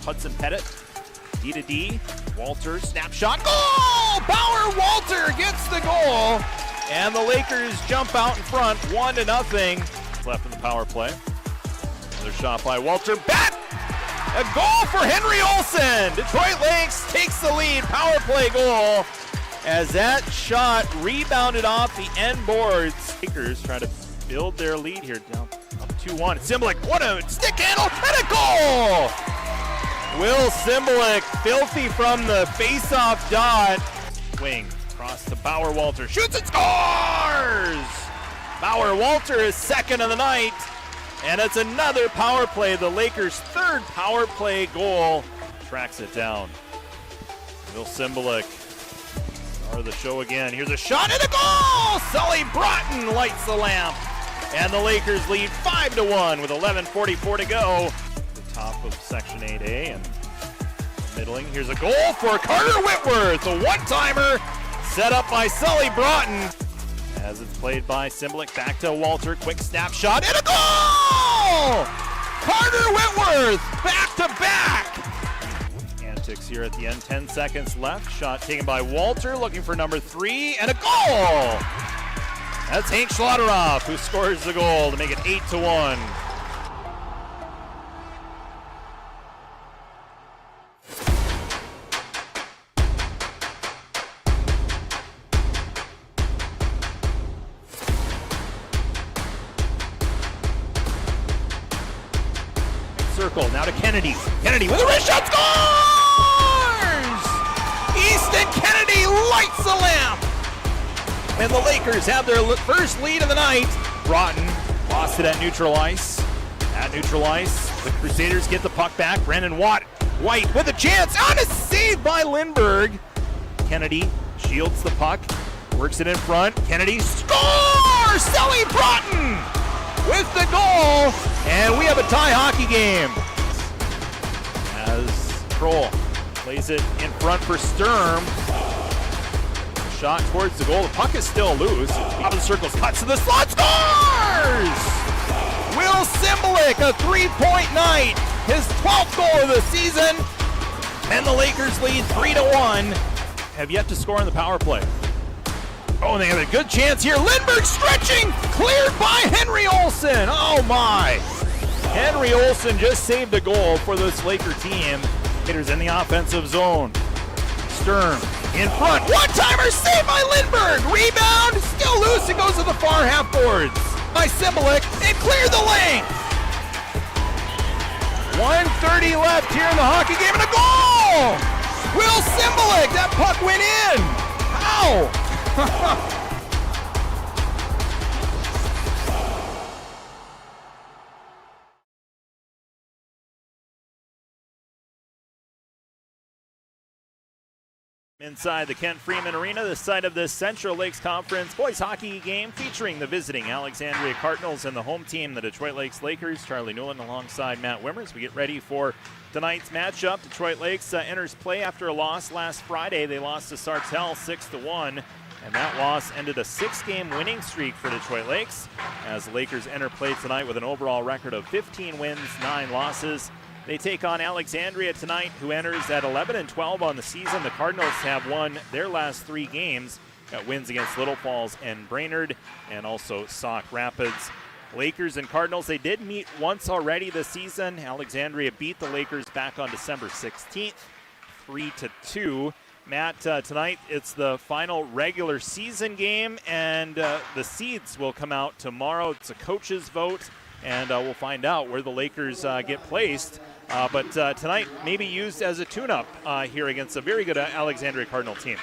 Hudson Pettit. D to D. Walter, snapshot, goal! Bauer Walter gets the goal, and the Lakers jump out in front, 1-0. Left in the power play. Another shot by Walter. Bat! A goal for Henry Olsen. Detroit Lakes takes the lead. Power play goal as that shot rebounded off the end boards. Lakers try to build their lead here. Down up 2-1. Simbulik, what a stick handle and a goal! Will Simbulik, filthy from the face-off dot. Wing across to Bauer Walter. Shoots and scores! Bauer Walter is second of the night. And it's another power play, the Lakers' third power play goal. Tracks it down. Will Simbulik, star of the show again. Here's a shot and a goal! Sully Broughton lights the lamp. And the Lakers lead 5-1 with 11:44 to go. The top of Section 8A and middling. Here's a goal for Carter Whitworth. A one-timer set up by Sully Broughton. As it's played by Simbulik, back to Walter, quick snapshot, and a goal! Carter Whitworth, back to back! Antics here at the end, 10 seconds left. Shot taken by Walter, looking for number 3, and a goal! That's Hank Schlotteroff who scores the goal to make it 8-1. Circle, now to Kennedy. Kennedy with a wrist shot, scores! Easton Kennedy lights the lamp! And the Lakers have their first lead of the night. Broughton lost it at neutral ice. At neutral ice, the Crusaders get the puck back. Brandon White with a chance, on a save by Lindbergh. Kennedy shields the puck, works it in front. Kennedy scores! Sully Broughton with the goal, and we have a tie hockey game. As Kroll plays it in front for Sturm. Shot towards the goal. The puck is still loose. Top of the circles, cuts to the slot, scores! Will Simbulik, a three-point night, his 12th goal of the season, and the Lakers lead 3-1. Have yet to score on the power play. Oh, and they have a good chance here. Lindbergh stretching, cleared by Henry Olsen. Oh my! Henry Olsen just saved a goal for this Laker team. Hitters in the offensive zone. Sturm in front. One-timer saved by Lindbergh. Rebound, still loose. It goes to the far half boards by Simbulik and cleared the lane. 1:30 left here in the hockey game and a goal! Will Simbulik, that puck went in. How? Inside the Kent Freeman Arena, the site of the Central Lakes Conference boys hockey game featuring the visiting Alexandria Cardinals and the home team, the Detroit Lakes Lakers. Charlie Newland alongside Matt Wimmers. We get ready for tonight's matchup. Detroit Lakes enters play after a loss last Friday. They lost to Sartell 6-1. And that loss ended a 6-game winning streak for Detroit Lakes as the Lakers enter play tonight with an overall record of 15 wins, 9 losses. They take on Alexandria tonight, who enters at 11-12 on the season. The Cardinals have won their last 3 games. Got wins against Little Falls and Brainerd, and also Sauk Rapids. Lakers and Cardinals, they did meet once already this season. Alexandria beat the Lakers back on December 16th, 3-2. Matt, tonight it's the final regular season game, and the seeds will come out tomorrow. It's a coach's vote, and we'll find out where the Lakers get placed. But tonight may be used as a tune-up here against a very good Alexandria Cardinal team.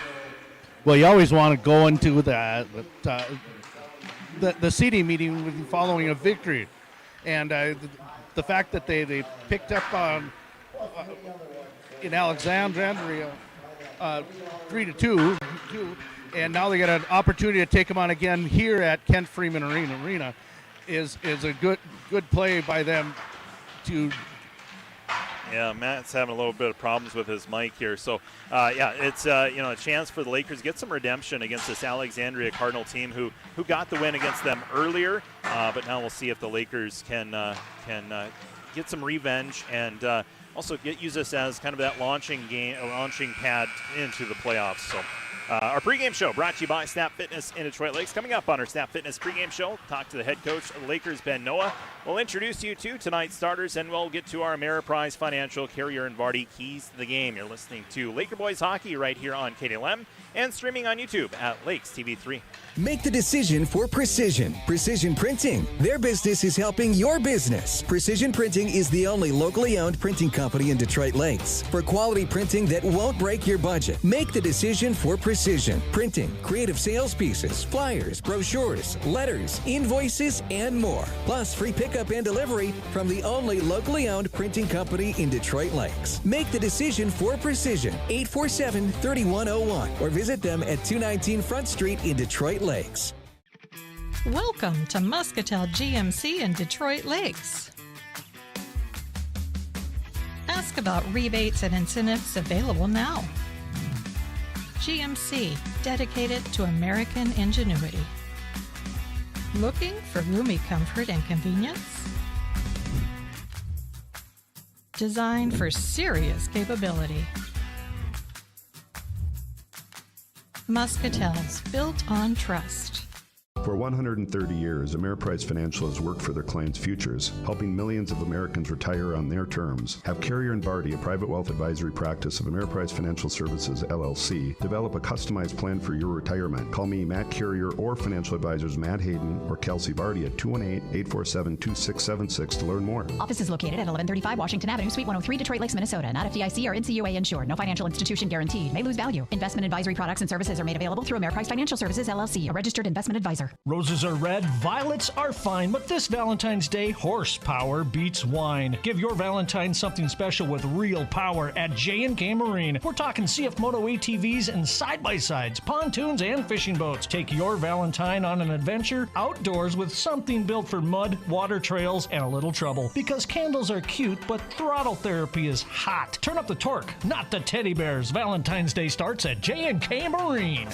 Well, you always want to go into the seeding meeting following a victory. And the fact that they picked up on in Alexandria 3-2, and now they get an opportunity to take them on again here at Kent Freeman Arena is a good play by them to. Yeah, Matt's having a little bit of problems with his mic here. So, it's a chance for the Lakers to get some redemption against this Alexandria Cardinal team who got the win against them earlier. But now we'll see if the Lakers can get some revenge and also use this as kind of that launching pad into the playoffs. So our pregame show brought to you by Snap Fitness in Detroit Lakes. Coming up on our Snap Fitness pregame show, talk to the head coach of the Lakers, Ben Noah. We'll introduce you to tonight's starters, and we'll get to our Ameriprise Financial Carrier and Vardy keys to the game. You're listening to Laker Boys Hockey right here on KDLM and streaming on YouTube at Lakes TV3. Make the decision for Precision. Precision Printing. Their business is helping your business. Precision Printing is the only locally owned printing company in Detroit Lakes. For quality printing that won't break your budget, make the decision for Precision Printing. Creative sales pieces, flyers, brochures, letters, invoices, and more. Plus free pickup and delivery from the only locally owned printing company in Detroit Lakes. Make the decision for Precision. 847-3101 or visit them at 219 Front Street in Detroit Lakes. Welcome to Muscatel GMC in Detroit Lakes. Ask about rebates and incentives available now. GMC, dedicated to American ingenuity. Looking for roomy comfort and convenience? Designed for serious capability. Muscatels, built on trust. For 130 years, Ameriprise Financial has worked for their clients' futures, helping millions of Americans retire on their terms. Have Carrier and Vardy, a private wealth advisory practice of Ameriprise Financial Services, LLC, develop a customized plan for your retirement. Call me, Matt Carrier, or financial advisors Matt Hayden or Kelsey Vardy at 218-847-2676 to learn more. Office is located at 1135 Washington Avenue, Suite 103, Detroit Lakes, Minnesota. Not FDIC or NCUA insured. No financial institution guaranteed. May lose value. Investment advisory products and services are made available through Ameriprise Financial Services, LLC, a registered investment advisor. Roses are red, violets are fine, but this Valentine's Day, horsepower beats wine. Give your Valentine something special with real power at J&K Marine. We're talking CF Moto ATVs and side-by-sides, pontoons, and fishing boats. Take your Valentine on an adventure outdoors with something built for mud, water trails, and a little trouble. Because candles are cute, but throttle therapy is hot. Turn up the torque, not the teddy bears. Valentine's Day starts at J&K Marine.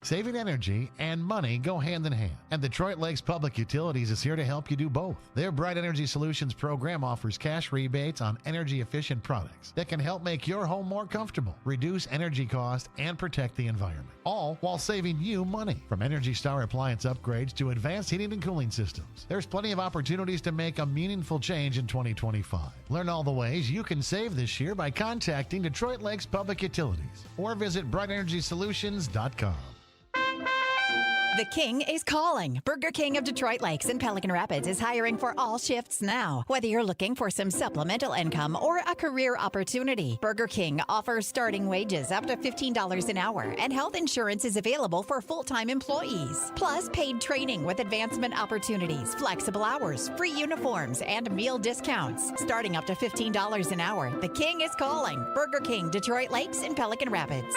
Saving energy and money go hand in hand, and Detroit Lakes Public Utilities is here to help you do both. Their Bright Energy Solutions program offers cash rebates on energy-efficient products that can help make your home more comfortable, reduce energy costs, and protect the environment, all while saving you money. From Energy Star appliance upgrades to advanced heating and cooling systems, there's plenty of opportunities to make a meaningful change in 2025. Learn all the ways you can save this year by contacting Detroit Lakes Public Utilities or visit brightenergysolutions.com. The King is calling. Burger King of Detroit Lakes and Pelican Rapids is hiring for all shifts now. Whether you're looking for some supplemental income or a career opportunity, Burger King offers starting wages up to $15 an hour, and health insurance is available for full-time employees. Plus, paid training with advancement opportunities, flexible hours, free uniforms, and meal discounts. Starting up to $15 an hour, The King is calling. Burger King, Detroit Lakes and Pelican Rapids.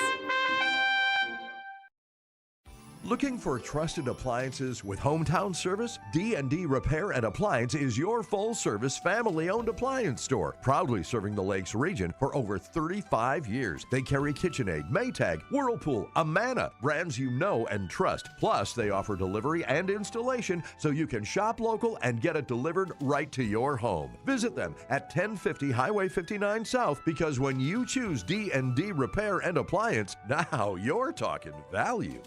Looking for trusted appliances with hometown service? D&D Repair and Appliance is your full-service, family-owned appliance store, proudly serving the Lakes region for over 35 years. They carry KitchenAid, Maytag, Whirlpool, Amana, brands you know and trust. Plus, they offer delivery and installation so you can shop local and get it delivered right to your home. Visit them at 1050 Highway 59 South, because when you choose D&D Repair and Appliance, now you're talking value.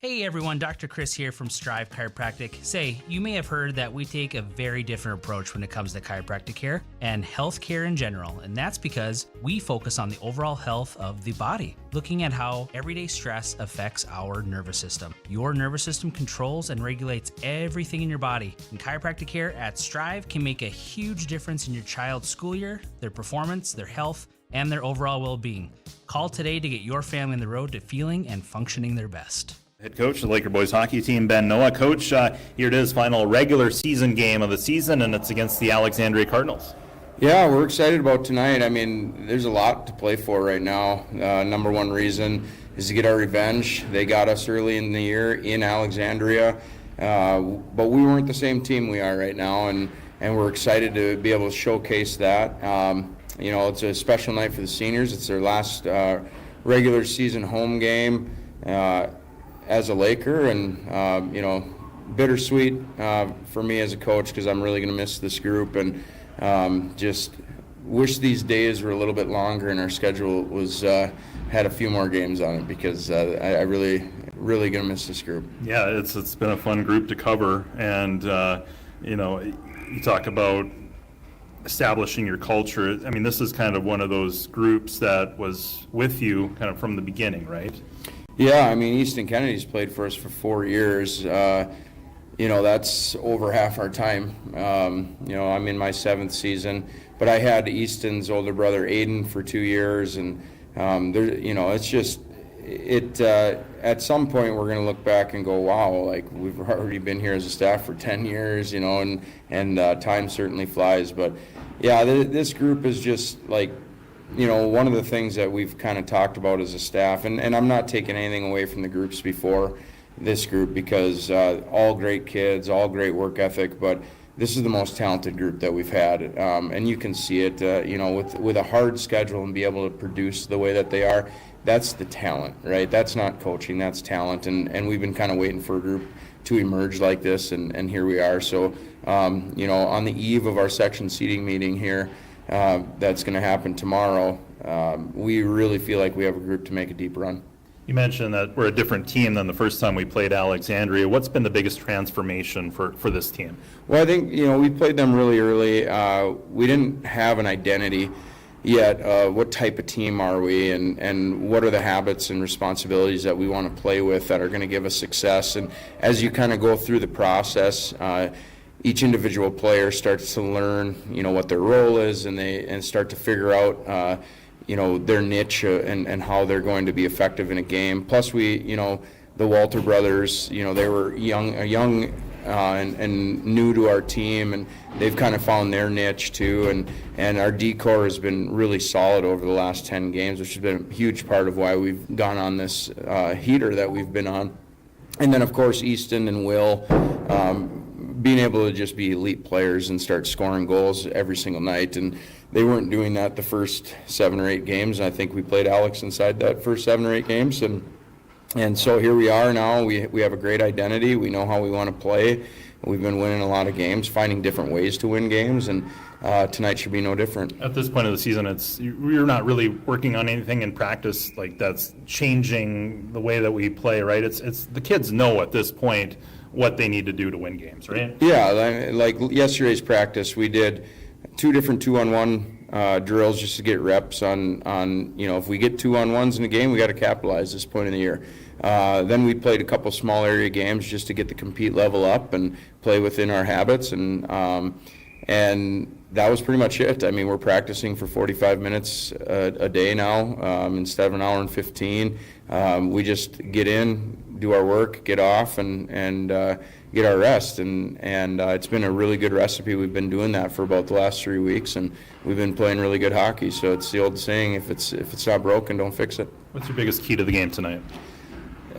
Hey everyone, Dr. Chris here from Strive Chiropractic. Say, you may have heard that we take a very different approach when it comes to chiropractic care and health care in general, and that's because we focus on the overall health of the body, looking at how everyday stress affects our nervous system. Your nervous system controls and regulates everything in your body, and chiropractic care at Strive can make a huge difference in your child's school year, their performance, their health, and their overall well-being. Call today to get your family on the road to feeling and functioning their best. Head coach of the Laker boys hockey team, Ben Noah. Coach, here it is, final regular season game of the season, and it's against the Alexandria Cardinals. Yeah, we're excited about tonight. I mean, there's a lot to play for right now. Number one reason is to get our revenge. They got us early in the year in Alexandria, but we weren't the same team we are right now, and we're excited to be able to showcase that. You know, it's a special night for the seniors. It's their last regular season home game as a Laker, and you know, bittersweet for me as a coach, because I'm really going to miss this group, and just wish these days were a little bit longer and our schedule was had a few more games on it, because I really gonna miss this group. Yeah, it's been a fun group to cover, and you talk about establishing your culture. I mean, this is kind of one of those groups that was with you kind of from the beginning, right? Yeah, I mean, Easton Kennedy's played for us for 4 years. That's over half our time. I'm in my 7th season, but I had Easton's older brother Aiden for 2 years, and it's just at some point we're going to look back and go, wow, like we've already been here as a staff for 10 years, and time certainly flies. But yeah, this group is just like, one of the things that we've kind of talked about as a staff, and I'm not taking anything away from the groups before this group, because all great kids, all great work ethic, but this is the most talented group that we've had, and you can see it, with a hard schedule and be able to produce the way that they are. That's the talent, right? That's not coaching, that's talent, and we've been kind of waiting for a group to emerge like this, and here we are. So, on the eve of our section seating meeting here, that's going to happen tomorrow, we really feel like we have a group to make a deep run. You mentioned that we're a different team than the first time we played Alexandria. What's been the biggest transformation for this team? Well, I think, we played them really early. We didn't have an identity yet. What type of team are we, and what are the habits and responsibilities that we want to play with that are going to give us success? And as you kind of go through the process, each individual player starts to learn, what their role is, and start to figure out their niche and how they're going to be effective in a game. Plus, the Walter brothers, they were young and new to our team, and they've kind of found their niche too. And our D-core has been really solid over the last 10 games, which has been a huge part of why we've gone on this heater that we've been on. And then, of course, Easton and Will being able to just be elite players and start scoring goals every single night. And they weren't doing that the first 7 or 8 games. I think we played Alex inside that first 7 or 8 games. And so here we are now. We have a great identity. We know how we want to play. We've been winning a lot of games, finding different ways to win games, and tonight should be no different. At this point of the season, you're not really working on anything in practice like that's changing the way that we play, right? It's the kids know at this point what they need to do to win games, right? Yeah, like yesterday's practice, we did 2 different 2-on-1 drills just to get reps on if we get 2-on-1s in a game, we got to capitalize this point in the year. Then we played a couple small area games just to get the compete level up and play within our habits, and that was pretty much it. I mean, we're practicing for 45 minutes a day now instead of an hour and 15. We just get in, do our work, get off, and get our rest, and it's been a really good recipe. We've been doing that for about the last 3 weeks, and we've been playing really good hockey. So it's the old saying: if it's not broken, don't fix it. What's your biggest key to the game tonight?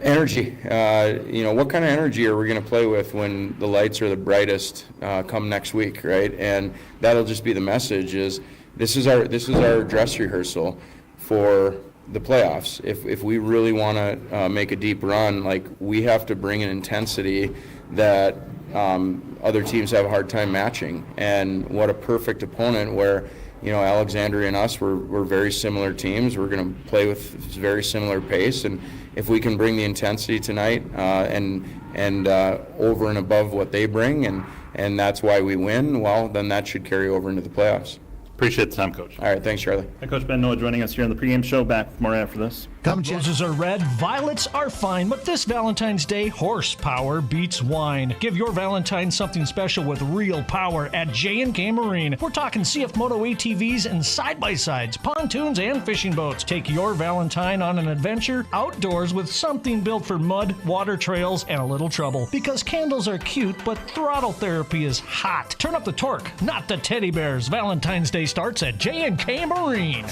Energy. What kind of energy are we going to play with when the lights are the brightest come next week, right? And that'll just be the message: is this is our dress rehearsal for the playoffs. If we really want to make a deep run, like, we have to bring an intensity that other teams have a hard time matching. And what a perfect opponent where, Alexandria and us, we're very similar teams. We're going to play with very similar pace, and if we can bring the intensity tonight and over and above what they bring, and that's why we win, well, then that should carry over into the playoffs. Appreciate the time, Coach. All right, thanks, Charlie. Hi, Coach Ben Noah joining us here on the pregame show. Back with more after this. Roses are red, violets are fine, but this Valentine's Day, horsepower beats wine. Give your Valentine something special with real power at J&K Marine. We're talking CF Moto ATVs and side-by-sides, pontoons, and fishing boats. Take your Valentine on an adventure outdoors with something built for mud, water trails, and a little trouble. Because candles are cute, but throttle therapy is hot. Turn up the torque, not the teddy bears. Valentine's Day starts at J&K Marine.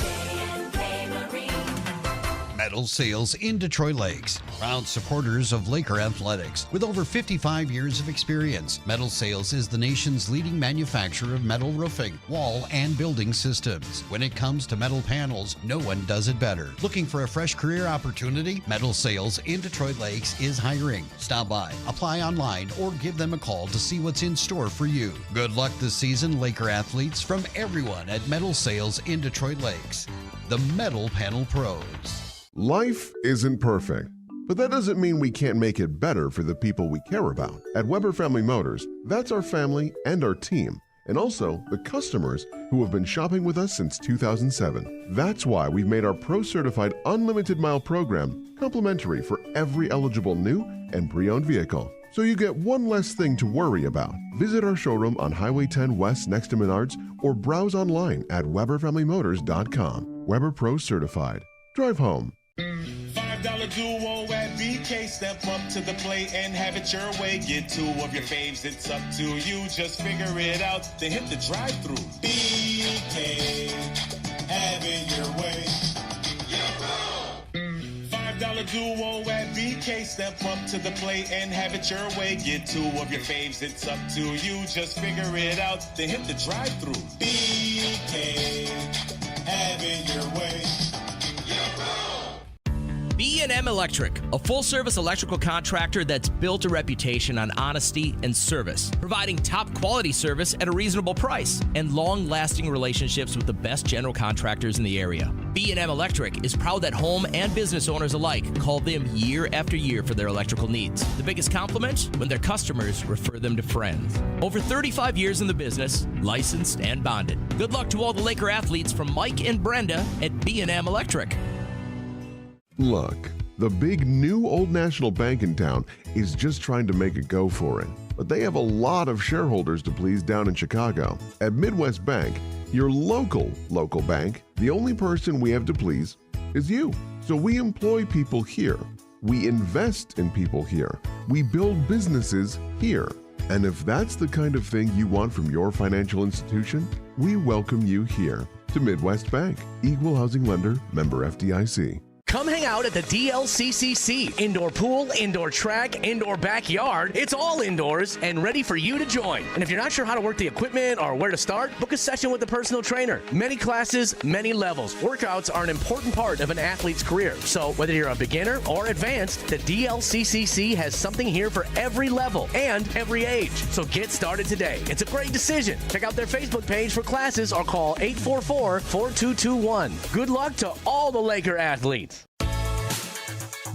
Metal Sales in Detroit Lakes. Proud supporters of Laker athletics. With over 55 years of experience, Metal Sales is the nation's leading manufacturer of metal roofing, wall, and building systems. When it comes to metal panels, no one does it better. Looking for a fresh career opportunity? Metal Sales in Detroit Lakes is hiring. Stop by, apply online, or give them a call to see what's in store for you. Good luck this season, Laker athletes, from everyone at Metal Sales in Detroit Lakes. The Metal Panel Pros. Life isn't perfect, but that doesn't mean we can't make it better for the people we care about. At Weber Family Motors, that's our family and our team, and also the customers who have been shopping with us since 2007. That's why we've made our Pro-Certified Unlimited Mile program complimentary for every eligible new and pre-owned vehicle. So you get one less thing to worry about. Visit our showroom on Highway 10 West next to Menards or browse online at WeberFamilyMotors.com. Weber Pro Certified. Drive home. $5 duo at BK. Step up to the plate and have it your way. Get two of your faves, it's up to you. Just figure it out, then hit the drive-thru. BK, have it your way. $5 duo at BK. Step up to the plate and have it your way. Get two of your faves, it's up to you. Just figure it out, then hit the drive-thru. BK, have it your way. B&M Electric, a full-service electrical contractor that's built a reputation on honesty and service, providing top-quality service at a reasonable price and long-lasting relationships with the best general contractors in the area. B&M Electric is proud that home and business owners alike call them year after year for their electrical needs. The biggest compliment? When their customers refer them to friends. Over 35 years in the business, licensed and bonded. Good luck to all the Laker athletes from Mike and Brenda at B&M Electric. Look, the big new Old National Bank in town is just trying to make a go for it. But they have a lot of shareholders to please down in Chicago. At Midwest Bank, your local bank, the only person we have to please is you. So we employ people here. We invest in people here. We build businesses here. And if that's the kind of thing you want from your financial institution, we welcome you here to Midwest Bank. Equal housing lender, member FDIC. Come hang out at the DLCCC. Indoor pool, indoor track, indoor backyard. It's all indoors and ready for you to join. And if you're not sure how to work the equipment or where to start, book a session with a personal trainer. Many classes, many levels. Workouts are an important part of an athlete's career. So whether you're a beginner or advanced, the DLCCC has something here for every level and every age. So get started today. It's a great decision. Check out their Facebook page for classes or call 844-4221. Good luck to all the Laker athletes.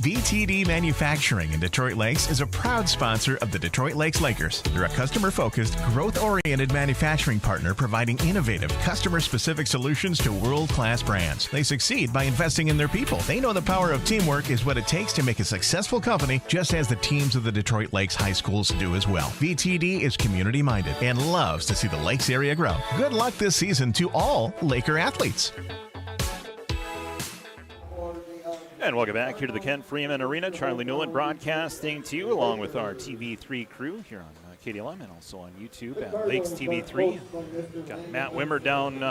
VTD Manufacturing in Detroit Lakes is a proud sponsor of the Detroit Lakes Lakers. They're a customer-focused, growth-oriented manufacturing partner providing innovative, customer-specific solutions to world-class brands. They succeed by investing in their people. They know the power of teamwork is what it takes to make a successful company, just as the teams of the Detroit Lakes high schools do as well. VTD is community-minded and loves to see the Lakes area grow. Good luck this season to all Laker athletes. And welcome back here to the Kent Freeman Arena. Charlie Newland broadcasting to you along with our TV3 crew here on KDLM and also on YouTube at Lakes TV3. Got Matt Wimmer down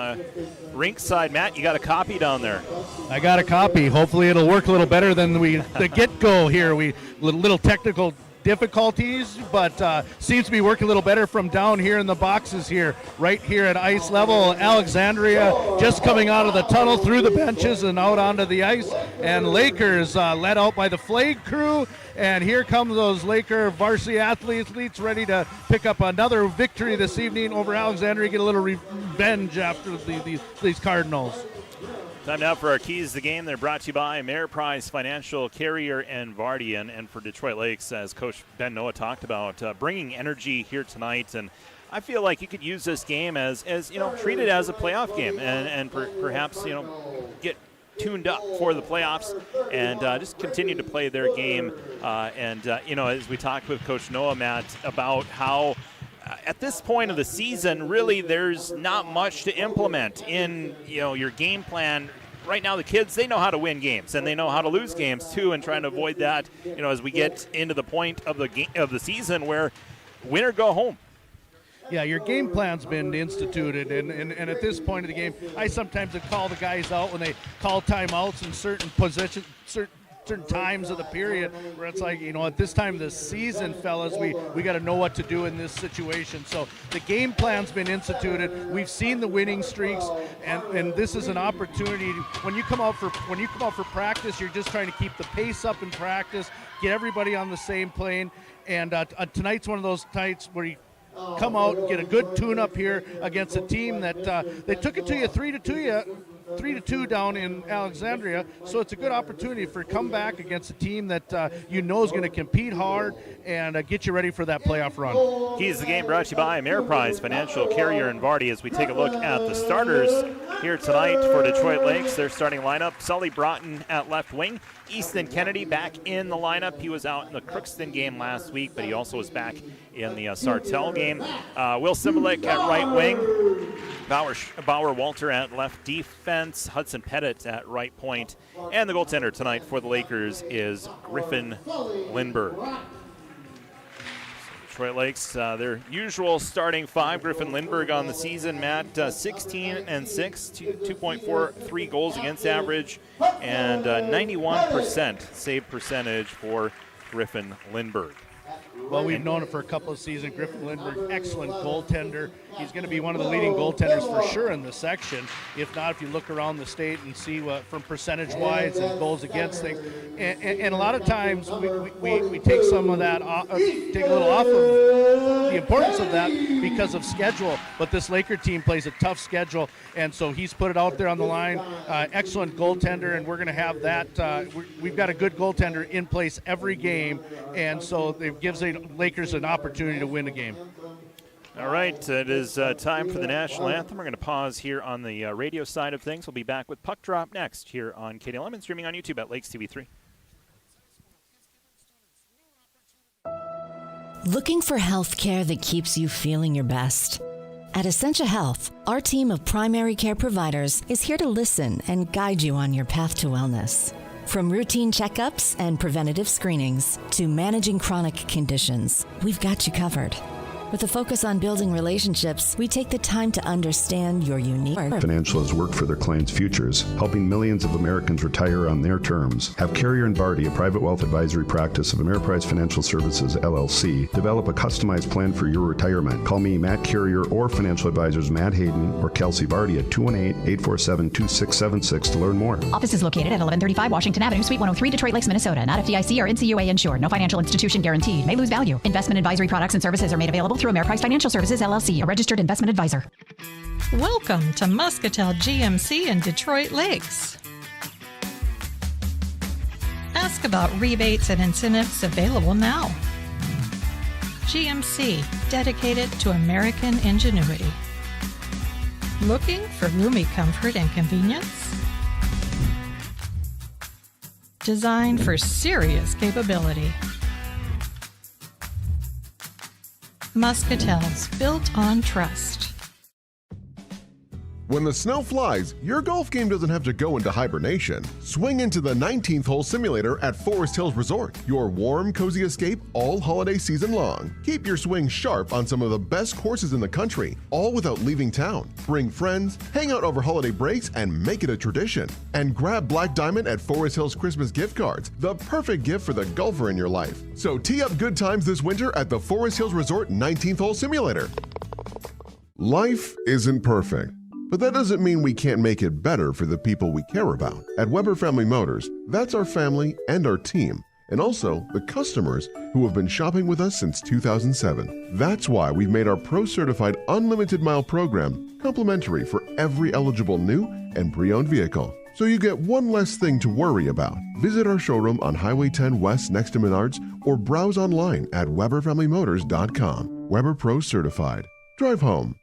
rinkside. Matt, you got a copy down there. I got a copy. Hopefully it'll work a little better than the get-go here. Little technical difficulties, but seems to be working a little better from down here in the boxes here, right here at ice level. Alexandria just coming out of the tunnel through the benches and out onto the ice, and Lakers led out by the flag crew, and here come those Laker varsity athletes ready to pick up another victory this evening over Alexandria, get a little revenge after these Cardinals. Time now for our keys to the game. They're brought to you by Ameriprise Financial, Carrier, and Vardian. And for Detroit Lakes, as Coach Ben Noah talked about, bringing energy here tonight. And I feel like you could use this game as treat it as a playoff game and perhaps, get tuned up for the playoffs and just continue to play their game. As we talked with Coach Noah, Matt, about how at this point of the season, really, there's not much to implement in, your game plan. Right now, the kids, they know how to win games and they know how to lose games too, and trying to avoid that, as we get into the point of the season where win or go home. Yeah, your game plan's been instituted, and at this point of the game, I sometimes would call the guys out when they call timeouts in certain positions, certain times of the period, where it's like, at this time of the season, fellas, we got to know what to do in this situation. So the game plan's been instituted. We've seen the winning streaks, and this is an opportunity. When you come out for practice, you're just trying to keep the pace up in practice, get everybody on the same plane. And tonight's one of those nights where you come out, get a good tune-up here against a team that they took it to you 3-2 down in Alexandria, so it's a good opportunity for comeback against a team that is going to compete hard and get you ready for that playoff run. Keys of the game brought to you by Ameriprise Financial, Carrier, and Vardy. As we take a look at the starters here tonight for Detroit Lakes, their starting lineup: Sully Broughton at left wing, Easton Kennedy back in the lineup. He was out in the Crookston game last week, but he also was back in the Sartell game. Will Simbelik at right wing, Bauer Walter at left defense, Hudson Pettit at right point, and the goaltender tonight for the Lakers is Griffin Lindberg. Detroit Lakes, their usual starting five: Griffin Lindberg on the season, Matt, 16-6, 2.43 goals against average, and 91% save percentage for Griffin Lindberg. Well, we've known it for a couple of seasons. Griffin Lindberg, excellent goaltender. He's going to be one of the leading goaltenders for sure in the section. If not, if you look around the state and see what from percentage-wise and goals against things. And a lot of times we take some of that, take a little off of the importance of that because of schedule. But this Laker team plays a tough schedule, and so he's put it out there on the line. Excellent goaltender, and we're going to have that. We've got a good goaltender in place every game, and so it gives the Lakers an opportunity to win a game. All right, it is time for the national anthem. We're going to pause here on the radio side of things. We'll be back with Puck Drop next here on KDLM and streaming on YouTube at Lakes TV3. Looking for health care that keeps you feeling your best? At Essentia Health, our team of primary care providers is here to listen and guide you on your path to wellness. From routine checkups and preventative screenings to managing chronic conditions, we've got you covered. With a focus on building relationships, we take the time to understand your unique... Financial has worked for their clients' futures, helping millions of Americans retire on their terms. Have Carrier and Barty, a private wealth advisory practice of Ameriprise Financial Services, LLC, develop a customized plan for your retirement. Call me, Matt Carrier, or financial advisors Matt Hayden or Kelsey Barty at 218-847-2676 to learn more. Office is located at 1135 Washington Avenue, Suite 103, Detroit Lakes, Minnesota. Not FDIC or NCUA insured. No financial institution guaranteed. May lose value. Investment advisory products and services are made available through Ameriprise Financial Services, LLC, a registered investment advisor. Welcome to Muscatel GMC in Detroit Lakes. Ask about rebates and incentives available now. GMC, dedicated to American ingenuity. Looking for roomy comfort and convenience? Designed for serious capability. Muscatel's, built on trust. When the snow flies, your golf game doesn't have to go into hibernation. Swing into the 19th hole simulator at Forest Hills Resort, your warm, cozy escape all holiday season long. Keep your swing sharp on some of the best courses in the country, all without leaving town. Bring friends, hang out over holiday breaks, and make it a tradition. And grab Black Diamond at Forest Hills Christmas gift cards, the perfect gift for the golfer in your life. So tee up good times this winter at the Forest Hills Resort 19th hole simulator. Life isn't perfect, but that doesn't mean we can't make it better for the people we care about. At Weber Family Motors, that's our family and our team, and also the customers who have been shopping with us since 2007. That's why we've made our Pro-Certified Unlimited Mile program complimentary for every eligible new and pre-owned vehicle. So you get one less thing to worry about. Visit our showroom on Highway 10 West next to Menards or browse online at WeberFamilyMotors.com. Weber Pro Certified. Drive home.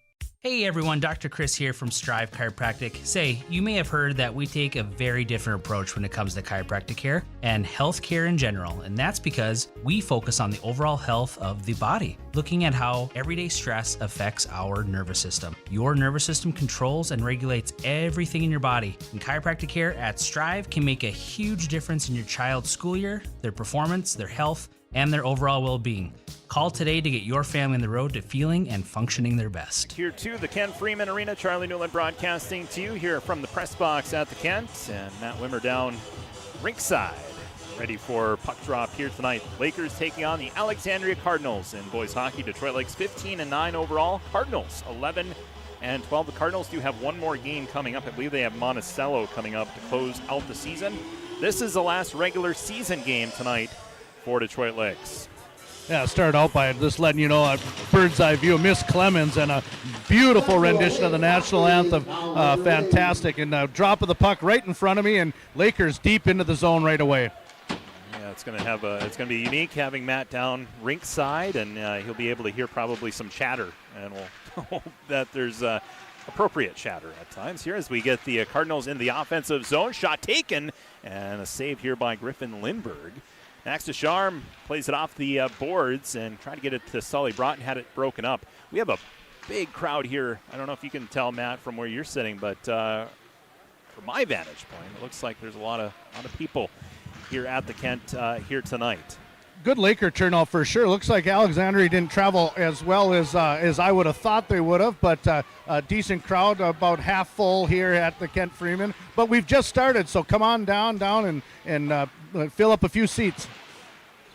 Hey everyone, Dr. Chris here from Strive Chiropractic. Say, you may have heard that we take a very different approach when it comes to chiropractic care and health care in general, and that's because we focus on the overall health of the body, looking at how everyday stress affects our nervous system. Your nervous system controls and regulates everything in your body, and chiropractic care at Strive can make a huge difference in your child's school year, their performance, their health, and their overall well-being. Call today to get your family on the road to feeling and functioning their best. Here to the Ken Freeman Arena. Charlie Newland broadcasting to you here from the press box at the Kent. And Matt Wimmer down rinkside, ready for puck drop here tonight. Lakers taking on the Alexandria Cardinals in boys hockey. Detroit Lakes 15-9 overall. Cardinals 11-12. The Cardinals do have one more game coming up. I believe they have Monticello coming up to close out the season. This is the last regular season game tonight for Detroit Lakes. Yeah, start out by just letting you know a bird's eye view of Miss Clemens and a beautiful rendition of the national anthem. Fantastic. And drop of the puck right in front of me, and Lakers deep into the zone right away. Yeah, it's going to be unique having Matt down rinkside, and he'll be able to hear probably some chatter, and we'll hope that there's appropriate chatter at times here as we get the Cardinals in the offensive zone. Shot taken, and a save here by Griffin Lindberg. Max Descharme plays it off the boards and trying to get it to Sully Broughton, had it broken up. We have a big crowd here. I don't know if you can tell, Matt, from where you're sitting, but from my vantage point, it looks like there's a lot of people here at the Kent here tonight. Good Laker turnout for sure. Looks like Alexandria didn't travel as well as I would have thought they would have, but a decent crowd, about half full here at the Kent Freeman. But we've just started, so come on down and fill up a few seats.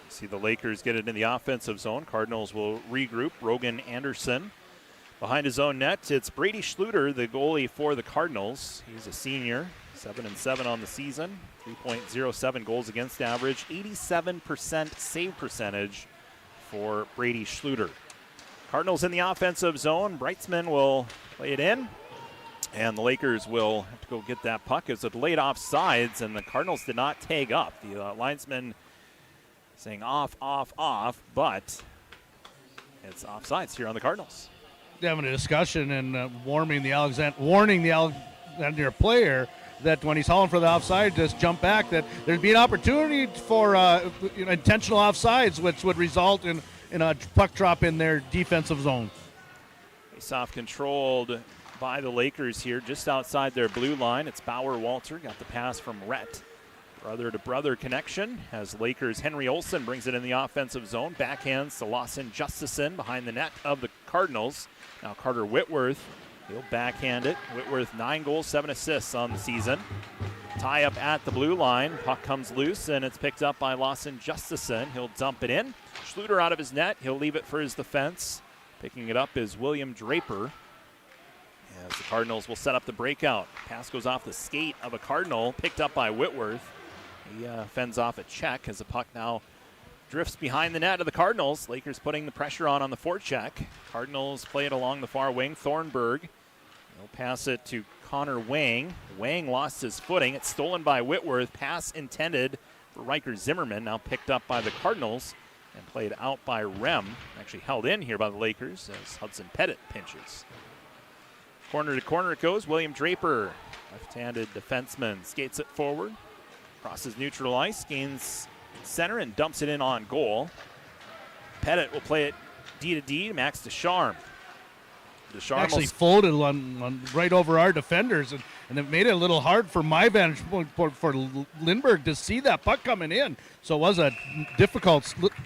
See the Lakers get it in the offensive zone. Cardinals will regroup. Rogan Anderson behind his own net. It's Brady Schluter, the goalie for the Cardinals. He's a senior, 7-7 on the season. 3.07 goals against average, 87% save percentage for Brady Schluter. Cardinals in the offensive zone. Breitzman will play it in, and the Lakers will have to go get that puck. It's a delayed offsides, and the Cardinals did not tag up. The linesman saying off, but it's offsides here on the Cardinals. Having a discussion and warning the Alexandria player that when he's hauling for the offside, just jump back, that there'd be an opportunity for intentional offsides, which would result in a puck drop in their defensive zone. Face-off controlled by the Lakers here, just outside their blue line. It's Bauer Walter, got the pass from Rhett. Brother-to-brother connection as Lakers' Henry Olsen brings it in the offensive zone. Backhands to Lawson Justison behind the net of the Cardinals. Now Carter Whitworth, he'll backhand it. Whitworth 9 goals, 7 assists on the season. Tie up at the blue line. Puck comes loose, and it's picked up by Lawson Justison. He'll dump it in. Schluter out of his net. He'll leave it for his defense. Picking it up is William Draper. As the Cardinals will set up the breakout. Pass goes off the skate of a Cardinal, picked up by Whitworth. He fends off a check as the puck now drifts behind the net of the Cardinals. Lakers putting the pressure on the forecheck. Cardinals play it along the far wing. Thornburg, he'll pass it to Connor Wang. Wang lost his footing. It's stolen by Whitworth. Pass intended for Riker Zimmerman, now picked up by the Cardinals and played out by Rem. Actually held in here by the Lakers as Hudson Pettit pinches. Corner to corner it goes. William Draper, left-handed defenseman, skates it forward. Crosses neutral ice, gains center, and dumps it in on goal. Pettit will play it D to D. Max Descharme. Actually folded on right over our defenders, and it made it a little hard for my vantage point for Lindberg to see that puck coming in. So it was a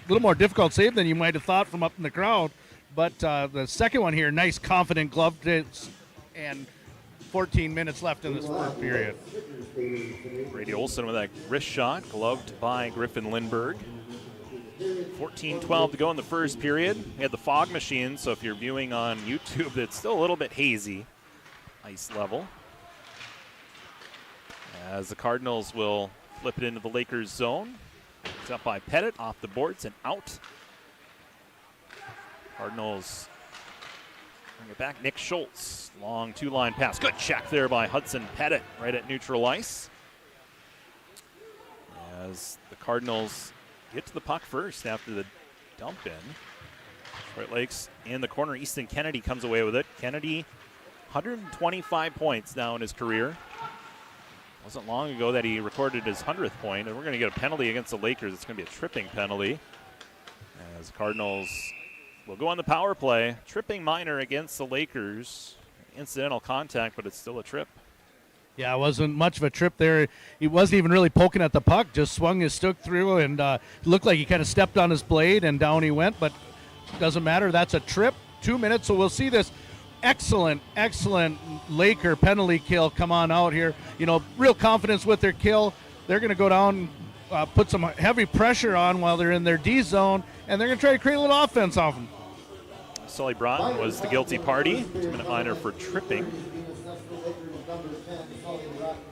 little more difficult save than you might have thought from up in the crowd. But the second one here, nice confident glove hits, and 14 minutes left in this first period. Brady Olsen with that wrist shot, gloved by Griffin Lindberg. 14-12 to go in the first period. We had the fog machine, so if you're viewing on YouTube, it's still a little bit hazy, ice level. As the Cardinals will flip it into the Lakers zone. It's up by Pettit, off the boards and out. Cardinals bring it back. Nick Schultz, long two-line pass. Good check there by Hudson Pettit right at neutral ice. As the Cardinals get to the puck first after the dump in. Detroit Lakes in the corner. Easton Kennedy comes away with it. Kennedy, 125 points now in his career. Wasn't long ago that he recorded his 100th point, and we're going to get a penalty against the Lakers. It's going to be a tripping penalty. As Cardinals will go on the power play. Tripping minor against the Lakers. Incidental contact, but it's still a trip. Yeah, it wasn't much of a trip there. He wasn't even really poking at the puck, just swung his stick through, and looked like he kind of stepped on his blade, and down he went. But doesn't matter. That's a trip, 2 minutes. So we'll see this excellent Laker penalty kill come on out here. Real confidence with their kill. They're going to go down, put some heavy pressure on while they're in their D zone, and they're going to try to create a little offense off them. Sully Broughton was the guilty party. 2-minute minor for tripping.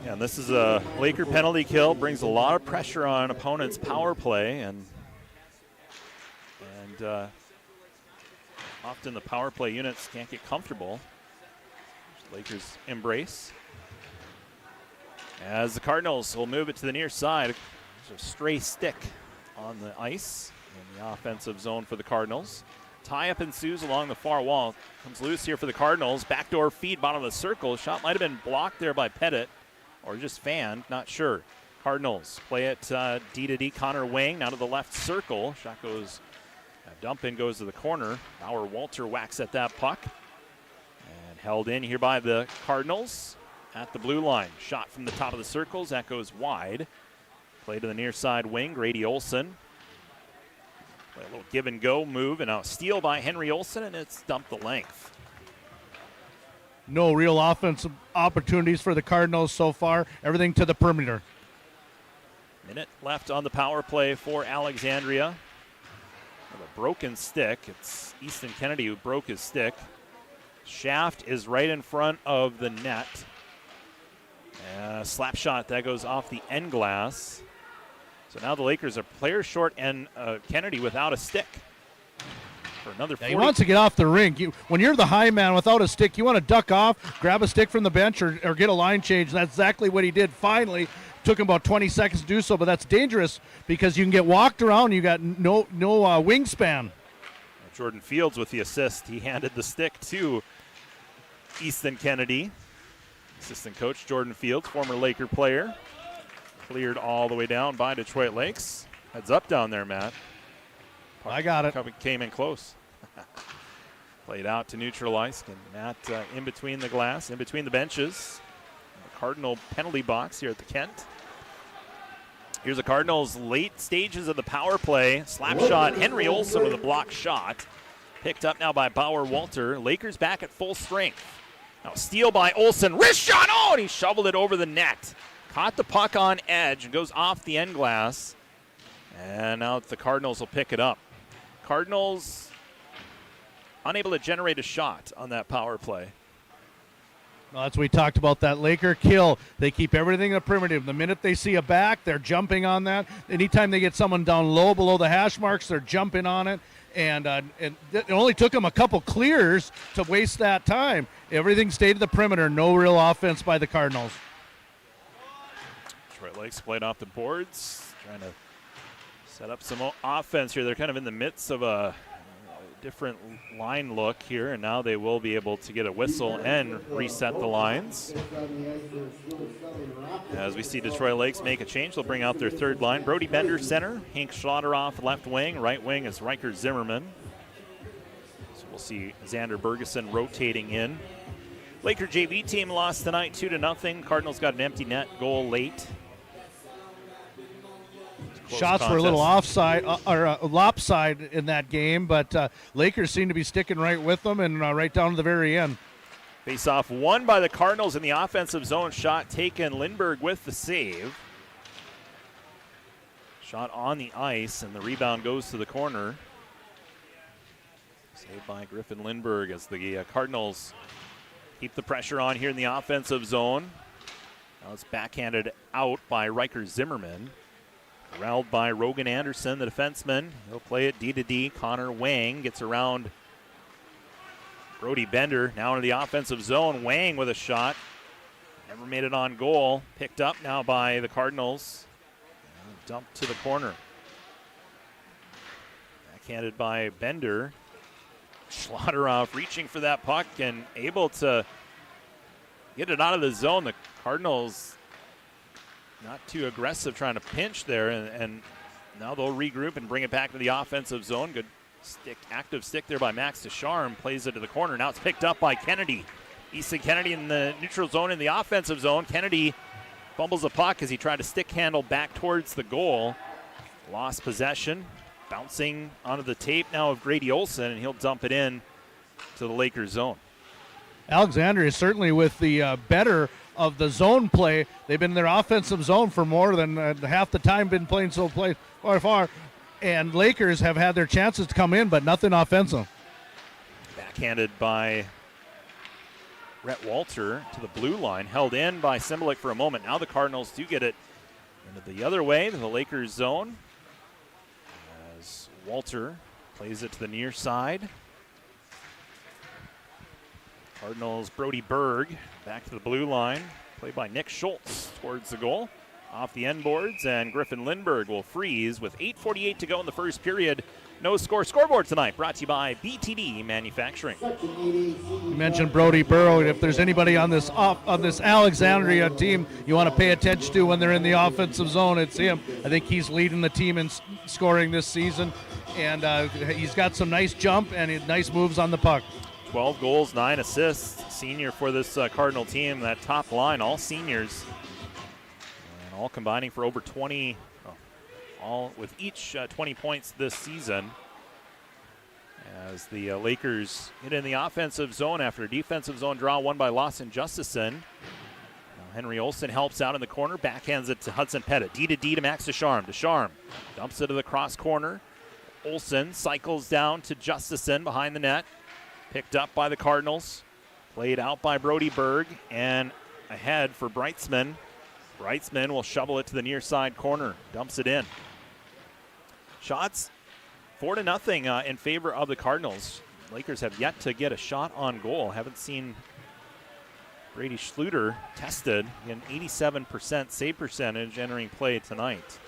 And this is a Laker penalty kill. Brings a lot of pressure on an opponent's power play, and often the power play units can't get comfortable. Lakers embrace. As the Cardinals will move it to the near side. There's a stray stick on the ice in the offensive zone for the Cardinals. Tie-up ensues along the far wall. Comes loose here for the Cardinals. Backdoor feed, bottom of the circle. Shot might have been blocked there by Pettit or just fanned, not sure. Cardinals play it D to D. Connor Wang now to the left circle. Shot goes, dump in goes to the corner. Bauer Walter whacks at that puck. And held in here by the Cardinals at the blue line. Shot from the top of the circles. That goes wide. Play to the near side wing. Grady Olson. Play a little give and go move, and now a steal by Henry Olson, and it's dumped the length. No real offensive opportunities for the Cardinals so far. Everything to the perimeter. Minute left on the power play for Alexandria. With a broken stick. It's Easton Kennedy who broke his stick. Shaft is right in front of the net. Slap shot that goes off the end glass. So now the Lakers are player short and Kennedy without a stick. For another 40. He wants to get off the rink. When you're the high man without a stick, you want to duck off, grab a stick from the bench, or get a line change. And that's exactly what he did finally. Took him about 20 seconds to do so, but that's dangerous because you can get walked around. You got no wingspan. Jordan Fields with the assist. He handed the stick to Easton Kennedy. Assistant coach Jordan Fields, former Laker player. Cleared all the way down by Detroit Lakes. Heads up down there, Matt. I got it. Came in close. Played out to neutral ice. And Matt in between the glass, in between the benches. The Cardinal penalty box here at the Kent. Here's the Cardinals' late stages of the power play. Slap shot, Henry Olson with a block shot. Picked up now by Bauer Walter. Lakers back at full strength. Now steal by Olson. Wrist shot, and he shoveled it over the net. Caught the puck on edge and goes off the end glass. And now the Cardinals will pick it up. Cardinals unable to generate a shot on that power play. Well, that's what we talked about, that Laker kill. They keep everything in the perimeter. The minute they see a back, they're jumping on that. Anytime they get someone down low below the hash marks, they're jumping on it. And it only took them a couple clears to waste that time. Everything stayed to the perimeter. No real offense by the Cardinals. Detroit Lakes played off the boards, trying to set up some offense here. They're kind of in the midst of a different line look here, and now they will be able to get a whistle and reset the lines. As we see Detroit Lakes make a change, they'll bring out their third line. Brody Bender center, Hank Schlotteroff left wing, right wing is Riker Zimmerman. So we'll see Xander Bergeson rotating in. Laker JV team lost tonight 2-0. Cardinals got an empty net goal late. Shots were a little offside or lopside in that game, but Lakers seem to be sticking right with them and right down to the very end. Face-off won by the Cardinals in the offensive zone. Shot taken. Lindbergh with the save. Shot on the ice, and the rebound goes to the corner. Saved by Griffin Lindbergh as the Cardinals keep the pressure on here in the offensive zone. Now it's backhanded out by Riker Zimmerman. Corralled by Rogan Anderson, the defenseman. He'll play it D to D. Connor Wang gets around Brody Bender. Now into the offensive zone. Wang with a shot. Never made it on goal. Picked up now by the Cardinals. And dumped to the corner. Backhanded by Bender. Schlotteroff reaching for that puck and able to get it out of the zone. The Cardinals not too aggressive trying to pinch there, and now they'll regroup and bring it back to the offensive zone. Good stick, active stick there by Max Descharme. Plays it to the corner. Now it's picked up by Kennedy. Easton Kennedy in the neutral zone in the offensive zone. Kennedy fumbles the puck as he tried to stick handle back towards the goal. Lost possession. Bouncing onto the tape now of Grady Olson, and he'll dump it in to the Lakers zone. Alexandria is certainly with the better of the zone play. They've been in their offensive zone for more than half the time, been playing so far. And Lakers have had their chances to come in, but nothing offensive. Backhanded by Rhett Walter to the blue line, held in by Simbulik for a moment. Now the Cardinals do get it into the other way to the Lakers zone as Walter plays it to the near side. Cardinals Brody Berg back to the blue line, played by Nick Schultz towards the goal. Off the end boards, and Griffin Lindbergh will freeze with 8:48 to go in the first period. No score scoreboard tonight, brought to you by BTD Manufacturing. You mentioned Brody Berg. If there's anybody on this Alexandria team you want to pay attention to when they're in the offensive zone, it's him. I think he's leading the team in scoring this season, and he's got some nice jump and nice moves on the puck. 12 goals, 9 assists, senior for this Cardinal team. That top line, all seniors. All combining for over 20, all with each 20 points this season. As the Lakers hit in the offensive zone after a defensive zone draw won by Lawson Justison. Now Henry Olson helps out in the corner, backhands it to Hudson Pettit. D to Max Descharme. Descharme dumps it to the cross corner. Olson cycles down to Justison behind the net. Picked up by the Cardinals. Played out by Brody Berg and ahead for Breitzman. Breitzman will shovel it to the near side corner, dumps it in. Shots 4-0 in favor of the Cardinals. Lakers have yet to get a shot on goal. Haven't seen Brady Schluter tested, an 87% save percentage entering play tonight.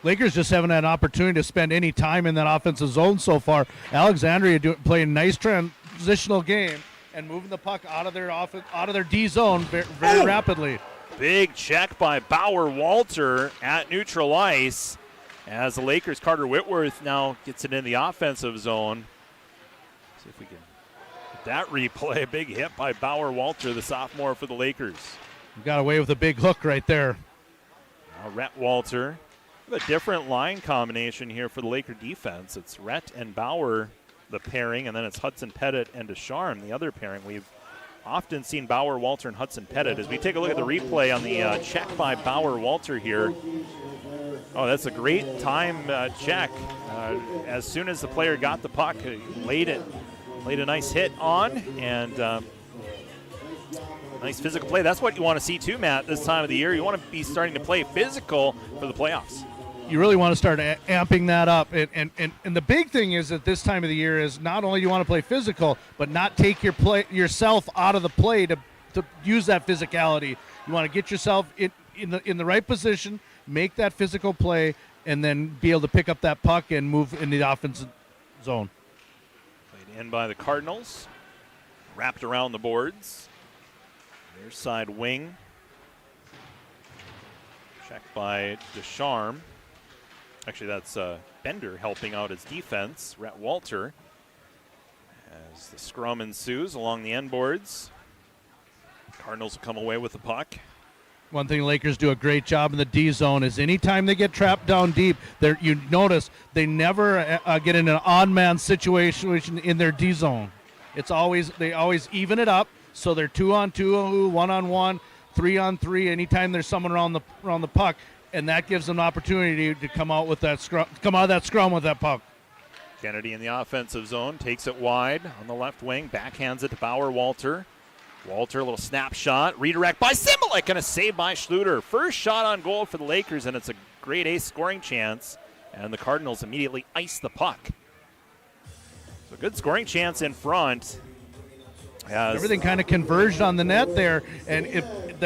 Lakers just haven't had an opportunity to spend any time in that offensive zone so far. Alexandria playing a nice transitional game and moving the puck out of their D zone very rapidly. Big check by Bauer Walter at neutral ice as the Lakers' Carter Whitworth now gets it in the offensive zone. See if we can get that replay. Big hit by Bauer Walter, the sophomore for the Lakers. Got away with a big hook right there. Now Rhett Walter. A different line combination here for the Laker defense. It's Rhett and Bauer, the pairing, and then it's Hudson Pettit and Descharme, the other pairing. We've often seen Bauer, Walter, and Hudson Pettit. As we take a look at the replay on the check by Bauer Walter here. Oh, that's a great time check. As soon as the player got the puck, laid a nice hit on, and nice physical play. That's what you want to see too, Matt, this time of the year. You want to be starting to play physical for the playoffs. You really want to start amping that up. And the big thing is at this time of the year is not only you want to play physical, but not take yourself out of the play to use that physicality. You want to get yourself in the right position, make that physical play, and then be able to pick up that puck and move in the offensive zone. Played in by the Cardinals. Wrapped around the boards. Near side wing. Checked by Descharme. Actually, that's Bender helping out his defense. Rhett Walter. As the scrum ensues along the end boards. Cardinals will come away with the puck. One thing Lakers do a great job in the D zone is anytime they get trapped down deep, you notice they never get in an odd-man situation in their D zone. They always even it up, so they're 2-on-2, 1-on-1, 3-on-3. Anytime there's someone around the puck, and that gives them an opportunity to come out of that scrum with that puck. Kennedy in the offensive zone takes it wide on the left wing, backhands it to Bauer Walter. Walter, a little snapshot, redirect by Simbulik, and a save by Schluter. First shot on goal for the Lakers, and it's a grade A scoring chance, and the Cardinals immediately ice the puck. So good scoring chance in front. Everything kind of converged on the net there, and if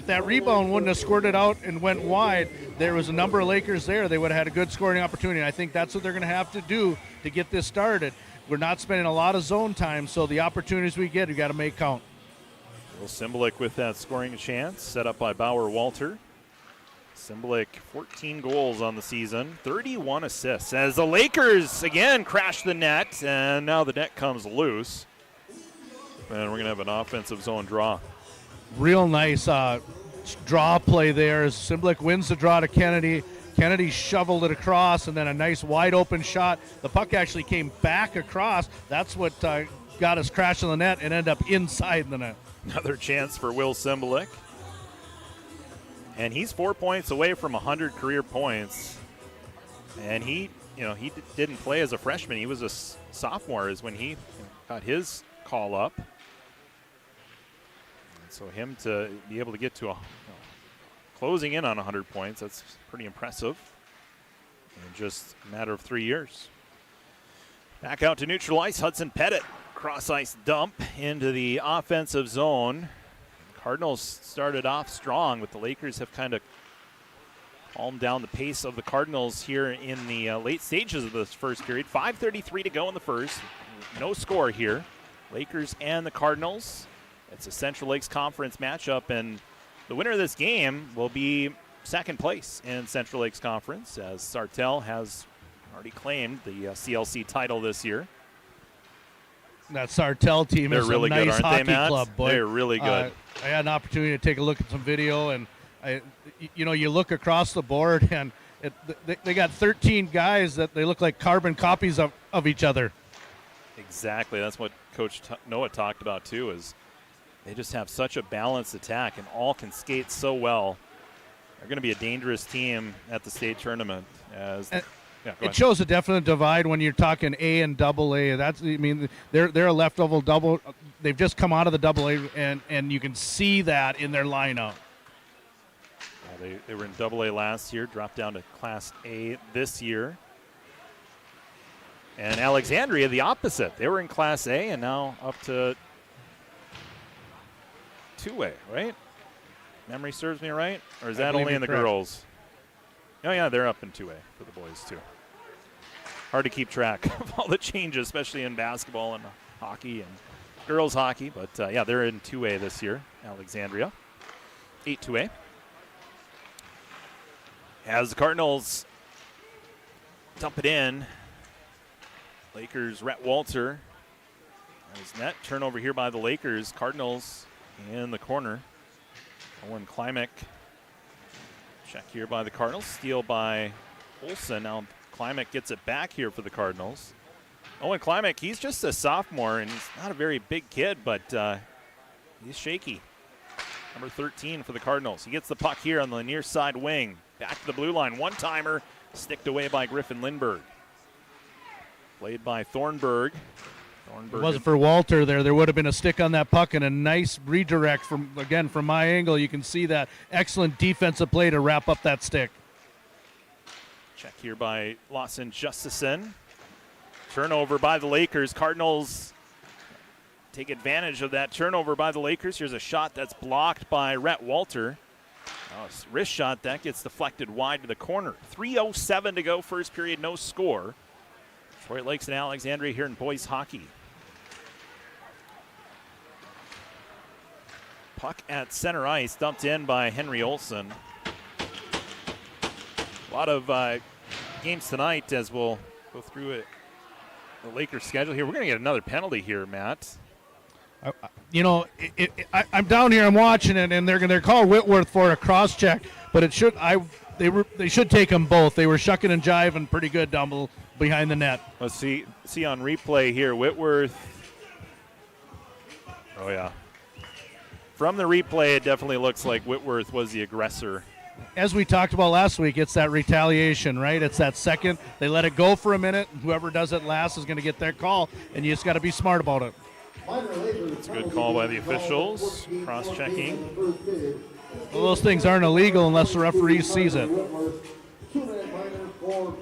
that rebound wouldn't have squirted out and went wide, there was a number of Lakers there. They would have had a good scoring opportunity. And I think that's what they're going to have to do to get this started. We're not spending a lot of zone time, so the opportunities we get, we got to make count. Will Simbulik with that scoring chance, set up by Bauer Walter. Simbulik, 14 goals on the season, 31 assists. As the Lakers, again, crash the net, and now the net comes loose. And we're going to have an offensive zone draw. Real nice draw play there as Simbulik wins the draw to Kennedy, Kennedy shoveled it across, and then a nice wide open shot. The puck actually came back across. That's what got us crashing the net and ended up inside the net. Another chance for Will Cymbelik. And he's 4 points away from 100 career points. And he didn't play as a freshman. He was a sophomore is when he got his call up. And so him to be able to get to closing in on 100 points, that's pretty impressive in just a matter of 3 years. Back out to neutral ice, Hudson Pettit. Cross ice dump into the offensive zone. Cardinals started off strong, but the Lakers have kind of calmed down the pace of the Cardinals here in the late stages of this first period. 5:33 to go in the first. No score here. Lakers and the Cardinals. It's a Central Lakes Conference matchup, and the winner of this game will be second place in Central Lakes Conference, as Sartell has already claimed the CLC title this year. That Sartell team They're is really a nice good, aren't hockey they, Matt? club. Boy. They're really good. I had an opportunity to take a look at some video, and you look across the board, and they got 13 guys that they look like carbon copies of each other. Exactly. That's what Coach Noah talked about, too, is they just have such a balanced attack and all can skate so well. They're going to be a dangerous team at the state tournament. It shows a definite divide when you're talking A and double A. They're a left level double. They've just come out of the double A, and you can see that in their lineup. Yeah, they were in double A last year, dropped down to Class A this year. And Alexandria, the opposite. They were in Class A and now up to 2A, right? Memory serves me right? Or is that only in the girls? Oh, yeah, they're up in 2A for the boys, too. Hard to keep track of all the changes, especially in basketball and hockey and girls hockey. But, yeah, they're in 2A this year, Alexandria. 8-2A. As the Cardinals dump it in, Lakers, Rhett Walter. As net turnover here by the Lakers. Cardinals in the corner. Owen Klimek. Check here by the Cardinals. Steal by Olsen. Now Klimek gets it back here for the Cardinals. Owen Klimek, he's just a sophomore, and he's not a very big kid, but he's shaky. Number 13 for the Cardinals. He gets the puck here on the near side wing. Back to the blue line. One-timer sticked away by Griffin Lindberg. Played by Thornburg. If it wasn't for Walter there would have been a stick on that puck and a nice redirect from my angle. You can see that excellent defensive play to wrap up that stick. Check here by Lawson Justison. Turnover by the Lakers. Cardinals take advantage of that turnover by the Lakers. Here's a shot that's blocked by Rhett Walter. Wrist shot that gets deflected wide to the corner. 3:07 to go, first period, no score. Detroit Lakes and Alexandria here in boys hockey. Puck at center ice, dumped in by Henry Olsen. A lot of games tonight as we'll go through it. The Lakers schedule here. We're going to get another penalty here, Matt. I'm down here, I'm watching it, and they're call Whitworth for a cross check, but they should take them both. They were shucking and jiving pretty good down behind the net. Let's see on replay here. Whitworth. Oh yeah. From the replay, it definitely looks like Whitworth was the aggressor. As we talked about last week, it's that retaliation, right? It's that second. They let it go for a minute. Whoever does it last is going to get their call, and you just got to be smart about it. It's a good call by the officials. Cross-checking. Well, those things aren't illegal unless the referee sees it. So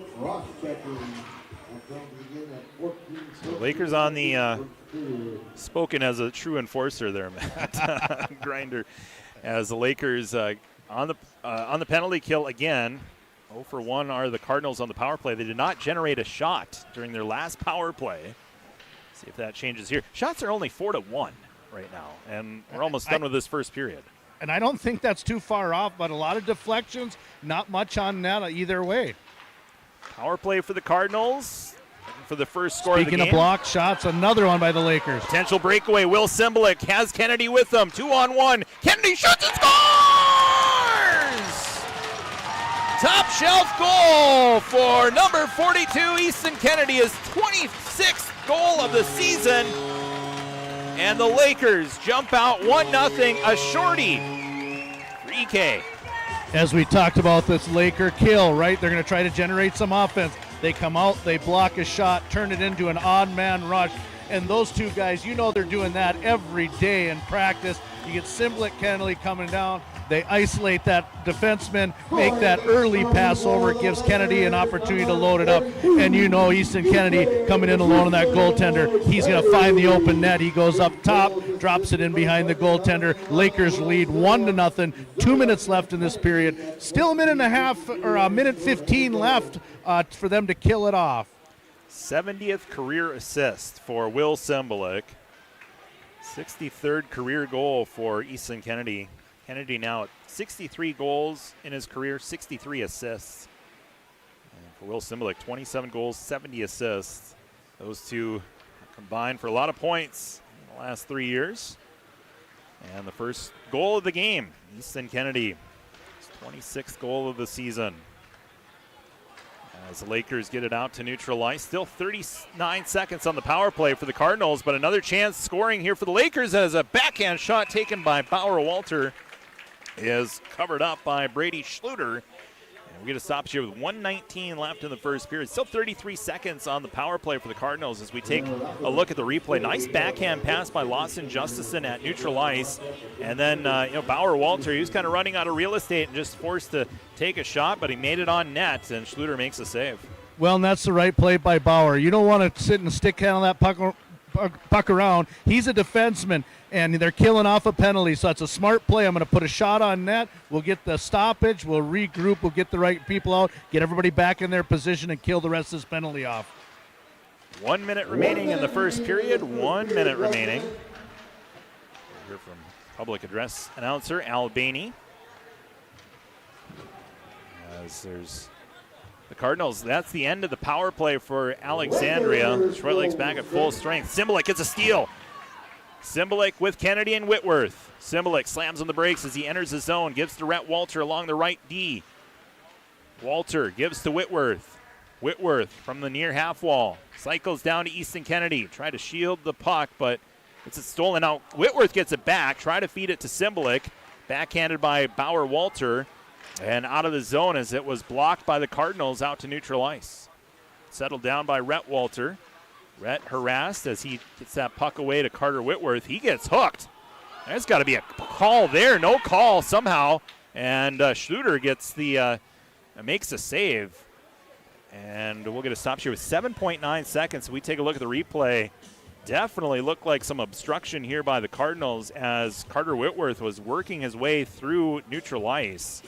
Lakers on the spoken as a true enforcer there, Matt. Grinder, as the Lakers on the penalty kill again. 0 for 1 are the Cardinals on the power play. They did not generate a shot during their last power play. See if that changes here. Shots are only 4-1 right now, and we're almost done with this first period. And I don't think that's too far off, but a lot of deflections, not much on net either way. Power play for the Cardinals for the first score of the game. Speaking of blocked shots, another one by the Lakers. Potential breakaway. Will Cymbelik has Kennedy with them. 2-on-1. Kennedy shoots and scores! Top shelf goal for number 42, Easton Kennedy, his 26th goal of the season. And the Lakers jump out 1-0, a shorty for EK. As we talked about this Laker kill, right? They're going to try to generate some offense. They come out, they block a shot, turn it into an odd man rush. And those two guys, you know they're doing that every day in practice. You get Simblick, Kennedy coming down. They isolate that defenseman, make that early pass over. It gives Kennedy an opportunity to load it up. And you know Easton Kennedy coming in alone on that goaltender. He's going to find the open net. He goes up top, drops it in behind the goaltender. Lakers lead 1-0. 2 minutes left in this period. Still a minute and a half, or a minute 15 left for them to kill it off. 70th career assist for Will Simblick. 63rd career goal for Easton Kennedy. Kennedy now at 63 goals in his career, 63 assists. And for Will Simblick, 27 goals, 70 assists. Those two combined for a lot of points in the last 3 years. And the first goal of the game, Easton Kennedy, his 26th goal of the season. As the Lakers get it out to neutral ice. Still 39 seconds on the power play for the Cardinals, but another chance scoring here for the Lakers as a backhand shot taken by Bauer Walter is covered up by Brady Schluter. And we get a stop here with 1:19 left in the first period. Still 33 seconds on the power play for the Cardinals as we take a look at the replay. Nice backhand pass by Lawson Justison at neutral ice. And then, Bauer Walter, he was kind of running out of real estate and just forced to take a shot, but he made it on net, and Schluter makes a save. Well, and that's the right play by Bauer. You don't want to sit and stick handle that puck around. He's a defenseman, and they're killing off a penalty, so it's a smart play. I'm going to put a shot on net. We'll get the stoppage. We'll regroup. We'll get the right people out, get everybody back in their position, and kill the rest of this penalty off. 1 minute remaining in the first period. 1 minute remaining. We'll hear from public address announcer Al Bainey. As there's the Cardinals, that's the end of the power play for Alexandria. Detroit Lakes back at full strength. Simblick gets a steal. Simblick with Kennedy and Whitworth. Simblick slams on the brakes as he enters the zone. Gives to Rhett Walter along the right D. Walter gives to Whitworth. Whitworth from the near half wall. Cycles down to Easton Kennedy. Try to shield the puck, but it's stolen out. Whitworth gets it back. Try to feed it to Simblick. Backhanded by Bauer Walter. And out of the zone as it was blocked by the Cardinals out to neutral ice. Settled down by Rhett Walter. Rhett harassed as he gets that puck away to Carter Whitworth. He gets hooked. There's got to be a call there. No call somehow. And Schluter gets makes a save. And we'll get a stop here with 7.9 seconds. We take a look at the replay. Definitely looked like some obstruction here by the Cardinals as Carter Whitworth was working his way through neutral ice.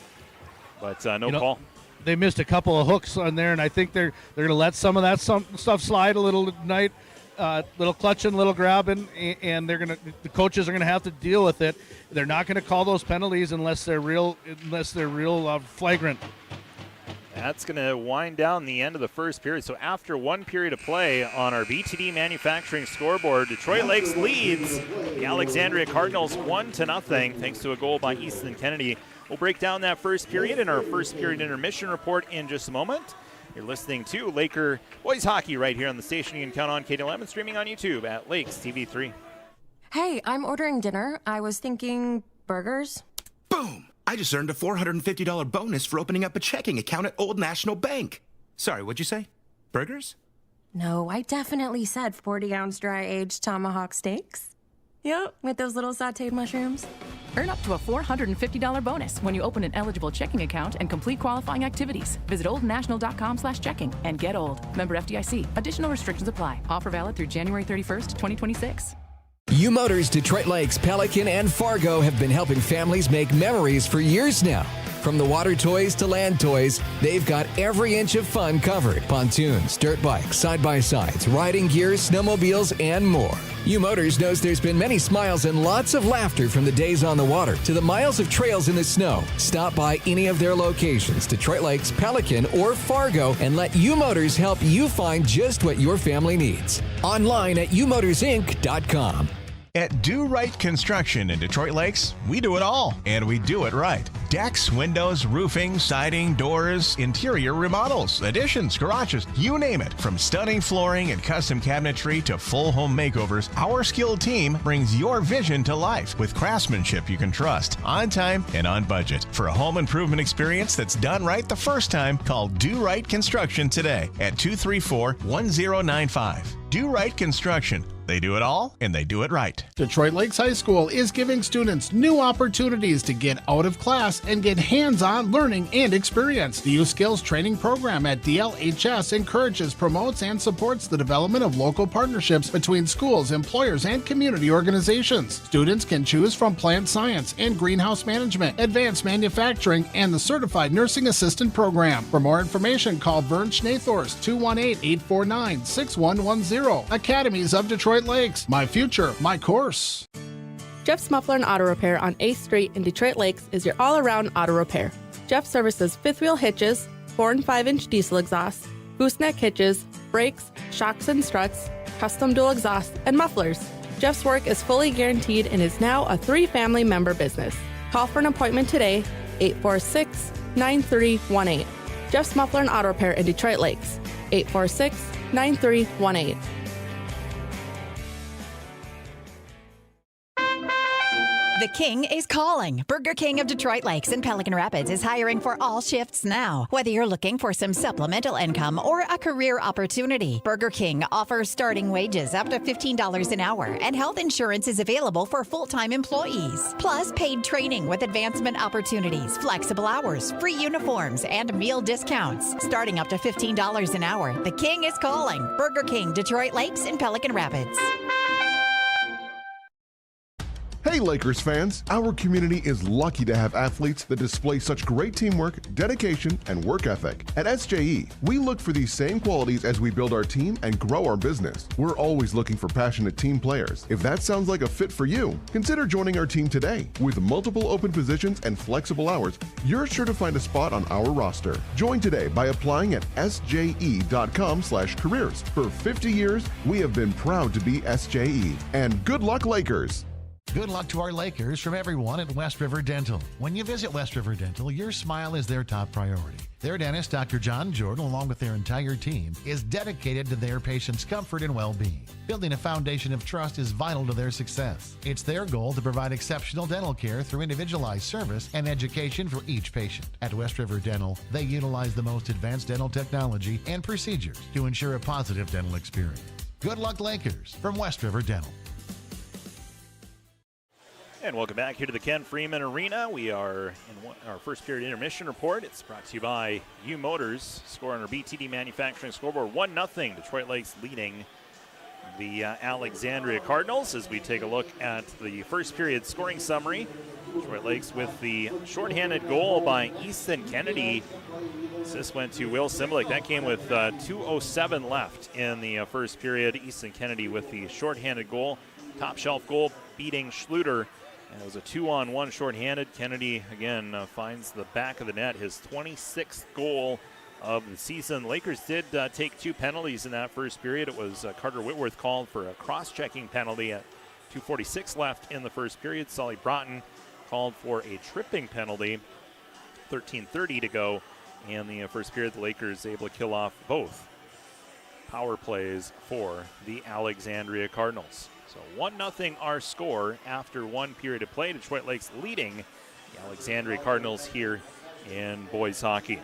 But no call. They missed a couple of hooks on there, and I think they're going to let some of that stuff slide a little tonight. Little clutching, little grabbing, and the coaches are going to have to deal with it. They're not going to call those penalties unless they're real flagrant. That's going to wind down the end of the first period. So after 1 period of play on our BTD Manufacturing scoreboard, Detroit Lakes leads the Alexandria Cardinals 1-0 thanks to a goal by Easton Kennedy. We'll break down that first period in our first period intermission report in just a moment. You're listening to Laker Boys Hockey right here on the station you can count on, KDLM, and streaming on YouTube at Lakes TV3. Hey, I'm ordering dinner. I was thinking burgers. Boom! I just earned a $450 bonus for opening up a checking account at Old National Bank. Sorry, what'd you say? Burgers? No, I definitely said 40-ounce dry-aged tomahawk steaks. Yep, with those little sauteed mushrooms. Earn up to a $450 bonus when you open an eligible checking account and complete qualifying activities. Visit oldnational.com/checking and get old. Member FDIC. Additional restrictions apply. Offer valid through January 31st, 2026. U Motors Detroit Lakes, Pelican, and Fargo have been helping families make memories for years now. From the water toys to land toys, they've got every inch of fun covered. Pontoons, dirt bikes, side-by-sides, riding gear, snowmobiles, and more. U Motors knows there's been many smiles and lots of laughter from the days on the water to the miles of trails in the snow. Stop by any of their locations, Detroit Lakes, Pelican, or Fargo, and let U Motors help you find just what your family needs. Online at umotorsinc.com. At Do Right Construction in Detroit Lakes, we do it all, and we do it right. Decks, windows, roofing, siding, doors, interior remodels, additions, garages, you name it. From stunning flooring and custom cabinetry to full home makeovers, our skilled team brings your vision to life with craftsmanship you can trust, on time and on budget. For a home improvement experience that's done right the first time, call Do Right Construction today at 234-1095. Do Right Construction. They do it all, and they do it right. Detroit Lakes High School is giving students new opportunities to get out of class and get hands-on learning and experience. The Youth Skills Training Program at DLHS encourages, promotes, and supports the development of local partnerships between schools, employers, and community organizations. Students can choose from plant science and greenhouse management, advanced manufacturing, and the Certified Nursing Assistant Program. For more information, call Vern Schnathorst, 218-849-6110. Academies of Detroit Lakes. My future, my course. Jeff's Muffler and Auto Repair on 8th Street in Detroit Lakes is your all-around auto repair. Jeff services fifth wheel hitches, 4 and 5-inch diesel exhausts, gooseneck hitches, brakes, shocks and struts, custom dual exhausts, and mufflers. Jeff's work is fully guaranteed and is now a 3-family member business. Call for an appointment today, 846-9318. Jeff's Muffler and Auto Repair in Detroit Lakes, 846-9318. The King is calling. Burger King of Detroit Lakes and Pelican Rapids is hiring for all shifts now. Whether you're looking for some supplemental income or a career opportunity, Burger King offers starting wages up to $15 an hour, and health insurance is available for full-time employees. Plus, paid training with advancement opportunities, flexible hours, free uniforms, and meal discounts. Starting up to $15 an hour, The King is calling. Burger King, Detroit Lakes and Pelican Rapids. Hey Lakers fans, our community is lucky to have athletes that display such great teamwork, dedication, and work ethic. At SJE, we look for these same qualities as we build our team and grow our business. We're always looking for passionate team players. If that sounds like a fit for you, consider joining our team today. With multiple open positions and flexible hours, you're sure to find a spot on our roster. Join today by applying at sje.com/careers. For 50 years, we have been proud to be SJE. And good luck, Lakers! Good luck to our Lakers from everyone at West River Dental. When you visit West River Dental, your smile is their top priority. Their dentist, Dr. John Jordan, along with their entire team, is dedicated to their patients' comfort and well-being. Building a foundation of trust is vital to their success. It's their goal to provide exceptional dental care through individualized service and education for each patient. At West River Dental, they utilize the most advanced dental technology and procedures to ensure a positive dental experience. Good luck, Lakers, from West River Dental. And welcome back here to the Ken Freeman Arena. We are in our first period intermission report. It's brought to you by U Motors. Score on our BTD Manufacturing scoreboard, 1-0. Detroit Lakes leading the Alexandria Cardinals as we take a look at the first period scoring summary. Detroit Lakes with the shorthanded goal by Easton Kennedy. Assist went to Will Simblick. That came with 2:07 left in the first period. Easton Kennedy with the shorthanded goal. Top shelf goal beating Schluter. And it was a 2-on-1 shorthanded. Kennedy, again, finds the back of the net, his 26th goal of the season. Lakers did take 2 penalties in that first period. It was Carter Whitworth called for a cross-checking penalty at 2:46 left in the first period. Solly Broughton called for a tripping penalty, 13:30 to go. In the first period, the Lakers able to kill off both power plays for the Alexandria Cardinals. So 1-0 our score after one period of play. Detroit Lakes leading the Alexandria Cardinals here in boys hockey.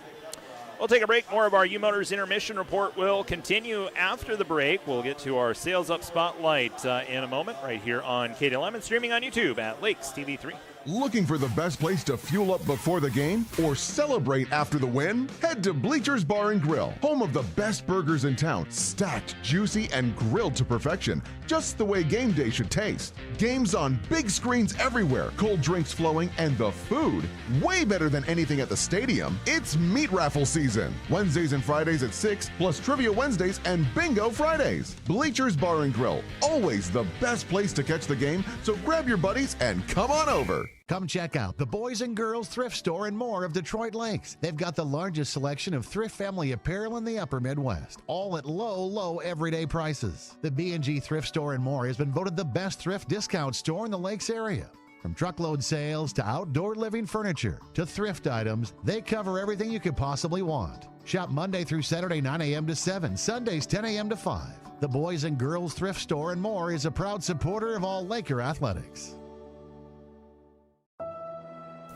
We'll take a break. More of our U Motors intermission report will continue after the break. We'll get to our Sales Up Spotlight in a moment right here on KDLM and streaming on YouTube at Lakes TV3. Looking for the best place to fuel up before the game or celebrate after the win? Head to Bleachers Bar and Grill, home of the best burgers in town, stacked, juicy, and grilled to perfection, just the way game day should taste. Games on big screens everywhere, cold drinks flowing, and the food way better than anything at the stadium. It's meat raffle season. Wednesdays and Fridays at 6, plus Trivia Wednesdays and Bingo Fridays. Bleachers Bar and Grill, always the best place to catch the game, so grab your buddies and come on over. Come check out the Boys and Girls Thrift Store and more of Detroit Lakes. They've got the largest selection of thrift family apparel in the upper Midwest, all at low, low everyday prices. The B&G Thrift Store and more has been voted the best thrift discount store in the Lakes area. From truckload sales to outdoor living furniture to thrift items, they cover everything you could possibly want. Shop Monday through Saturday 9 a.m. to 7, Sundays 10 a.m. to 5. The Boys and Girls Thrift Store and more is a proud supporter of all Laker athletics.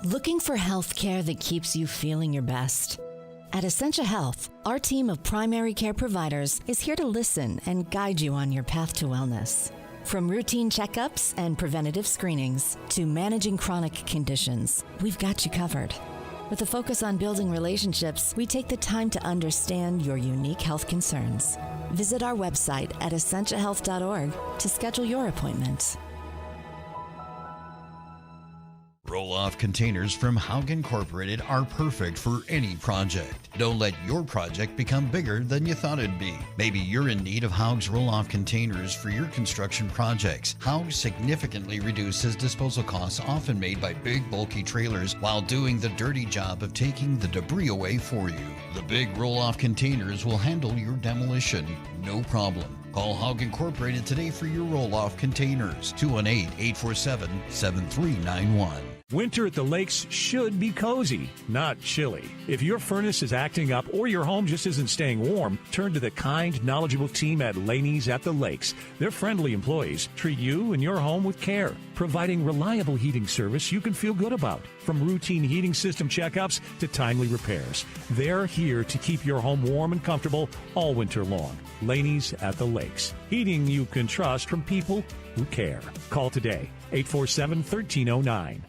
Looking for health care that keeps you feeling your best? At Essentia Health, our team of primary care providers is here to listen and guide you on your path to wellness. From routine checkups and preventative screenings to managing chronic conditions, we've got you covered. With a focus on building relationships, we take the time to understand your unique health concerns. Visit our website at essentiahealth.org to schedule your appointment. Roll-off containers from Haug Incorporated are perfect for any project. Don't let your project become bigger than you thought it'd be. Maybe you're in need of Haug's roll-off containers for your construction projects. Haug significantly reduces disposal costs often made by big, bulky trailers while doing the dirty job of taking the debris away for you. The big roll-off containers will handle your demolition, no problem. Call Haug Incorporated today for your roll-off containers. 218-847-7391. Winter at the lakes should be cozy, not chilly. If your furnace is acting up or your home just isn't staying warm, turn to the kind, knowledgeable team at Laney's at the Lakes. Their friendly employees treat you and your home with care, providing reliable heating service you can feel good about. From routine heating system checkups to timely repairs, they're here to keep your home warm and comfortable all winter long. Laney's at the Lakes. Heating you can trust from people who care. Call today, 847-1309.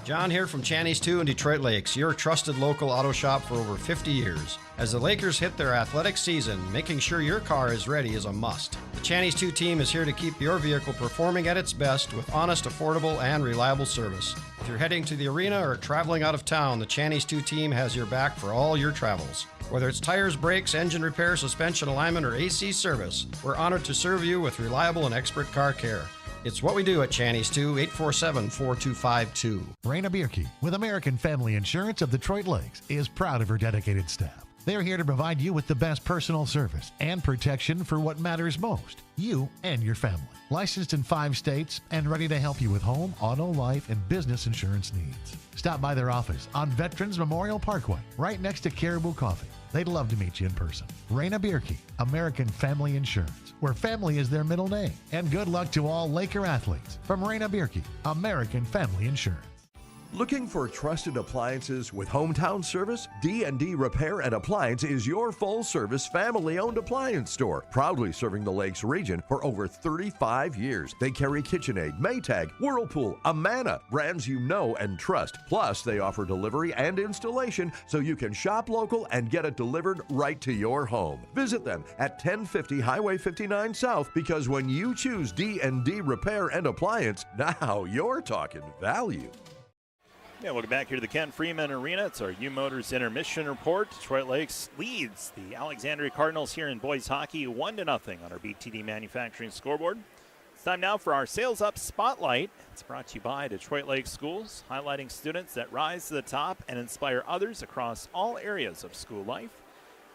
John here from Channy's 2 in Detroit Lakes, your trusted local auto shop for over 50 years. As the Lakers hit their athletic season, making sure your car is ready is a must. The Channy's 2 team is here to keep your vehicle performing at its best with honest, affordable, and reliable service. If you're heading to the arena or traveling out of town, the Channy's 2 team has your back for all your travels. Whether it's tires, brakes, engine repair, suspension alignment, or AC service, we're honored to serve you with reliable and expert car care. It's what we do at Channy's 2, 847-4252. Raina Bierke, with American Family Insurance of Detroit Lakes, is proud of her dedicated staff. They're here to provide you with the best personal service and protection for what matters most, you and your family. Licensed in 5 states and ready to help you with home, auto, life, and business insurance needs. Stop by their office on Veterans Memorial Parkway, right next to Caribou Coffee. They'd love to meet you in person. Raina Bierke, American Family Insurance, where family is their middle name. And good luck to all Laker athletes from Raina Bierke, American Family Insurance. Looking for trusted appliances with hometown service? D&D Repair and Appliance is your full-service, family-owned appliance store, proudly serving the Lakes region for over 35 years. They carry KitchenAid, Maytag, Whirlpool, Amana, brands you know and trust. Plus, they offer delivery and installation so you can shop local and get it delivered right to your home. Visit them at 1050 Highway 59 South, because when you choose D&D Repair and Appliance, now you're talking value. Yeah, welcome back here to the Ken Freeman Arena. It's our U Motors intermission report. Detroit Lakes leads the Alexandria Cardinals here in boys hockey 1-0 on our BTD Manufacturing scoreboard. It's time now for our Sales Up Spotlight. It's brought to you by Detroit Lakes Schools, highlighting students that rise to the top and inspire others across all areas of school life.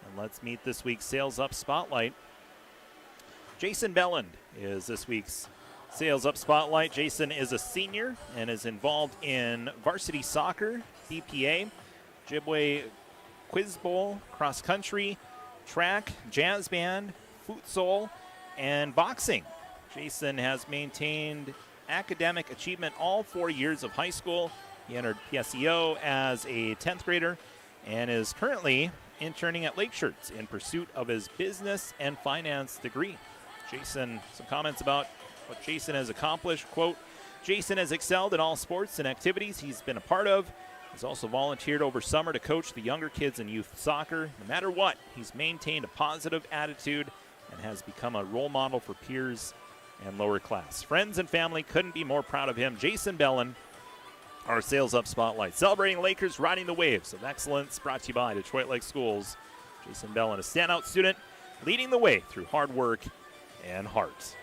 And let's meet this week's Sales Up Spotlight. Jason Belland is this week's Sales Up Spotlight. Jason is a senior and is involved in varsity soccer, BPA, Ojibwe Quiz Bowl, cross country, track, jazz band, futsal, and boxing. Jason has maintained academic achievement all 4 years of high school. He entered PSEO as a 10th grader and is currently interning at Lake Shirts in pursuit of his business and finance degree. Jason, some comments about what Jason has accomplished. Quote, Jason has excelled in all sports and activities he's been a part of. He's also volunteered over summer to coach the younger kids in youth soccer. No matter what, he's maintained a positive attitude and has become a role model for peers and lower class. Friends and family couldn't be more proud of him. Jason Belland, our Sales Up Spotlight. Celebrating Lakers riding the waves of excellence, brought to you by Detroit Lakes Schools. Jason Belland, a standout student, leading the way through hard work and heart.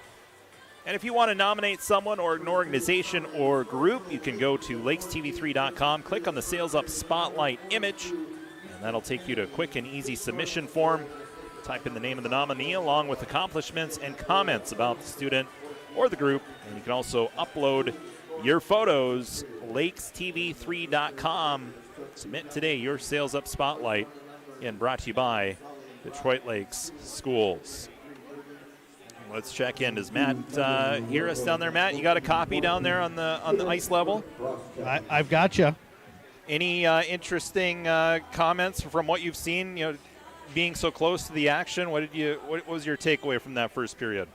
And if you want to nominate someone or an organization or group, you can go to lakestv3.com, click on the Sales Up Spotlight image, and that'll take you to a quick and easy submission form. Type in the name of the nominee along with accomplishments and comments about the student or the group, and you can also upload your photos, lakestv3.com. Submit today your Sales Up Spotlight, and brought to you by Detroit Lakes Schools. Let's check in. Does Matt hear us down there, Matt? You got a copy down there on the ice level? I've got you. Any interesting comments from what you've seen? You know, being so close to the action, what was your takeaway from that first period?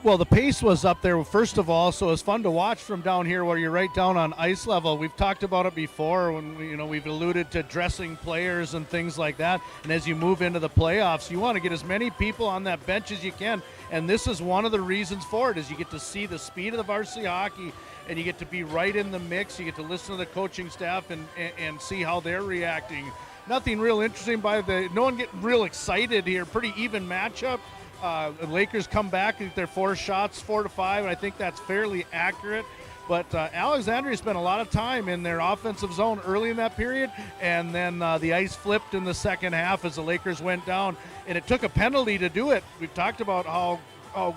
Well, the pace was up there, first of all, so it's fun to watch from down here where you're right down on ice level. We've talked about it before when we've alluded to dressing players and things like that. And as you move into the playoffs, you want to get as many people on that bench as you can. And this is one of the reasons for it, is you get to see the speed of the varsity hockey, and you get to be right in the mix. You get to listen to the coaching staff and see how they're reacting. Nothing real interesting no one getting real excited here. Pretty even matchup. The Lakers come back with their 4 shots, 4-5, and I think that's fairly accurate. But Alexandria spent a lot of time in their offensive zone early in that period, and then the ice flipped in the second half as the Lakers went down, and it took a penalty to do it. We've talked about how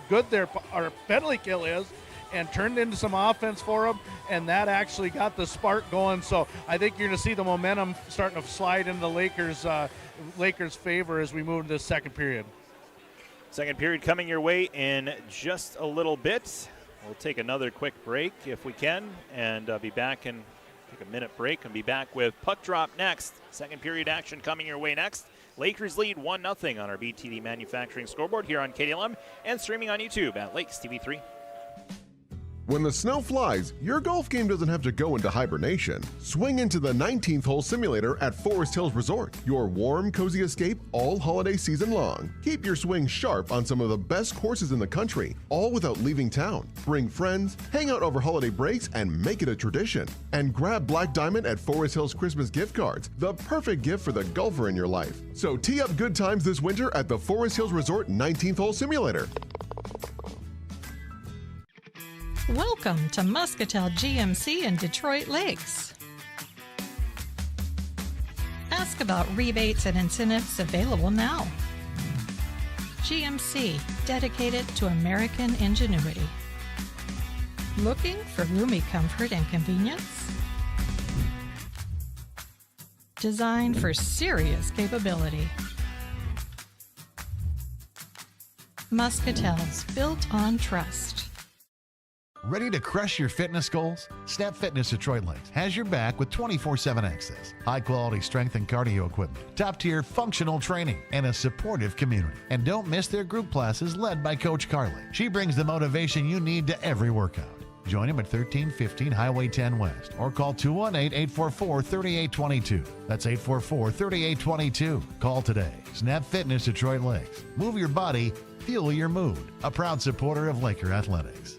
good our penalty kill is, and turned into some offense for them, and that actually got the spark going. So I think you're going to see the momentum starting to slide into the Lakers' favor as we move into the second period. Second period coming your way in just a little bit. We'll take another quick break if we can, and be back and take a minute break and be back with puck drop next. Second period action coming your way next. Lakers lead 1-0 on our BTD Manufacturing scoreboard here on KDLM and streaming on YouTube at Lakes TV3. When the snow flies, your golf game doesn't have to go into hibernation. Swing into the 19th hole simulator at Forest Hills Resort, your warm, cozy escape all holiday season long. Keep your swing sharp on some of the best courses in the country, all without leaving town. Bring friends, hang out over holiday breaks, and make it a tradition. And grab Black Diamond at Forest Hills Christmas gift cards, the perfect gift for the golfer in your life. So tee up good times this winter at the Forest Hills Resort 19th hole simulator. Welcome to Muscatel GMC in Detroit Lakes. Ask about rebates and incentives available now. GMC, dedicated to American ingenuity. Looking for roomy comfort and convenience? Designed for serious capability. Muscatel's built on trust. Ready to crush your fitness goals? Snap Fitness Detroit Lakes has your back with 24/7 access, high-quality strength and cardio equipment, top-tier functional training, and a supportive community. And don't miss their group classes led by Coach Carly. She brings the motivation you need to every workout. Join him at 1315 Highway 10 West or call 218-844-3822. That's 844-3822. Call today. Snap Fitness Detroit Lakes. Move your body, fuel your mood. A proud supporter of Laker Athletics.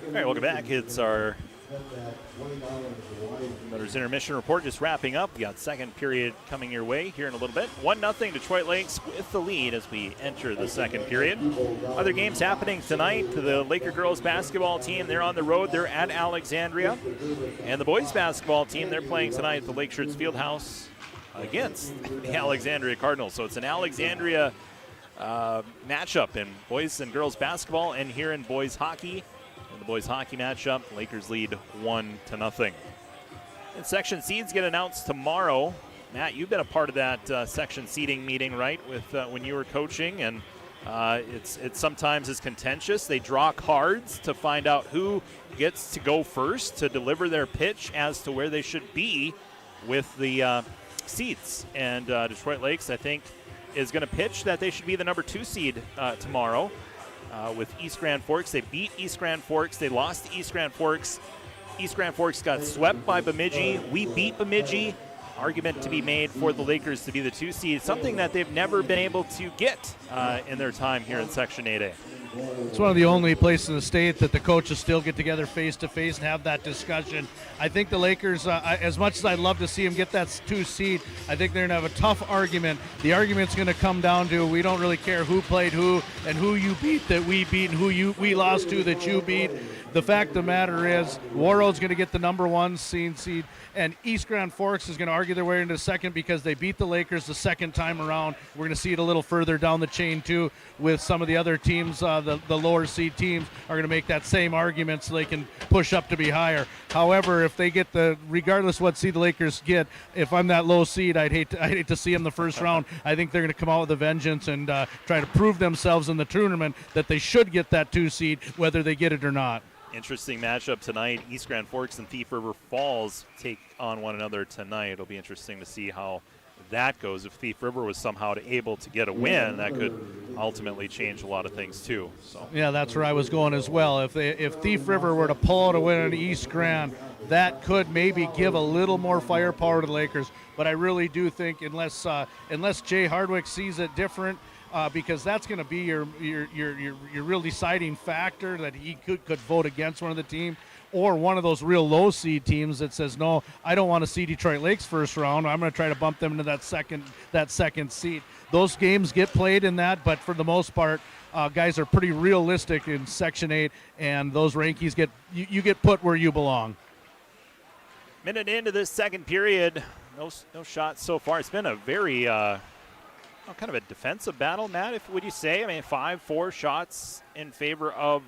All right, welcome back. It's our Motors Intermission Report just wrapping up. We got second period coming your way here in a little bit. 1-0 Detroit Lakes with the lead as we enter the second period. Other games happening tonight. The Laker girls basketball team, they're on the road. They're at Alexandria. And the boys basketball team, they're playing tonight at the Lake Shirts Fieldhouse against the Alexandria Cardinals. So it's an Alexandria matchup in boys and girls basketball and here in boys hockey. In the boys hockey matchup, Lakers lead 1-0. And section seeds get announced tomorrow. Matt, you've been a part of that section seeding meeting, right, with when you were coaching, and it sometimes is contentious. They draw cards to find out who gets to go first to deliver their pitch as to where they should be with the seeds. And Detroit Lakes, I think, is going to pitch that they should be the number 2 seed tomorrow with East Grand Forks. They beat East Grand Forks. They lost to East Grand Forks. East Grand Forks got swept by Bemidji. We beat Bemidji. Argument to be made for the Lakers to be the 2 seed, something that they've never been able to get in their time here in Section 8A. It's one of the only places in the state that the coaches still get together face-to-face and have that discussion. I think the Lakers, as much as I'd love to see them get that 2 seed, I think they're going to have a tough argument. The argument's going to come down to we don't really care who played who and who you beat that we beat and who we lost to that you beat. The fact of the matter is Warroad's going to get the number 1 seed, and East Grand Forks is going to argue their way into second because they beat the Lakers the second time around. We're going to see it a little further down the chain, too, with some of the other teams. The lower seed teams are going to make that same argument so they can push up to be higher. However, if they get regardless what seed the Lakers get, if I'm that low seed, I'd hate to see them the first round. I think they're going to come out with a vengeance and try to prove themselves in the tournament that they should get that 2 seed, whether they get it or not. Interesting matchup tonight. East Grand Forks and Thief River Falls take on one another tonight. It'll be interesting to see how that goes. If Thief River was somehow able to get a win, that could ultimately change a lot of things too. So yeah, that's where I was going as well. If Thief River were to pull out a win in East Grand, that could maybe give a little more firepower to the Lakers. But I really do think unless Jay Hardwick sees it different, because that's going to be your real deciding factor that he could vote against one of the team, or one of those real low seed teams that says, no, I don't want to see Detroit Lakes first round. I'm going to try to bump them into that second seed. Those games get played in that, but for the most part, guys are pretty realistic in Section 8, and those rankings you get put where you belong. Minute into this second period, no shots so far. It's been a very kind of a defensive battle, Matt, would you say? I mean, 5-4 shots in favor of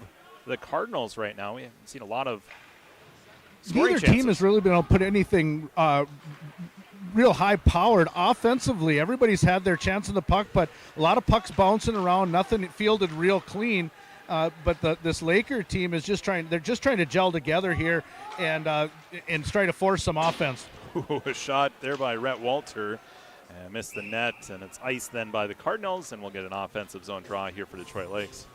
the Cardinals right now. We haven't seen a lot of scoring chances. Neither team has really been able to put anything real high-powered offensively. Everybody's had their chance in the puck, but a lot of pucks bouncing around, nothing fielded real clean. But this Laker team is they're just trying to gel together here and try to force some offense. A shot there by Rhett Walter. Missed the net, and it's iced then by the Cardinals, and we'll get an offensive zone draw here for Detroit Lakes.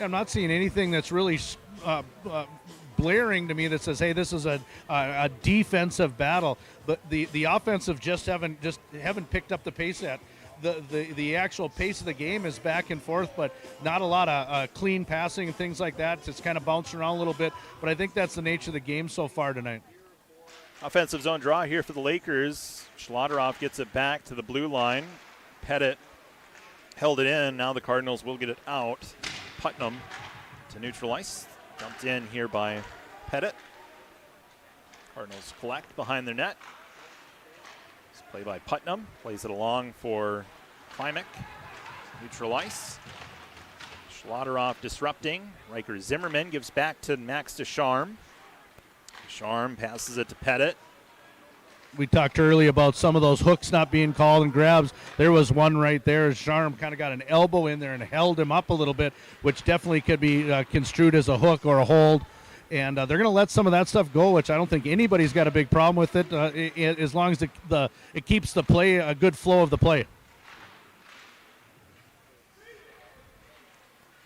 I'm not seeing anything that's really blaring to me that says, hey, this is a defensive battle. But the offensive just haven't picked up the pace yet. The actual pace of the game is back and forth, but not a lot of clean passing and things like that. It's kind of bouncing around a little bit, but I think that's the nature of the game so far tonight. Offensive zone draw here for the Lakers. Schlotteroff gets it back to the blue line. Pettit held it in. Now the Cardinals will get it out. Putnam to neutralize. Dumped in here by Pettit. Cardinals collect behind their net. This play by Putnam. Plays it along for Klimek. Neutralize. Schlotteroff disrupting. Riker Zimmerman gives back to Max Descharme. Descharme passes it to Pettit. We talked earlier about some of those hooks not being called and grabs. There was one right there. Descharme kind of got an elbow in there and held him up a little bit, which definitely could be construed as a hook or a hold. And they're going to let some of that stuff go, which I don't think anybody's got a big problem with it, as long as it keeps the play a good flow of the play.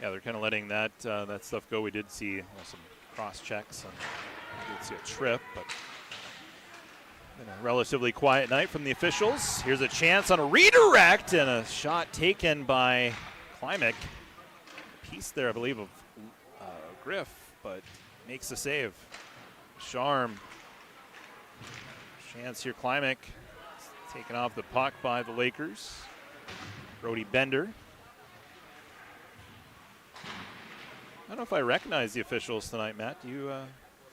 Yeah, they're kind of letting that stuff go. We did see some cross checks and we did see a trip, but been a relatively quiet night from the officials. Here's a chance on a redirect and a shot taken by Klimek. Piece there, I believe, of Griff, but makes the save. Charm. Chance here, Klimek. Taken off the puck by the Lakers. Brody Bender. I don't know if I recognize the officials tonight, Matt. Do you?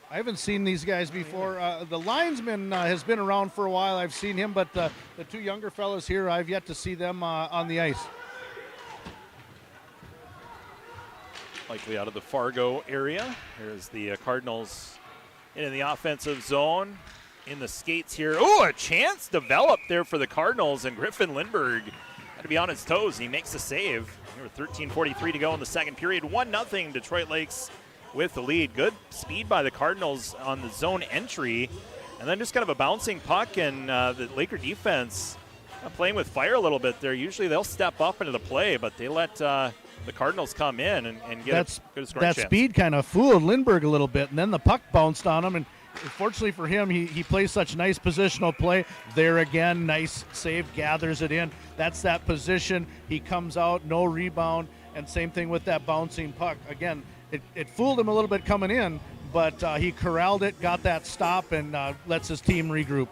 I haven't seen these guys before. The linesman has been around for a while. I've seen him, but the two younger fellows here, I've yet to see them on the ice. Likely out of the Fargo area. Here's the Cardinals in the offensive zone. In the skates here. Oh, a chance developed there for the Cardinals, and Griffin Lindberg had to be on his toes. He makes the save. There were 13:43 to go in the second period. 1-0 Detroit Lakes with the lead. Good speed by the Cardinals on the zone entry. And then just kind of a bouncing puck, and the Laker defense playing with fire a little bit there. Usually they'll step up into the play, but they let the Cardinals come in and get a good scoring chance. That speed kind of fooled Lindberg a little bit, and then the puck bounced on him, and fortunately for him, he plays such nice positional play. There again, nice save, gathers it in. That's that position. He comes out, no rebound, And same thing with that bouncing puck. Again, it fooled him a little bit coming in, but he corralled it, got that stop, and lets his team regroup.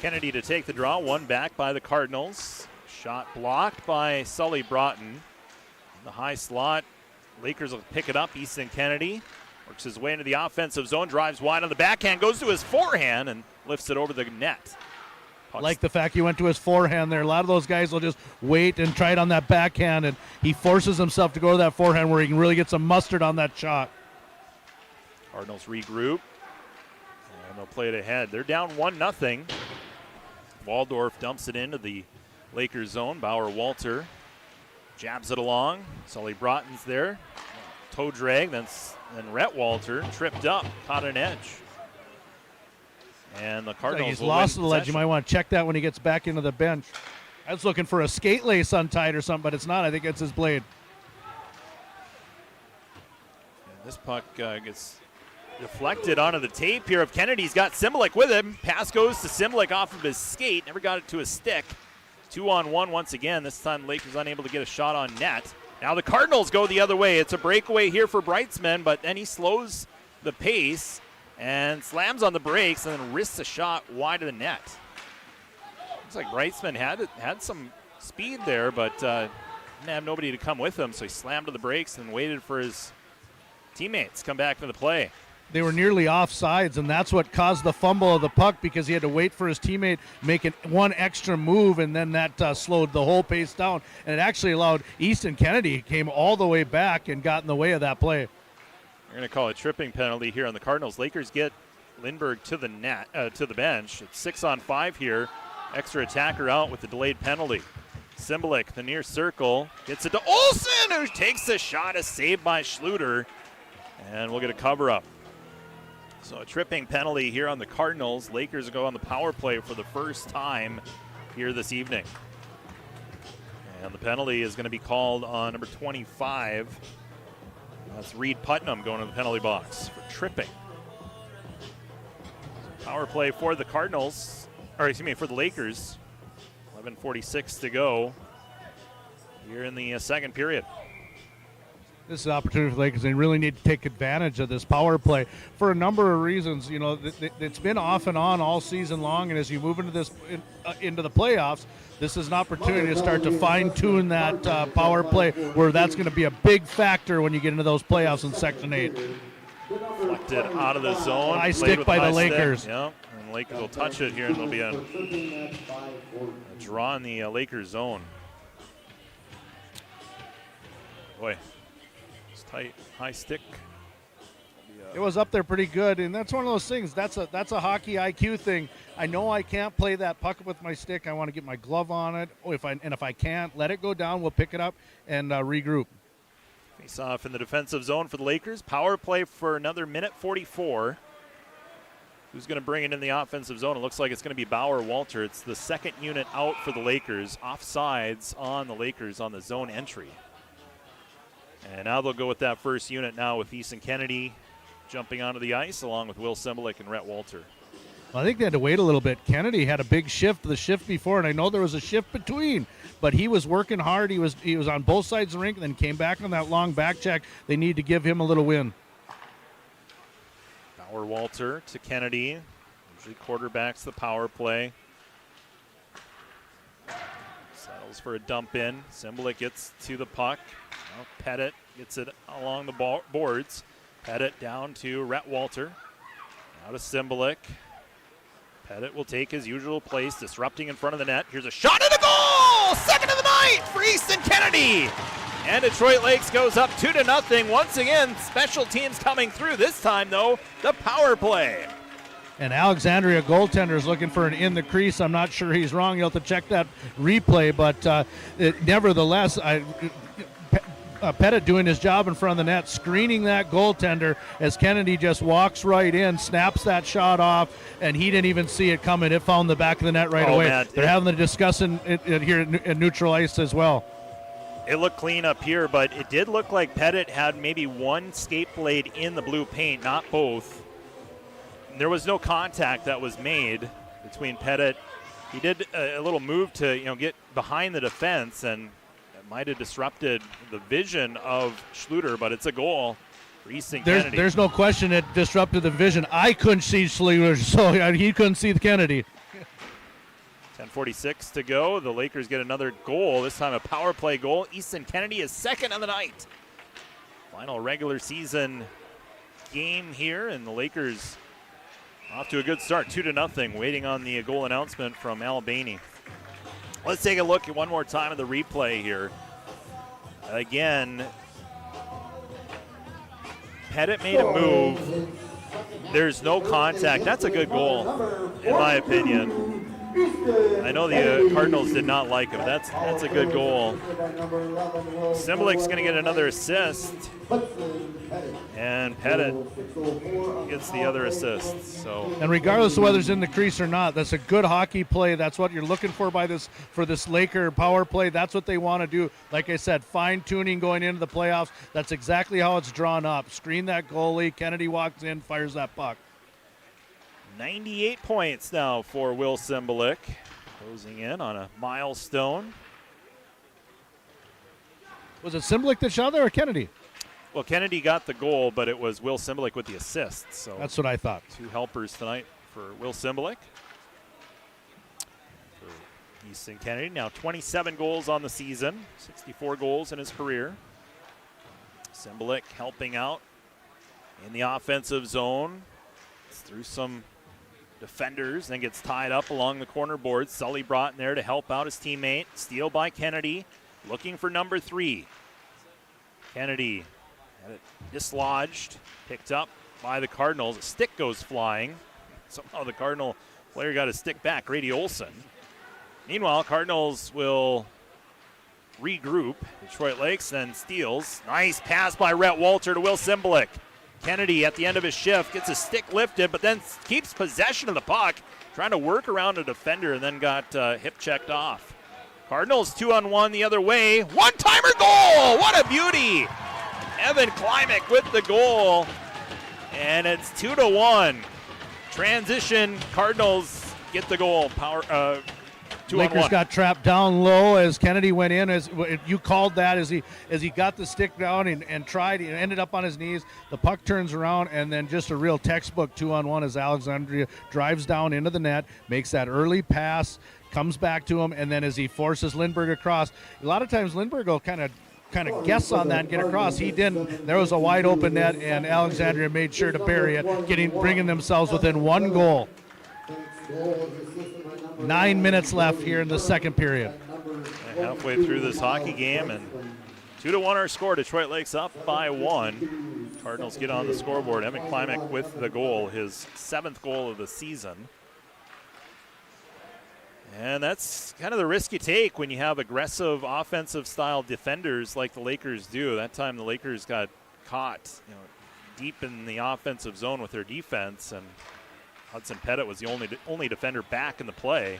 Kennedy to take the draw, one back by the Cardinals. Shot blocked by Sully Broughton. The high slot, Lakers will pick it up. Easton Kennedy works his way into the offensive zone, drives wide on the backhand, goes to his forehand, and lifts it over the net. I like the fact he went to his forehand there. A lot of those guys will just wait and try it on that backhand, and he forces himself to go to that forehand where he can really get some mustard on that shot. Cardinals regroup, and they'll play it ahead. They're down 1-0. Waldorf dumps it into the Lakers zone. Bauer-Walter jabs it along. Sully Broughton's there. Toe drag, then Rhett Walter tripped up, caught an edge. And the Cardinals He's lost the ledge. You might want to check that when he gets back into the bench. I was looking for a skate lace untied or something, but it's not. I think it's his blade. And this puck gets deflected onto the tape here of Kennedy's got Simlik with him. Pass goes to Simlik off of his skate. Never got it to his stick. 2-on-1 once again. This time Lakers unable to get a shot on net. Now the Cardinals go the other way. It's a breakaway here for Brightsman, but then he slows the pace and slams on the brakes and then risks a shot wide of the net. Looks like Brightsman had some speed there, but didn't have nobody to come with him, so he slammed to the brakes and waited for his teammates to come back to the play. They were nearly offsides, and that's what caused the fumble of the puck because he had to wait for his teammate making one extra move, and then that slowed the whole pace down. And it actually allowed Easton Kennedy came all the way back and got in the way of that play. We're going to call a tripping penalty here on the Cardinals. Lakers get Lindbergh to the to the bench. It's 6-on-5 here. Extra attacker out with the delayed penalty. Simlik, the near circle, gets it to Olsen, who takes the shot, is saved by Schluter, and we'll get a cover-up. So a tripping penalty here on the Cardinals. Lakers go on the power play for the first time here this evening. And the penalty is going to be called on number 25. That's Reed Putnam going to the penalty box for tripping. Power play for the Cardinals, or excuse me, for the Lakers. 11:46 to go here in the second period. This is an opportunity for the Lakers. They really need to take advantage of this power play for a number of reasons. You know, it's been off and on all season long, and as you move into into the playoffs, this is an opportunity to start to fine-tune that power play, where that's going to be a big factor when you get into those playoffs in Section 8. Deflected out of the zone. High stick by the Lakers. Yeah, and the Lakers will touch it here, and there'll be a draw in the Lakers zone. Boy. Tight, high stick. It was up there pretty good, and that's one of those things. That's a hockey IQ thing. I know I can't play that puck with my stick. I want to get my glove on it. If I can't, let it go down. We'll pick it up and regroup. Face off in the defensive zone for the Lakers. Power play for another minute 44. Who's going to bring it in the offensive zone? It looks like it's going to be Bauer-Walter. It's the second unit out for the Lakers. Offsides on the Lakers on the zone entry. And now they'll go with that first unit now with Easton Kennedy jumping onto the ice along with Will Simlik and Rhett Walter. Well, I think they had to wait a little bit. Kennedy had a big shift the shift before, and I know there was a shift between, but he was working hard. He was on both sides of the rink and then came back on that long back check. They need to give him a little win. Bauer-Walter to Kennedy. Usually quarterbacks the power play. Settles for a dump in. Simlik gets to the puck. Now Pettit gets it along the boards. Pettit down to Rhett Walter. Now to Simlik. Pettit will take his usual place, disrupting in front of the net. Here's a shot and a goal! Second of the night for Easton Kennedy. And Detroit Lakes goes up 2-0. Once again, special teams coming through. This time, though, the power play. And Alexandria goaltender is looking for an in the crease. I'm not sure he's wrong. You'll have to check that replay, but nevertheless, Pettit doing his job in front of the net, screening that goaltender as Kennedy just walks right in, snaps that shot off, and he didn't even see it coming. It found the back of the net right away. Man. They're having the discussion here at neutral ice as well. It looked clean up here, but it did look like Pettit had maybe one skate blade in the blue paint, not both. There was no contact that was made between Pettit He did a little move to get behind the defense, and it might have disrupted the vision of Schluter, but it's a goal for Easton Kennedy. There's no question it disrupted the vision. I couldn't see Schluter, so he couldn't see the Kennedy. 10:46 to go. The Lakers get another goal, this time a power play goal. Easton Kennedy is second on the night. Final regular season game here, and the Lakers off to a good start, 2-0, waiting on the goal announcement from Al Bainey. Let's take a look at one more time at the replay here. Again, Pettit made a move. There's no contact. That's a good goal, in my opinion. I know the Cardinals did not like him. That's a good goal. Simbelik's going to get another assist, and Pettit gets the other assist. And regardless of whether it's in the crease or not, that's a good hockey play. That's what you're looking for for this Laker power play. That's what they want to do. Like I said, fine-tuning going into the playoffs. That's exactly how it's drawn up. Screen that goalie. Kennedy walks in, fires that puck. 98 points now for Will Simbelik, closing in on a milestone. Was it Simbelik that shot there or Kennedy? Well, Kennedy got the goal, but it was Will Simbelik with the assist. So that's what I thought. 2 helpers tonight for Will Simbelik. For Easton Kennedy, now 27 goals on the season, 64 goals in his career. Simbelik helping out in the offensive zone. It's through some defenders, then gets tied up along the corner board. Sully brought in there to help out his teammate. Steal by Kennedy, looking for number 3. Kennedy had it dislodged, picked up by the Cardinals. A stick goes flying. Somehow the Cardinal player got his stick back, Grady Olson. Meanwhile, Cardinals will regroup. Detroit Lakes then steals. Nice pass by Rhett Walter to Will Simbelik. Kennedy at the end of his shift gets his stick lifted, but then keeps possession of the puck, trying to work around a defender, and then got hip checked off. Cardinals 2-on-1 the other way. One-timer goal! What a beauty! Evan Klimek with the goal, and it's 2-1. Transition, Cardinals get the goal. Lakers got trapped down low as Kennedy went in. As you called that, as he got the stick down and tried, he ended up on his knees. The puck turns around, and then just a real textbook 2-on-1 as Alexandria drives down into the net, makes that early pass, comes back to him, and then as he forces Lindbergh across, a lot of times Lindbergh will kind of guess on that and get across. He didn't. There was a wide open net, and Alexandria made sure to bury it, bringing themselves within 1 goal. 9 minutes left here in the second period. Halfway through this hockey game, and 2-1 our score. Detroit Lakes up by 1. Cardinals get on the scoreboard. Evan Klimek with the goal, his 7th goal of the season. And that's kind of the risk you take when you have aggressive offensive style defenders like the Lakers do. That time the Lakers got caught deep in the offensive zone with their defense, and Hudson Pettit was the only defender back in the play.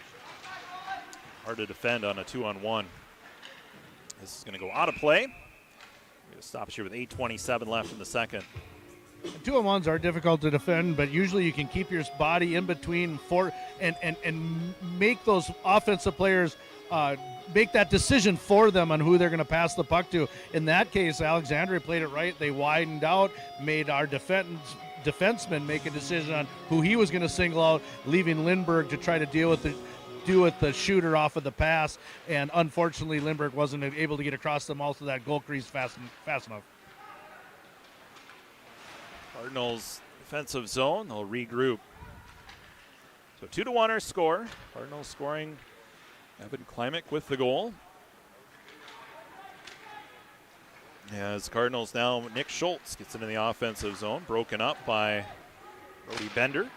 Hard to defend on a 2-on-1. This is going to go out of play. We're going to stop here with 8:27 left in the second. 2-on-1s are difficult to defend, but usually you can keep your body in between and make those offensive players make that decision for them on who they're going to pass the puck to. In that case, Alexandria played it right. They widened out, made our defenseman make a decision on who he was going to single out, leaving Lindbergh to try to deal with the shooter off of the pass, and unfortunately Lindbergh wasn't able to get across the mouth of that goal crease fast enough. Cardinals defensive zone, they'll regroup. So 2-1 our score. Cardinals scoring, Evan Klimek with the goal. As Cardinals now, Nick Schultz gets into the offensive zone, broken up by Brody Bender.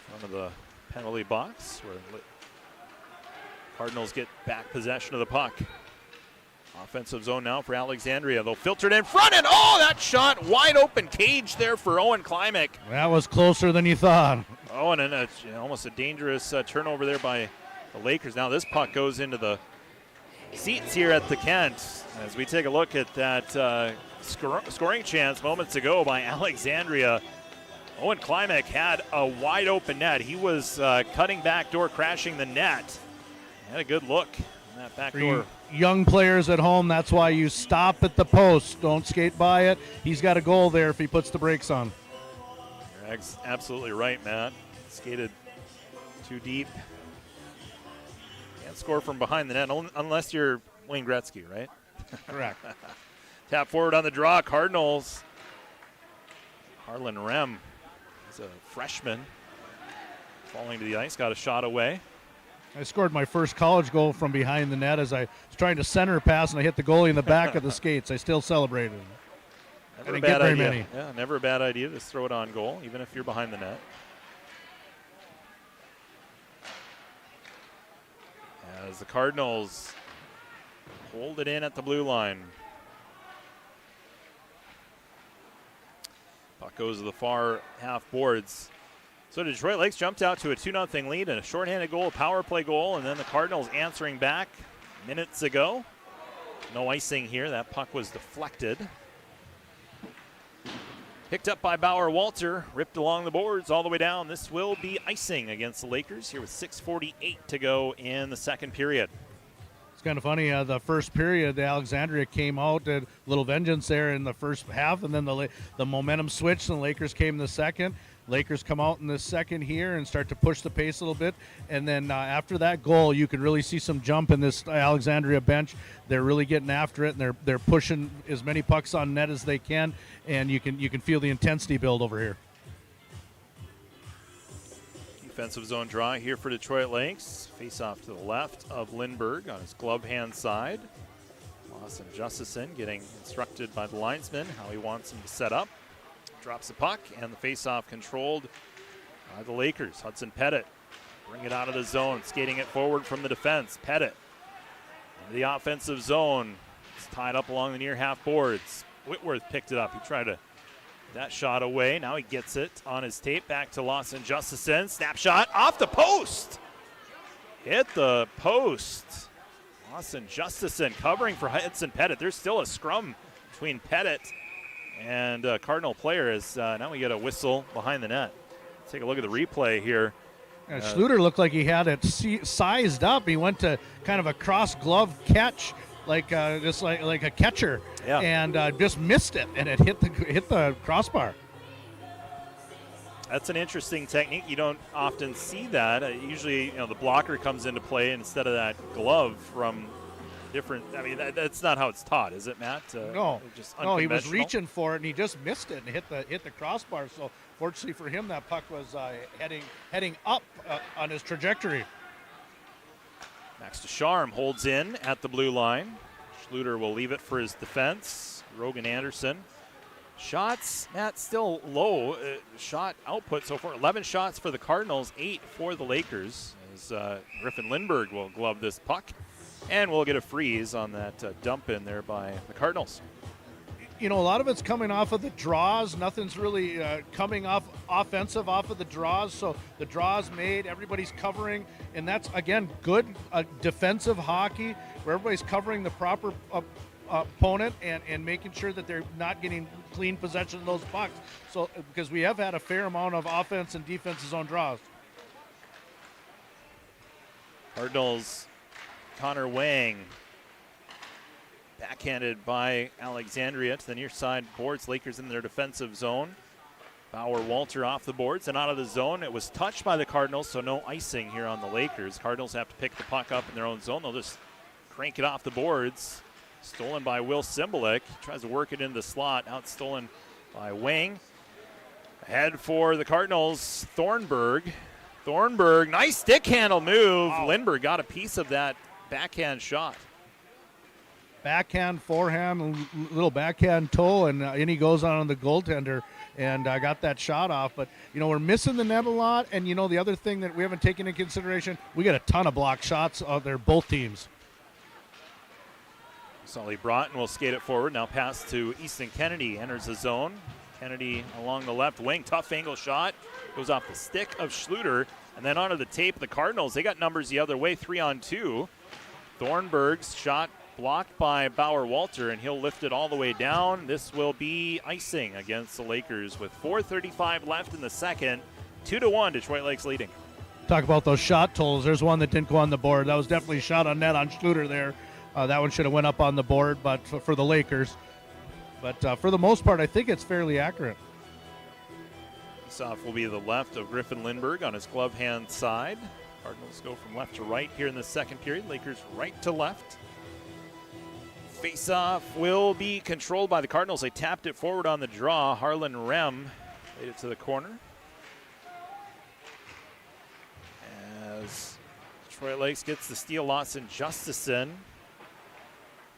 Front of the penalty box where Cardinals get back possession of the puck. Offensive zone now for Alexandria. They'll filter it in front, and that shot, wide open cage there for Owen Klimek. That was closer than you thought. Oh, and then almost a dangerous turnover there by the Lakers. Now this puck goes into the seats here at the Kent as we take a look at that scoring chance moments ago by Alexandria. Owen Klimek had a wide open net. He was cutting back door, crashing the net. Had a good look on that back door. Young players at home, that's why you stop at the post. Don't skate by it. He's got a goal there if he puts the brakes on. You're absolutely right, Matt. Skated too deep. Can't score from behind the net unless you're Wayne Gretzky, right? Correct. Tap forward on the draw. Cardinals. Harlan Rem. He's a freshman. Falling to the ice, got a shot away. I scored my first college goal from behind the net as I was trying to center pass, and I hit the goalie in the back of the skates. I still celebrated. Never a bad idea. Yeah, never a bad idea to throw it on goal, even if you're behind the net. As the Cardinals hold it in at the blue line. Puck goes to the far half boards. So Detroit Lakes jumped out to a 2-0 lead and a shorthanded goal, a power play goal, and then the Cardinals answering back minutes ago. No icing here. That puck was deflected. Picked up by Bauer Walter, ripped along the boards all the way down. This will be icing against the Lakers here with 6:48 to go in the second period. It's kind of funny. The first period, Alexandria came out, did a little vengeance there in the first half, and then the momentum switched, and the Lakers came in the second. Lakers come out in the second here and start to push the pace a little bit. And then after that goal, you can really see some jump in this Alexandria bench. They're really getting after it, and they're pushing as many pucks on net as they can, and you can feel the intensity build over here. Defensive zone draw here for Detroit Lakes. Face off to the left of Lindbergh on his glove hand side. Lawson Justison getting instructed by the linesman how he wants him to set up. Drops the puck, and the face-off controlled by the Lakers. Hudson Pettit bring it out of the zone, skating it forward from the defense. Pettit into the offensive zone. It's tied up along the near half boards. Whitworth picked it up. He tried to that shot away. Now he gets it on his tape. Back to Lawson Justison. Snapshot off the post. Hit the post. Lawson Justison covering for Hudson Pettit. There's still a scrum between Pettit and Cardinal player is now we get a whistle behind the net. Let's take a look at the replay here. Yeah, Schluter looked like he had it sized up. He went to kind of a cross glove catch, like just like a catcher, and just missed it, and it hit the crossbar. That's an interesting technique. You don't often see that. Usually, the blocker comes into play instead of that glove from. Different. I mean, that's not how it's taught, is it, Matt? No, he was reaching for it and he just missed it and hit the crossbar. So fortunately for him, that puck was heading up on his trajectory. Max Ducharme holds in at the blue line. Schluter will leave it for his defense. Rogan Anderson. Shots, Matt, still low. Shot output so far, 11 shots for the Cardinals, 8 for the Lakers. As Griffin Lindbergh will glove this puck. And we'll get a freeze on that dump in there by the Cardinals. A lot of it's coming off of the draws. Nothing's really coming off offensive off of the draws. So the draws made, everybody's covering. And that's, again, good defensive hockey where everybody's covering the proper opponent and making sure that they're not getting clean possession of those pucks. So because we have had a fair amount of offense and defensive zone draws. Cardinals. Connor Wang backhanded by Alexandria to the near side boards. Lakers in their defensive zone. Bauer Walter off the boards and out of the zone. It was touched by the Cardinals, so no icing here on the Lakers. Cardinals have to pick the puck up in their own zone. They'll just crank it off the boards. Stolen by Will Simbulik. Tries to work it into the slot. Out stolen by Wang. Ahead for the Cardinals, Thornburg. Nice stick handle move. Wow. Lindbergh got a piece of that backhand shot. Backhand, forehand, little backhand toe, and in he goes on the goaltender, and I got that shot off. But, we're missing the net a lot, and, the other thing that we haven't taken into consideration, we got a ton of block shots out there, both teams. Sully Broughton will skate it forward. Now pass to Easton Kennedy, enters the zone. Kennedy along the left wing, tough angle shot, goes off the stick of Schluter, and then onto the tape. The Cardinals, they got numbers the other way, 3-on-2. Thornburg's shot blocked by Bauer-Walter, and he'll lift it all the way down. This will be icing against the Lakers with 4:35 left in the second. 2-1, Detroit Lakes leading. Talk about those shot totals. There's one that didn't go on the board. That was definitely shot on net on Schluter there. That one should have went up on the board, but for the Lakers. But for the most part, I think it's fairly accurate. Face-off will be the left of Griffin Lindbergh on his glove hand side. Cardinals go from left to right here in the second period. Lakers right to left. Face-off will be controlled by the Cardinals. They tapped it forward on the draw. Harlan Rem laid it to the corner. As Detroit Lakes gets the steal, Lawson Justison.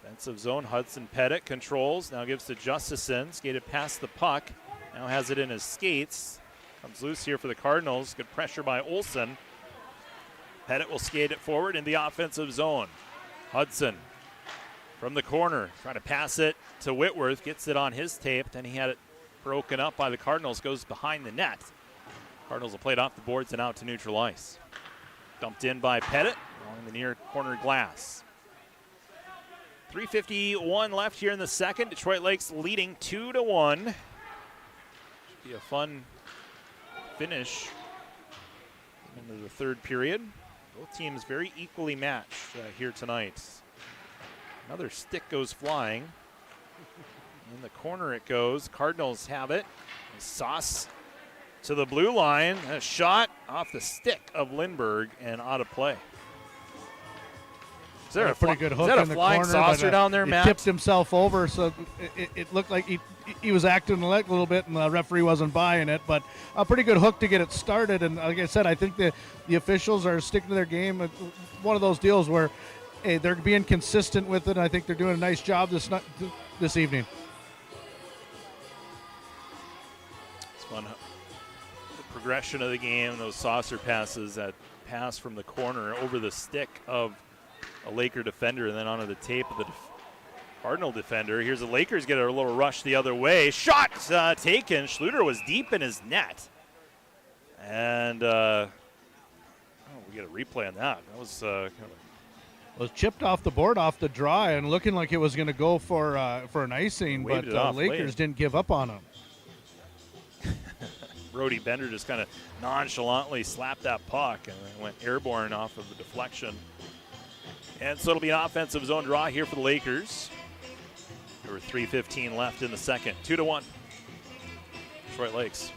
Defensive zone, Hudson Pettit controls. Now gives to Justison. Skated past the puck. Now has it in his skates. Comes loose here for the Cardinals. Good pressure by Olsen. Pettit will skate it forward in the offensive zone. Hudson from the corner, trying to pass it to Whitworth. Gets it on his tape. Then he had it broken up by the Cardinals. Goes behind the net. Cardinals will play it off the boards and out to neutral ice. Dumped in by Pettit along the near corner glass. 3:51 left here in the second. Detroit Lakes leading 2-1. Should be a fun finish into the third period. Both teams very equally matched here tonight. Another stick goes flying. In the corner it goes. Cardinals have it. Sauce to the blue line. A shot off the stick of Lindbergh and out of play. Is there a pretty good hook is that in a the flying corner, saucer down there, he Matt? tipped himself over, so it looked like he was acting the leg a little bit, and the referee wasn't buying it. But a pretty good hook to get it started. And like I said, I think the officials are sticking to their game. It's one of those deals where they're being consistent with it. And I think they're doing a nice job this evening. It's fun. The progression of the game, those saucer passes, that pass from the corner over the stick of a Laker defender and then onto the tape of the Cardinal defender. Here's the Lakers get a little rush the other way. Shot taken. Schluter was deep in his net. And we get a replay on that. That was was chipped off the board off the draw and looking like it was going to go for an icing, but the Lakers didn't give up on him. Brody Bender just kind of nonchalantly slapped that puck and it went airborne off of the deflection. And so it'll be an offensive zone draw here for the Lakers. There were 3:15 left in the second. 2-1. Detroit Lakes.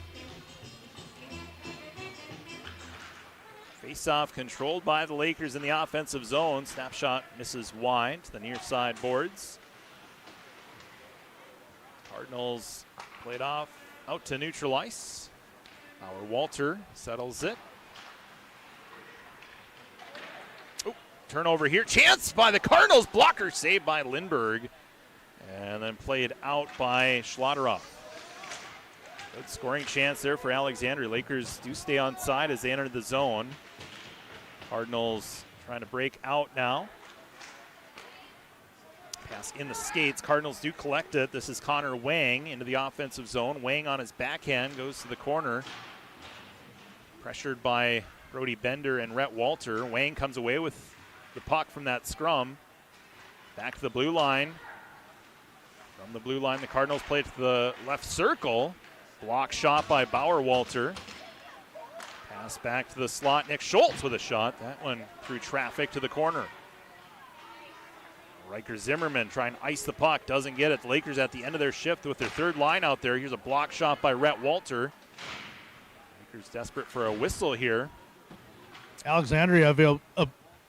Face-off controlled by the Lakers in the offensive zone. Snapshot misses wide to the near side boards. Cardinals played off out to neutral ice. Bauer-Walter settles it. Turnover here. Chance by the Cardinals. Blocker saved by Lindbergh. And then played out by Schlotteroff. Good scoring chance there for Alexandria. Lakers do stay on side as they enter the zone. Cardinals trying to break out now. Pass in the skates. Cardinals do collect it. This is Connor Wang into the offensive zone. Wang on his backhand goes to the corner. Pressured by Brody Bender and Rhett Walter. Wang comes away with the puck from that scrum. Back to the blue line. From the blue line, the Cardinals play to the left circle. Block shot by Bauer-Walter. Pass back to the slot. Nick Schultz with a shot. That one through traffic to the corner. Riker Zimmerman trying to ice the puck. Doesn't get it. The Lakers at the end of their shift with their third line out there. Here's a block shot by Rhett Walter. Lakers desperate for a whistle here. Alexandria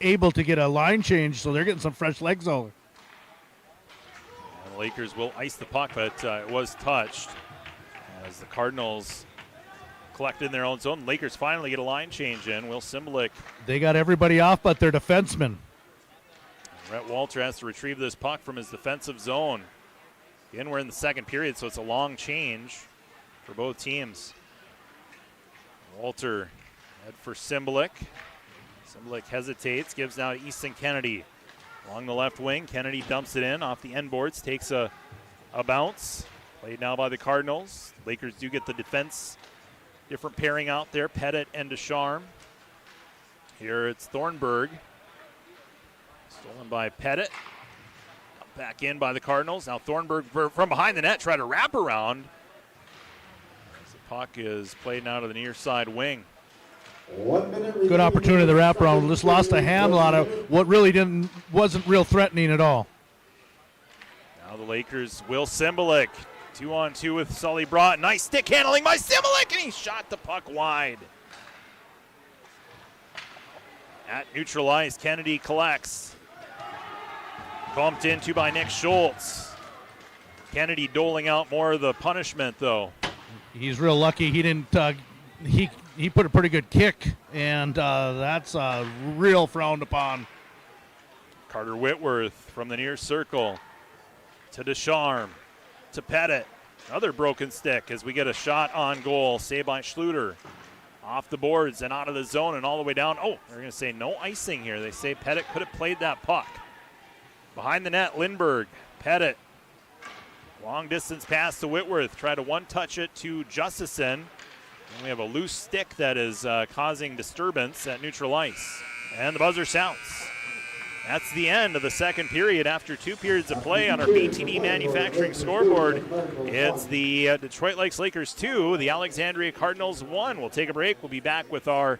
able to get a line change, so they're getting some fresh legs over. And the Lakers will ice the puck, but it was touched as the Cardinals collect in their own zone. Lakers finally get a line change in. Will Simbulik. They got everybody off but their defenseman. Rhett Walter has to retrieve this puck from his defensive zone. Again, we're in the second period, so it's a long change for both teams. Walter head for Simbulik. Simbulik hesitates, gives now to Easton Kennedy. Along the left wing, Kennedy dumps it in off the end boards, takes a bounce. Played now by the Cardinals. Lakers do get the defense. Different pairing out there, Pettit and Descharme. Here it's Thornburg. Stolen by Pettit. Back in by the Cardinals. Now Thornburg from behind the net try to wrap around. As the puck is played now to the near side wing. Good opportunity to wrap around. Just lost a handle on it. What really wasn't real threatening at all. Now the Lakers, Will Cymbulik, 2-on-2 with Sully Brott. Nice stick handling by Cymbulik, and he shot the puck wide. At neutral ice, Kennedy collects. Bumped into by Nick Schultz. Kennedy doling out more of the punishment, though. He's real lucky he didn't. He put a pretty good kick, and that's real frowned upon. Carter Whitworth from the near circle to Descharmes, to Pettit. Another broken stick as we get a shot on goal. Saved by Schluter. Off the boards and out of the zone and all the way down. Oh, they're going to say no icing here. They say Pettit could have played that puck. Behind the net, Lindbergh, Pettit. Long distance pass to Whitworth. Try to one-touch it to Justison. And we have a loose stick that is causing disturbance at neutral ice. And the buzzer sounds. That's the end of the second period after 2 periods of play on our BTD Manufacturing scoreboard. It's the Detroit Lakes Lakers 2, the Alexandria Cardinals 1. We'll take a break. We'll be back with our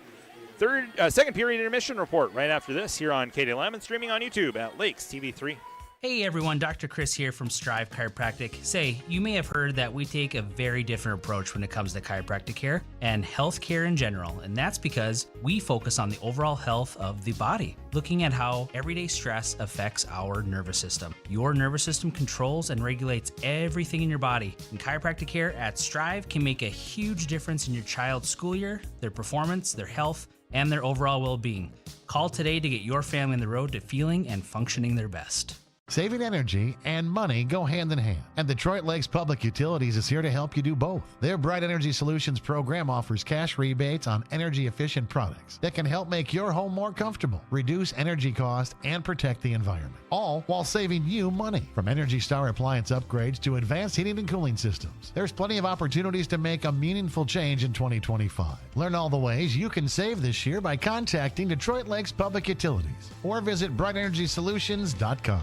second period intermission report right after this here on KDLM and streaming on YouTube at Lakes TV 3. Hey everyone, Dr. Chris here from Strive Chiropractic. Say, you may have heard that we take a very different approach when it comes to chiropractic care and health care in general, and that's because we focus on the overall health of the body, looking at how everyday stress affects our nervous system. Your nervous system controls and regulates everything in your body, and chiropractic care at Strive can make a huge difference in your child's school year, their performance, their health, and their overall well-being. Call today to get your family on the road to feeling and functioning their best. Saving energy and money go hand in hand, and Detroit Lakes Public Utilities is here to help you do both. Their Bright Energy Solutions program offers cash rebates on energy-efficient products that can help make your home more comfortable, reduce energy costs, and protect the environment, all while saving you money. From Energy Star appliance upgrades to advanced heating and cooling systems, there's plenty of opportunities to make a meaningful change in 2025. Learn all the ways you can save this year by contacting Detroit Lakes Public Utilities or visit brightenergysolutions.com.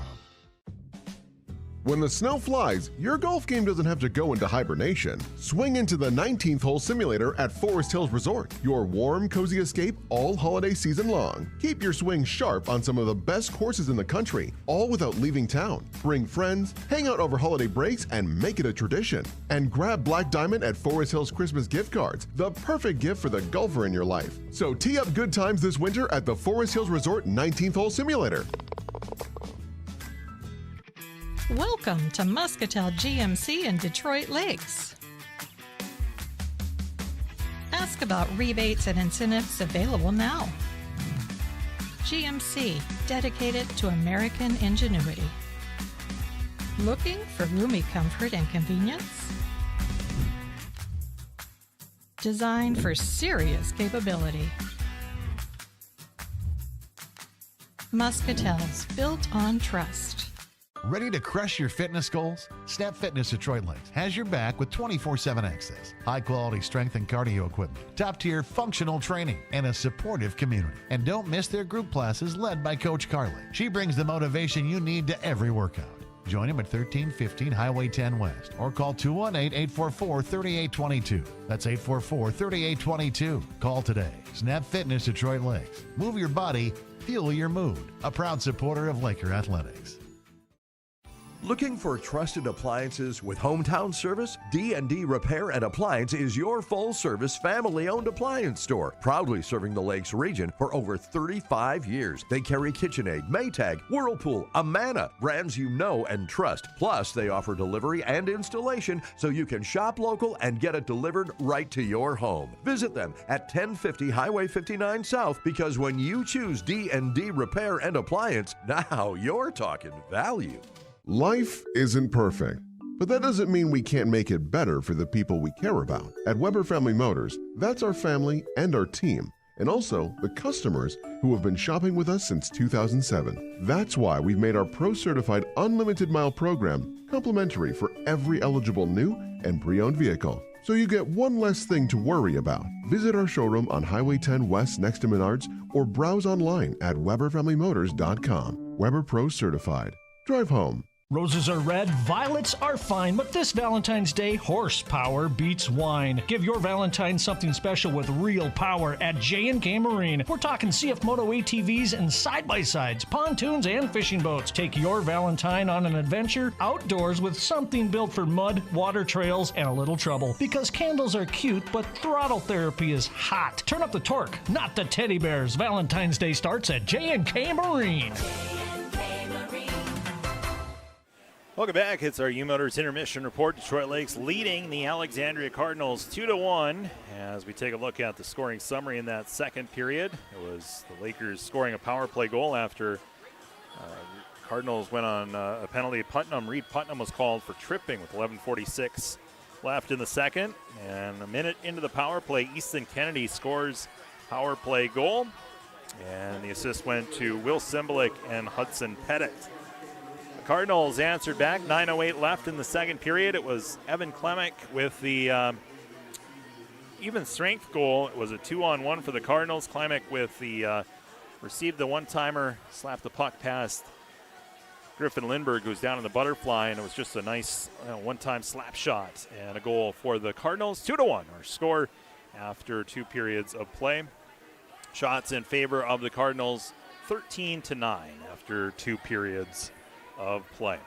When the snow flies, your golf game doesn't have to go into hibernation. Swing into the 19th hole simulator at Forest Hills Resort, your warm, cozy escape all holiday season long. Keep your swing sharp on some of the best courses in the country, all without leaving town. Bring friends, hang out over holiday breaks, and make it a tradition. And grab Black Diamond at Forest Hills Christmas gift cards, the perfect gift for the golfer in your life. So tee up good times this winter at the Forest Hills Resort 19th hole simulator. Welcome to Muscatel GMC in Detroit Lakes. Ask about rebates and incentives available now. GMC, dedicated to American ingenuity. Looking for roomy comfort and convenience? Designed for serious capability. Muscatel's built on trust. Ready to crush your fitness goals? Snap Fitness Detroit Lakes has your back with 24/7 access, high-quality strength and cardio equipment, top-tier functional training, and a supportive community. And don't miss their group classes led by Coach Carly. She brings the motivation you need to every workout. Join him at 1315 Highway 10 West or call 218-844-3822. That's 844-3822. Call today. Snap Fitness Detroit Lakes. Move your body, fuel your mood. A proud supporter of Laker Athletics. Looking for trusted appliances with hometown service? D&D Repair and Appliance is your full-service, family-owned appliance store, proudly serving the Lakes region for over 35 years. They carry KitchenAid, Maytag, Whirlpool, Amana, brands you know and trust. Plus, they offer delivery and installation so you can shop local and get it delivered right to your home. Visit them at 1050 Highway 59 South, because when you choose D&D Repair and Appliance, now you're talking value. Life isn't perfect, but that doesn't mean we can't make it better for the people we care about. At Weber Family Motors, that's our family and our team, and also the customers who have been shopping with us since 2007. That's why we've made our Pro-Certified Unlimited Mile program complimentary for every eligible new and pre-owned vehicle. So you get one less thing to worry about. Visit our showroom on Highway 10 West next to Menards or browse online at WeberFamilyMotors.com. Weber Pro Certified. Drive home. Roses are red, violets are fine, but this Valentine's Day, horsepower beats wine. Give your Valentine something special with real power at J&K Marine. We're talking CF Moto ATVs and side-by-sides, pontoons, and fishing boats. Take your Valentine on an adventure outdoors with something built for mud, water trails, and a little trouble. Because candles are cute, but throttle therapy is hot. Turn up the torque, not the teddy bears. Valentine's Day starts at J&K Marine. Welcome back. It's our U-Motors Intermission Report. Detroit Lakes leading the Alexandria Cardinals 2-1. As we take a look at the scoring summary in that second period, it was the Lakers scoring a power play goal after Cardinals went on a penalty. Reed Putnam was called for tripping with 11:46 left in the second. And a minute into the power play, Easton Kennedy scores power play goal. And the assist went to Will Simbulik and Hudson Pettit. Cardinals answered back, 9:08 left in the second period. It was Evan Klemick with the even strength goal. It was a 2-on-1 for the Cardinals. Klemick with the received the one-timer, slapped the puck past Griffin Lindbergh, who's down in the butterfly, and it was just a nice one-time slap shot and a goal for the Cardinals. 2-1, our score after 2 periods of play. Shots in favor of the Cardinals, 13-9 after 2 periods of play.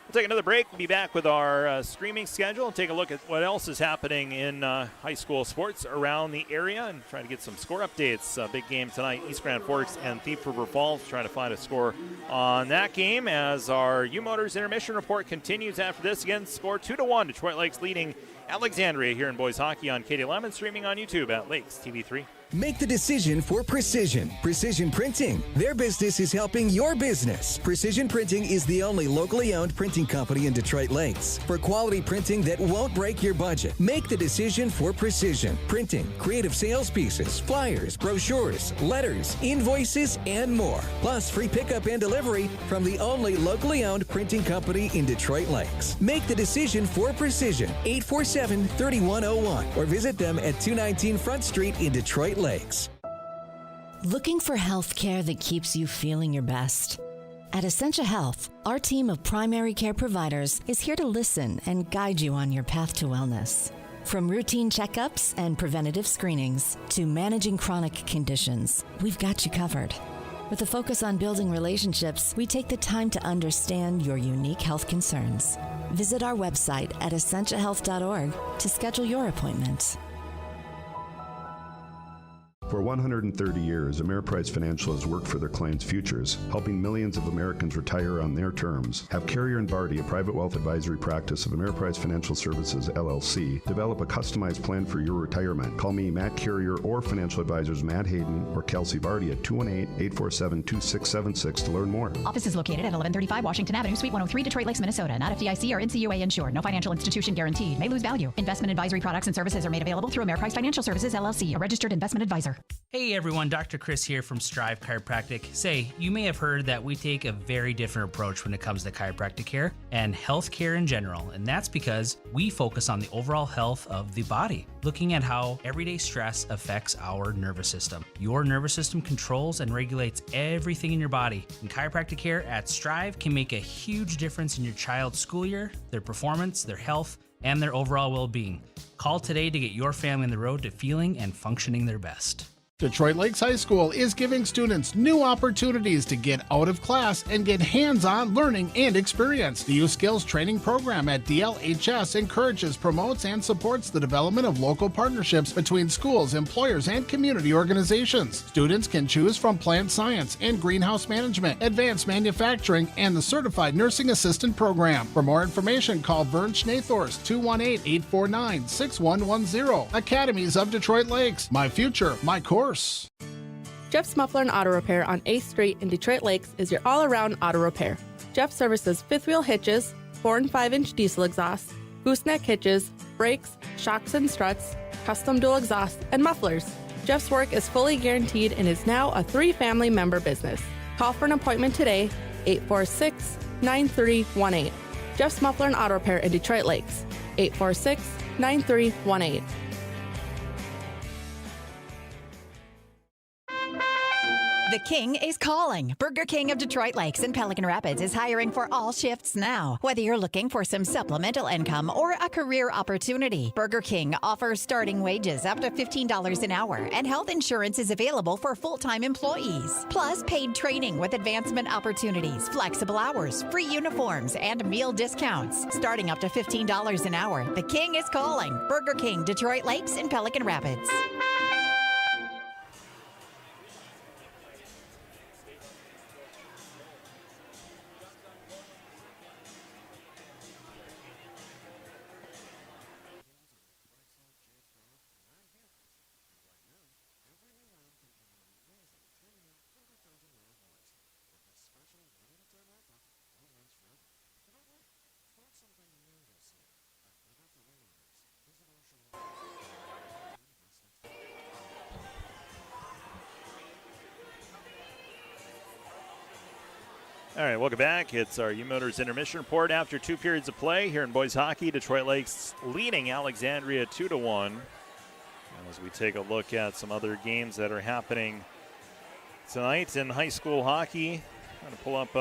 We'll take another break. We'll be back with our streaming schedule and take a look at what else is happening in high school sports around the area and try to get some score updates. Big game tonight, East Grand Forks and Thief River Falls. Trying to find a score on that game as our U-Motors Intermission Report continues after this. Again, score 2-1. Detroit Lakes leading Alexandria here in boys hockey on KDLM and streaming on YouTube at Lakes TV3. Make the decision for Precision. Precision Printing. Their business is helping your business. Precision Printing is the only locally owned printing company in Detroit Lakes. For quality printing that won't break your budget, make the decision for Precision Printing. Creative sales pieces, flyers, brochures, letters, invoices, and more. Plus free pickup and delivery from the only locally owned printing company in Detroit Lakes. Make the decision for Precision. 847-3101 or visit them at 219 Front Street in Detroit Lakes. Looking for health care that keeps you feeling your best? At Essentia Health, our team of primary care providers is here to listen and guide you on your path to wellness. From routine checkups and preventative screenings to managing chronic conditions, we've got you covered. With a focus on building relationships, we take the time to understand your unique health concerns. Visit our website at essentiahealth.org to schedule your appointment. For 130 years, Ameriprise Financial has worked for their clients' futures, helping millions of Americans retire on their terms. Have Carrier and Barty, a private wealth advisory practice of Ameriprise Financial Services, LLC, develop a customized plan for your retirement. Call me, Matt Carrier, or financial advisors Matt Hayden or Kelsey Barty at 218-847-2676 to learn more. Office is located at 1135 Washington Avenue, Suite 103, Detroit Lakes, Minnesota. Not FDIC or NCUA insured. No financial institution guaranteed. May lose value. Investment advisory products and services are made available through Ameriprise Financial Services, LLC, a registered investment advisor. Hey everyone, Dr. Chris here from Strive Chiropractic. Say, you may have heard that we take a very different approach when it comes to chiropractic care and health care in general, and that's because we focus on the overall health of the body, looking at how everyday stress affects our nervous system. Your nervous system controls and regulates everything in your body, and chiropractic care at Strive can make a huge difference in your child's school year, their performance, their health, and their overall well-being. Call today to get your family on the road to feeling and functioning their best. Detroit Lakes High School is giving students new opportunities to get out of class and get hands-on learning and experience. The Youth Skills Training Program at DLHS encourages, promotes, and supports the development of local partnerships between schools, employers, and community organizations. Students can choose from plant science and greenhouse management, advanced manufacturing, and the Certified Nursing Assistant Program. For more information, call Vern Schnathorst, 218-849-6110. Academies of Detroit Lakes. My future, my course. Jeff's Muffler and Auto Repair on 8th Street in Detroit Lakes is your all-around auto repair. Jeff services fifth wheel hitches, 4 and 5-inch diesel exhausts, gooseneck hitches, brakes, shocks and struts, custom dual exhausts, and mufflers. Jeff's work is fully guaranteed and is now a 3-family member business. Call for an appointment today, 846-9318. Jeff's Muffler and Auto Repair in Detroit Lakes, 846-9318. The King is calling. Burger King of Detroit Lakes and Pelican Rapids is hiring for all shifts now. Whether you're looking for some supplemental income or a career opportunity, Burger King offers starting wages up to $15 an hour, and health insurance is available for full-time employees. Plus, paid training with advancement opportunities, flexible hours, free uniforms, and meal discounts. Starting up to $15 an hour, The King is calling. Burger King, Detroit Lakes and Pelican Rapids. All right, welcome back. It's our U-Motors intermission report after 2 periods of play here in boys hockey. Detroit Lakes leading Alexandria 2-1. As we take a look at some other games that are happening tonight in high school hockey. I'm going to pull up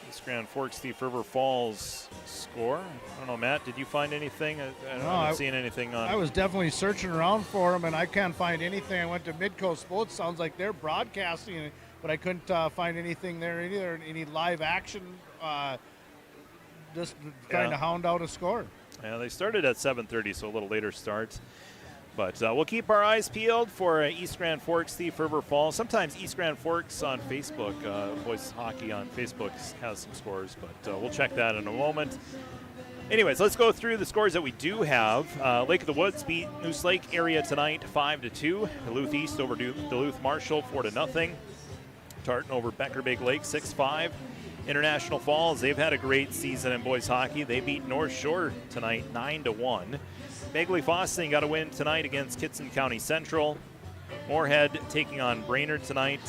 this Grand Forks Thief River Falls score. I don't know, Matt, did you find anything? I haven't seen anything on. I was definitely searching around for them, and I can't find anything. I went to Midcoast Sports. Sounds like they're broadcasting it, but I couldn't find anything there either, any live action, just trying to hound out a score. Yeah, they started at 7:30, so a little later start. But we'll keep our eyes peeled for East Grand Forks, Thief River Falls. Sometimes East Grand Forks on Facebook, Boys Hockey on Facebook has some scores, but we'll check that in a moment. Anyways, let's go through the scores that we do have. Lake of the Woods beat Moose Lake area tonight 5-2. Duluth East over Duluth Marshall 4-0. Tartan over Becker Big Lake 6-5. International Falls, they've had a great season in boys hockey. They beat North Shore tonight 9-1. Bagley Fosting got a win tonight against Kitson County Central. Moorhead taking on Brainerd tonight.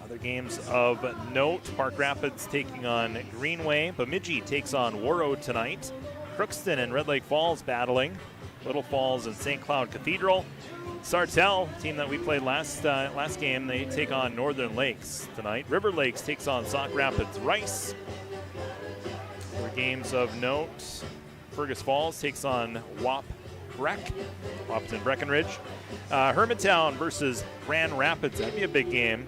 Other games of note, Park Rapids taking on Greenway. Bemidji takes on Warroad tonight. Crookston and Red Lake Falls battling. Little Falls and St. Cloud Cathedral. Sartell, team that we played last game, they take on Northern Lakes tonight. River Lakes takes on Sauk Rapids Rice. For games of note, Fergus Falls takes on Wapton Breckenridge. Hermantown versus Grand Rapids. That'd be a big game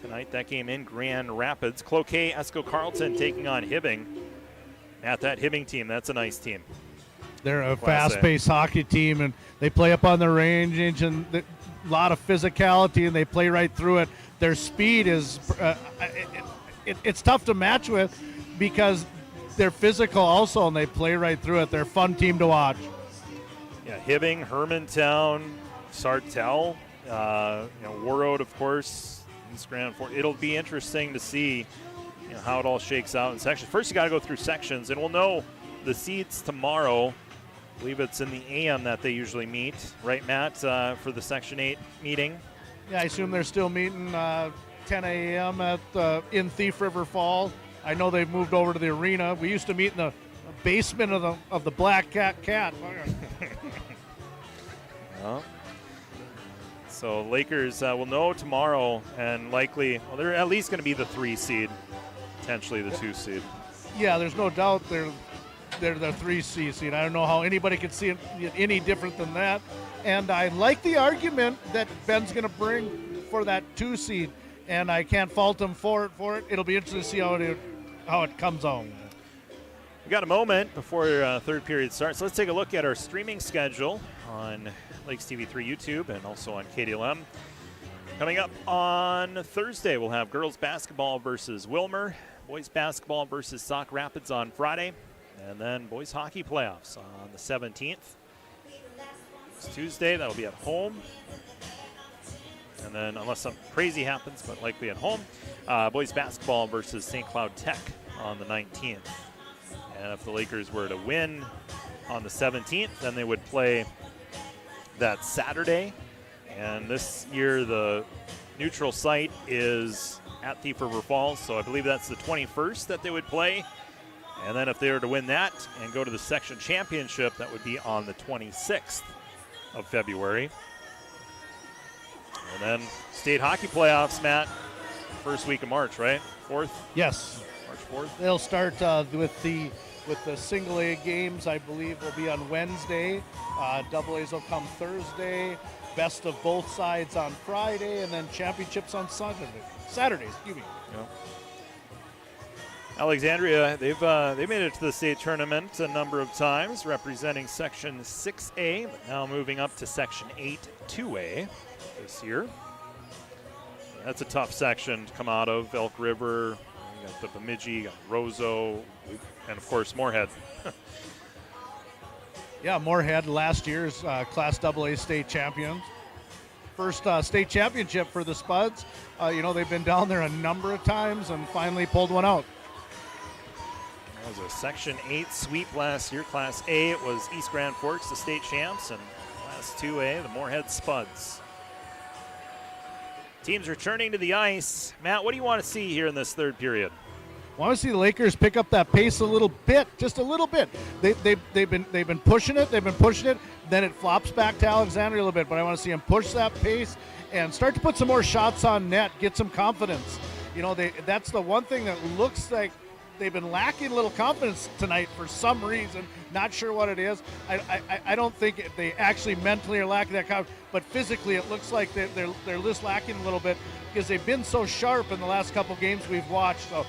tonight. That game in Grand Rapids. Cloquet Esco Carlton taking on Hibbing. Matt, that Hibbing team, that's a nice team. They're a fast-paced hockey team, and they play up on the range, and a lot of physicality, and they play right through it. Their speed is it's tough to match with because they're physical also, and they play right through it. They're a fun team to watch. Yeah, Hibbing, Hermantown, Sartell, Warroad, of course, East Grand Forks. It'll be interesting to see how it all shakes out in sections. First, you got to go through sections, and we'll know the seeds tomorrow. I believe it's in the AM that they usually meet, right, Matt, for the Section 8 meeting? Yeah, I assume they're still meeting 10 a.m. in Thief River Falls. I know they've moved over to the arena. We used to meet in the basement of the Black Cat. Well, so Lakers will know tomorrow, and likely, they're at least going to be the 3 seed, potentially the 2 seed. Yeah, there's no doubt they're the 3C seed. I don't know how anybody could see it any different than that. And I like the argument that Ben's going to bring for that 2 seed, and I can't fault him for it. It'll be interesting to see how it comes on. We got a moment before third period starts. Let's take a look at our streaming schedule on Lakes TV3 YouTube and also on KDLM. Coming up on Thursday, we'll have girls basketball versus Wilmer, boys basketball versus Sauk Rapids on Friday, and then boys hockey playoffs on the 17th. It's Tuesday, that'll be at home. And then, unless something crazy happens, but likely at home, boys basketball versus St. Cloud Tech on the 19th. And if the Lakers were to win on the 17th, then they would play that Saturday. And this year, the neutral site is at Thief River Falls, so I believe that's the 21st that they would play. And then if they were to win that and go to the section championship, that would be on the 26th of February. And then state hockey playoffs, Matt, first week of March, right? 4th? Yes. March 4th? They'll start with the single A games, I believe, will be on Wednesday. Double A's will come Thursday. Best of both sides on Friday, and then championships on Saturday. Excuse me. Yep. Alexandria, they've made it to the state tournament a number of times, representing Section 6A, but now moving up to Section 8 2A this year. That's a tough section to come out of. Elk River, you got the Bemidji, you got Roseau, and of course Moorhead. Yeah, Moorhead, last year's Class AA state champions. First state championship for the Spuds. They've been down there a number of times and finally pulled one out. That was a Section 8 sweep last year. Class A, it was East Grand Forks, the state champs, and Class 2A, the Moorhead Spuds. Teams returning to the ice. Matt, what do you want to see here in this third period? I want to see the Lakers pick up that pace a little bit, just a little bit. They've been pushing it. Then it flops back to Alexandria a little bit. But I want to see them push that pace and start to put some more shots on net, get some confidence. That's the one thing that looks like they've been lacking a little confidence tonight for some reason. Not sure what it is. I don't think they actually mentally are lacking that confidence, but physically it looks like they're just lacking a little bit because they've been so sharp in the last couple games we've watched. So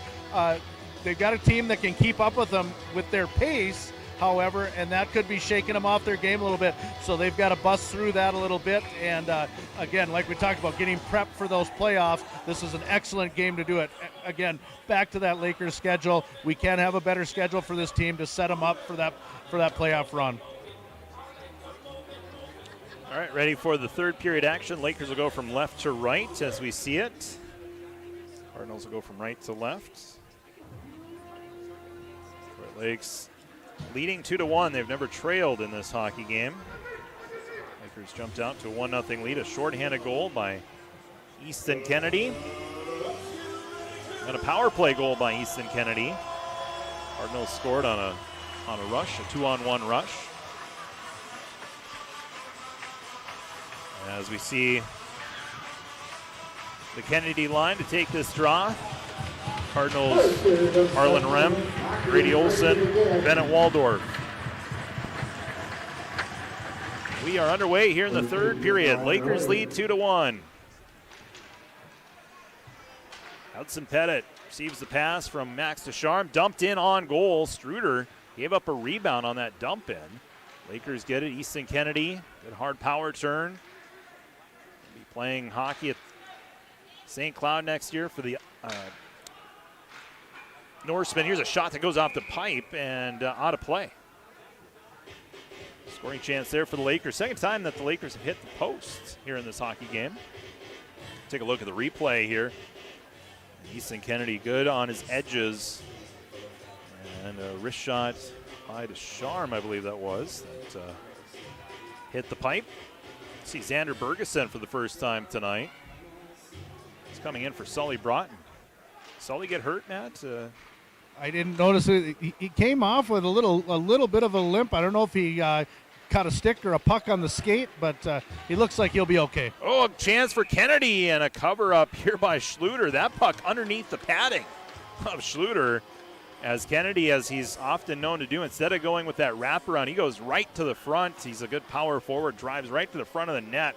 they've got a team that can keep up with them with their pace, however, and that could be shaking them off their game a little bit. So they've got to bust through that a little bit. And again, like we talked about, getting prepped for those playoffs, this is an excellent game to do it. Again, back to that Lakers schedule. We can have a better schedule for this team to set them up for that playoff run. All right, ready for the third period action. Lakers will go from left to right as we see it. Cardinals will go from right to left. Detroit Lakes leading 2-1. They've never trailed in this hockey game. Lakers jumped out to a 1-0 lead. A shorthanded goal by Easton Kennedy. And a power play goal by Easton Kennedy. Cardinals scored on a rush, a 2-on-1 rush. As we see the Kennedy line to take this draw. Cardinals, Harlan Rem, Grady Olson, Bennett Waldorf. We are underway here in the third period. Lakers lead 2-1. Hudson Pettit receives the pass from Max Descharme, dumped in on goal. Struder gave up a rebound on that dump in. Lakers get it. Easton Kennedy, good hard power turn. Be playing hockey at St. Cloud next year for the Norsemen. Here's a shot that goes off the pipe and out of play. Scoring chance there for the Lakers. Second time that the Lakers have hit the post here in this hockey game. Take a look at the replay here. Easton Kennedy good on his edges. And a wrist shot by Descharme, I believe that was, that hit the pipe. See Xander Bergeson for the first time tonight. He's coming in for Sully Broughton. Sully get hurt, Matt? I didn't notice it. He came off with a little bit of a limp. I don't know if he caught a stick or a puck on the skate, but he looks like he'll be okay. Oh, a chance for Kennedy and a cover-up here by Schluter. That puck underneath the padding of Schluter. As Kennedy, as he's often known to do, instead of going with that wraparound, he goes right to the front. He's a good power forward, drives right to the front of the net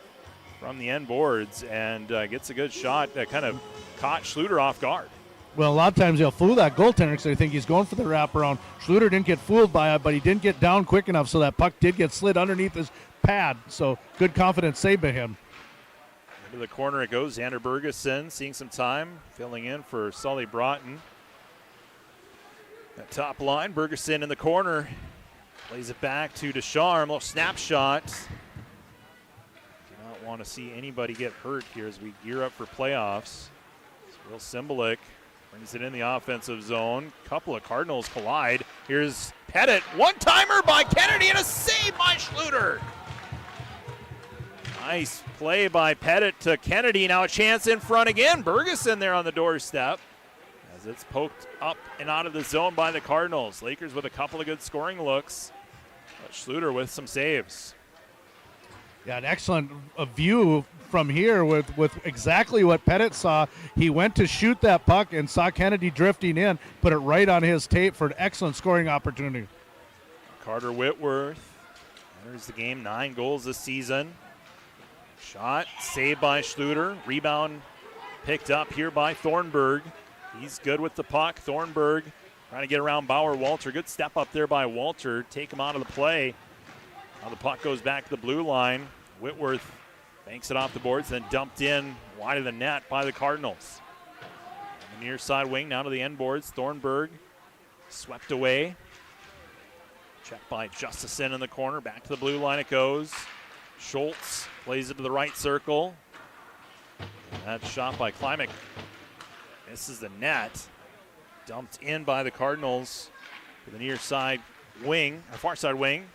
from the end boards and gets a good shot that kind of caught Schluter off guard. Well, a lot of times they'll fool that goaltender because they think he's going for the wraparound. Schluter didn't get fooled by it, but he didn't get down quick enough, so that puck did get slid underneath his pad. So good confidence save by him. Into the corner it goes. Xander Bergeson seeing some time, filling in for Sully Broughton. That top line, Bergeson in the corner. Plays it back to Descharme. Little snapshot. Do not want to see anybody get hurt here as we gear up for playoffs. It's real symbolic. Brings it in the offensive zone. Couple of Cardinals collide. Here's Pettit. One-timer by Kennedy and a save by Schluter. Nice play by Pettit to Kennedy. Now a chance in front again. Bergeson there on the doorstep as it's poked up and out of the zone by the Cardinals. Lakers with a couple of good scoring looks. But Schluter with some saves. Yeah, an excellent view from here with exactly what Pettit saw. He went to shoot that puck and saw Kennedy drifting in, put it right on his tape for an excellent scoring opportunity. Carter Whitworth enters the game, 9 goals this season. Shot saved by Schluter. Rebound picked up here by Thornburg. He's good with the puck. Thornburg trying to get around Bauer Walter. Good step up there by Walter. Take him out of the play. Now the puck goes back to the blue line. Whitworth banks it off the boards, then dumped in wide of the net by the Cardinals. On the near side wing, now to the end boards. Thornburg swept away. Checked by Justison in the corner. Back to the blue line it goes. Schultz plays it to the right circle. And that shot by Klimek misses the net. Dumped in by the Cardinals to the near side wing, or far side wing.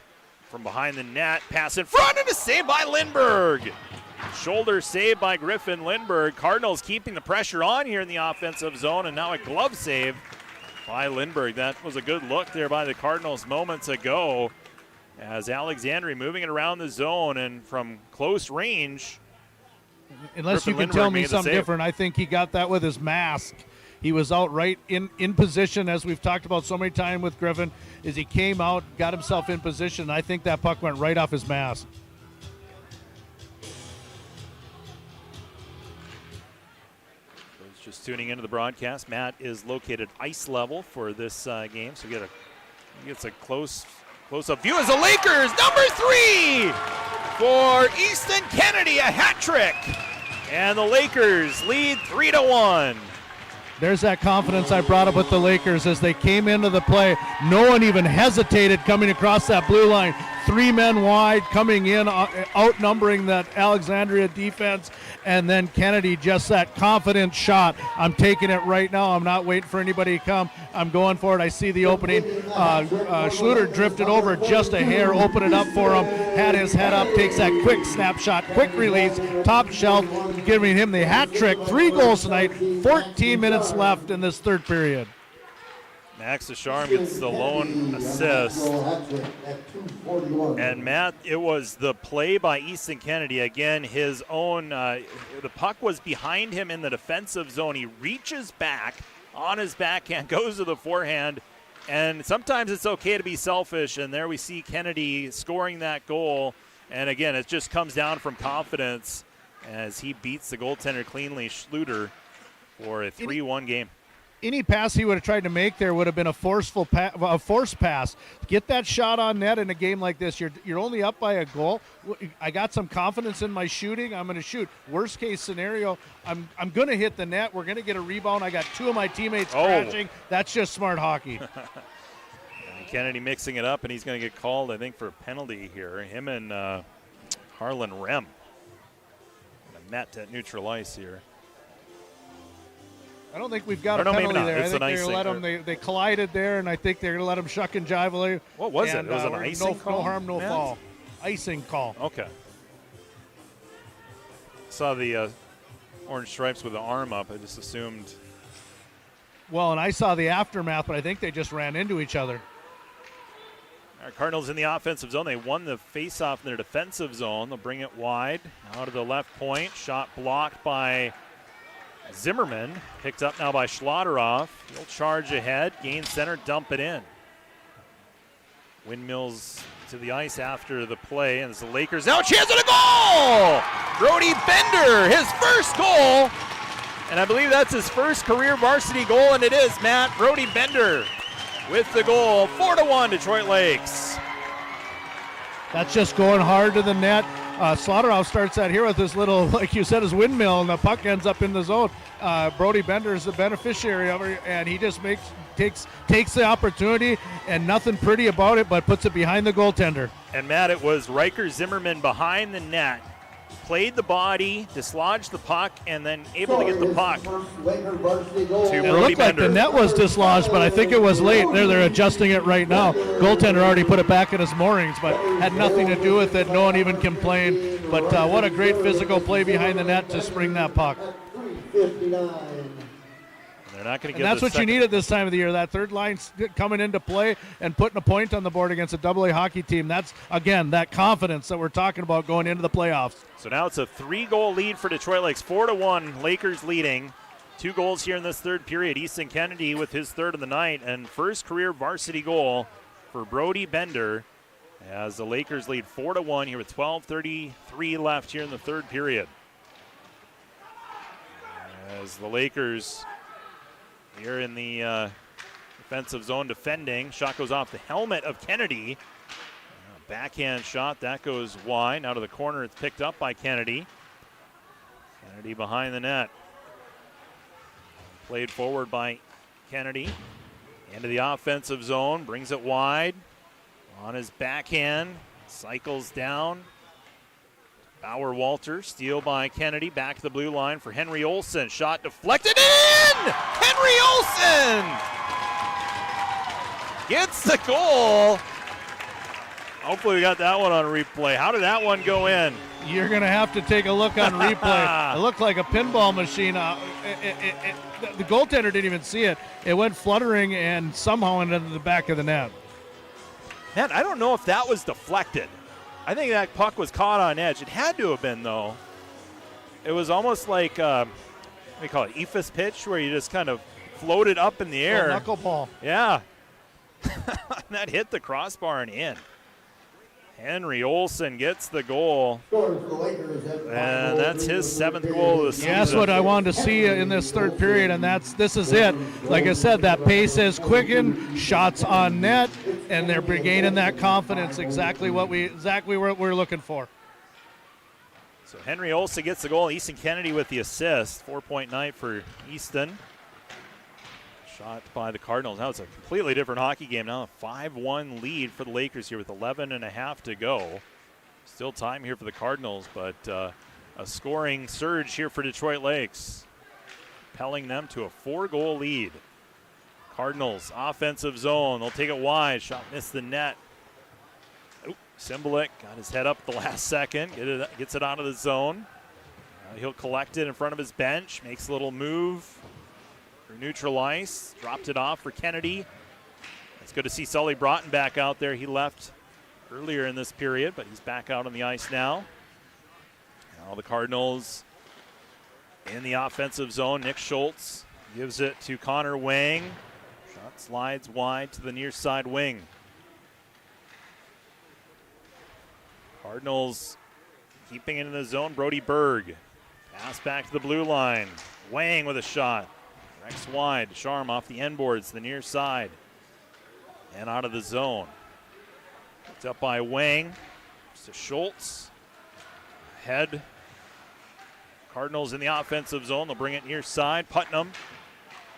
From behind the net, pass in front, and a save by Lindberg. Shoulder save by Griffin Lindberg. Cardinals keeping the pressure on here in the offensive zone, and now a glove save by Lindberg. That was a good look there by the Cardinals moments ago as Alexandria moving it around the zone, and from close range. Unless Griffin you can Lindberg tell me made the something save. different, I think he got that with his mask. He was out right in position, as we've talked about so many times with Griffin, is he came out, got himself in position. I think that puck went right off his mask. Those just tuning into the broadcast, Matt is located ice level for this game, so he gets a close-up view as the Lakers, number 3 for Easton Kennedy, a hat trick. And the Lakers lead 3-1. There's that confidence I brought up with the Lakers as they came into the play. No one even hesitated coming across that blue line. 3 men wide coming in, outnumbering that Alexandria defense. And then Kennedy, just that confident shot. I'm taking it right now. I'm not waiting for anybody to come. I'm going for it. I see the opening. Schluter drifted over just a hair, opened it up for him, had his head up, takes that quick snapshot, quick release, top shelf, giving him the hat trick. 3 goals tonight, 14 minutes left in this third period. Max Desharm gets the lone assist. And Matt, it was the play by Easton Kennedy. Again, his own, the puck was behind him in the defensive zone. He reaches back on his backhand, goes to the forehand, and sometimes it's okay to be selfish, and there we see Kennedy scoring that goal. And again, it just comes down from confidence as he beats the goaltender cleanly, Schluter, for a 3-1 game. Any pass he would have tried to make there would have been a forced pass. Get that shot on net in a game like this. You're only up by a goal. I got some confidence in my shooting. I'm going to shoot. Worst case scenario, I'm going to hit the net. We're going to get a rebound. I got 2 of my teammates crashing. That's just smart hockey. And Kennedy mixing it up, and he's going to get called, I think, for a penalty here. Him and Harlan Rem met at neutral ice here. I don't think we've got a penalty there. I think they're going to let them. They collided there, and I think they're going to let them shuck and jive away. What was it? It was an icing call? No harm, no Matt? foul. Icing call. Okay. Saw the orange stripes with the arm up. I just assumed. Well, and I saw the aftermath, but I think they just ran into each other. Our Cardinals in the offensive zone. They won the faceoff in their defensive zone. They'll bring it wide out of the left point. Shot blocked by Zimmerman, picked up now by Schlotteroff. He'll charge ahead, gain center, dump it in. Windmills to the ice after the play, and it's the Lakers now a chance at a goal! Brody Bender, his first goal, and I believe that's his first career varsity goal, and it is, Matt. Brody Bender with the goal, 4-1 Detroit Lakes. That's just going hard to the net. Slaughterhouse starts that here with his little, like you said, his windmill, and the puck ends up in the zone. Brody Bender is the beneficiary of it, and he just takes the opportunity, and nothing pretty about it, but puts it behind the goaltender. And Matt, it was Riker Zimmerman behind the net, played the body, dislodged the puck, and then able to get the puck to It Brody looked like Bender. the net was dislodged, but I think it was late. They're adjusting it right now. Goaltender already put it back in his moorings, but had nothing to do with it. No one even complained. But what a great physical play behind the net to spring that puck. There They're not going to And that's what you need at this time of the year. That third line coming into play and putting a point on the board against a AA hockey team. That's, again, that confidence that we're talking about going into the playoffs. So now it's a 3-goal lead for Detroit Lakes. 4-1, Lakers leading. 2 goals here in this third period. Easton Kennedy with his third of the night, and first career varsity goal for Brody Bender as the Lakers lead 4-1 here with 12:33 left here in the third period. As the Lakers here in the defensive zone defending. Shot goes off the helmet of Kennedy. Backhand shot, that goes wide. Out of the corner, it's picked up by Kennedy. Kennedy behind the net. Played forward by Kennedy. Into the offensive zone, brings it wide. On his backhand, cycles down. Bauer Walter, steal by Kennedy, back to the blue line for Henry Olsen. Shot deflected in! Henry Olsen gets the goal. Hopefully we got that one on replay. How did that one go in? You're going to have to take a look on replay. It looked like a pinball machine. The goaltender didn't even see it. It went fluttering and somehow into the back of the net. Man, I don't know if that was deflected. I think that puck was caught on edge. It had to have been, though. It was almost like, what do you call it, eephus pitch, where you just kind of floated up in the air. Knuckleball. Yeah. That hit the crossbar and in. Henry Olsen gets the goal, and that's his 7th goal of the season. Yeah, that's what I wanted to see in this third period, and this is it. Like I said, that pace has quickened, shots on net, and they're gaining that confidence. Exactly what we're looking for. So Henry Olsen gets the goal. Easton Kennedy with the assist. 4-point night for Easton. Shot by the Cardinals. Now it's a completely different hockey game. Now a 5-1 lead for the Lakers here with 11.5 to go. Still time here for the Cardinals, but a scoring surge here for Detroit Lakes, propelling them to a 4-goal lead. Cardinals, offensive zone. They'll take it wide. Shot missed the net. Cymbaluk got his head up at the last second. Gets it out of the zone. He'll collect it in front of his bench. Makes a little move. Neutral ice, dropped it off for Kennedy. It's good to see Sully Broughton back out there. He left earlier in this period, but he's back out on the ice now. Now the Cardinals in the offensive zone. Nick Schultz gives it to Connor Wang. Shot slides wide to the near side wing. Cardinals keeping it in the zone. Brody Berg. Pass back to the blue line. Wang with a shot. Rex wide, Sharm off the end boards to the near side and out of the zone. Picked up by Wang. To Schultz. Head. Cardinals in the offensive zone. They'll bring it near side. Putnam.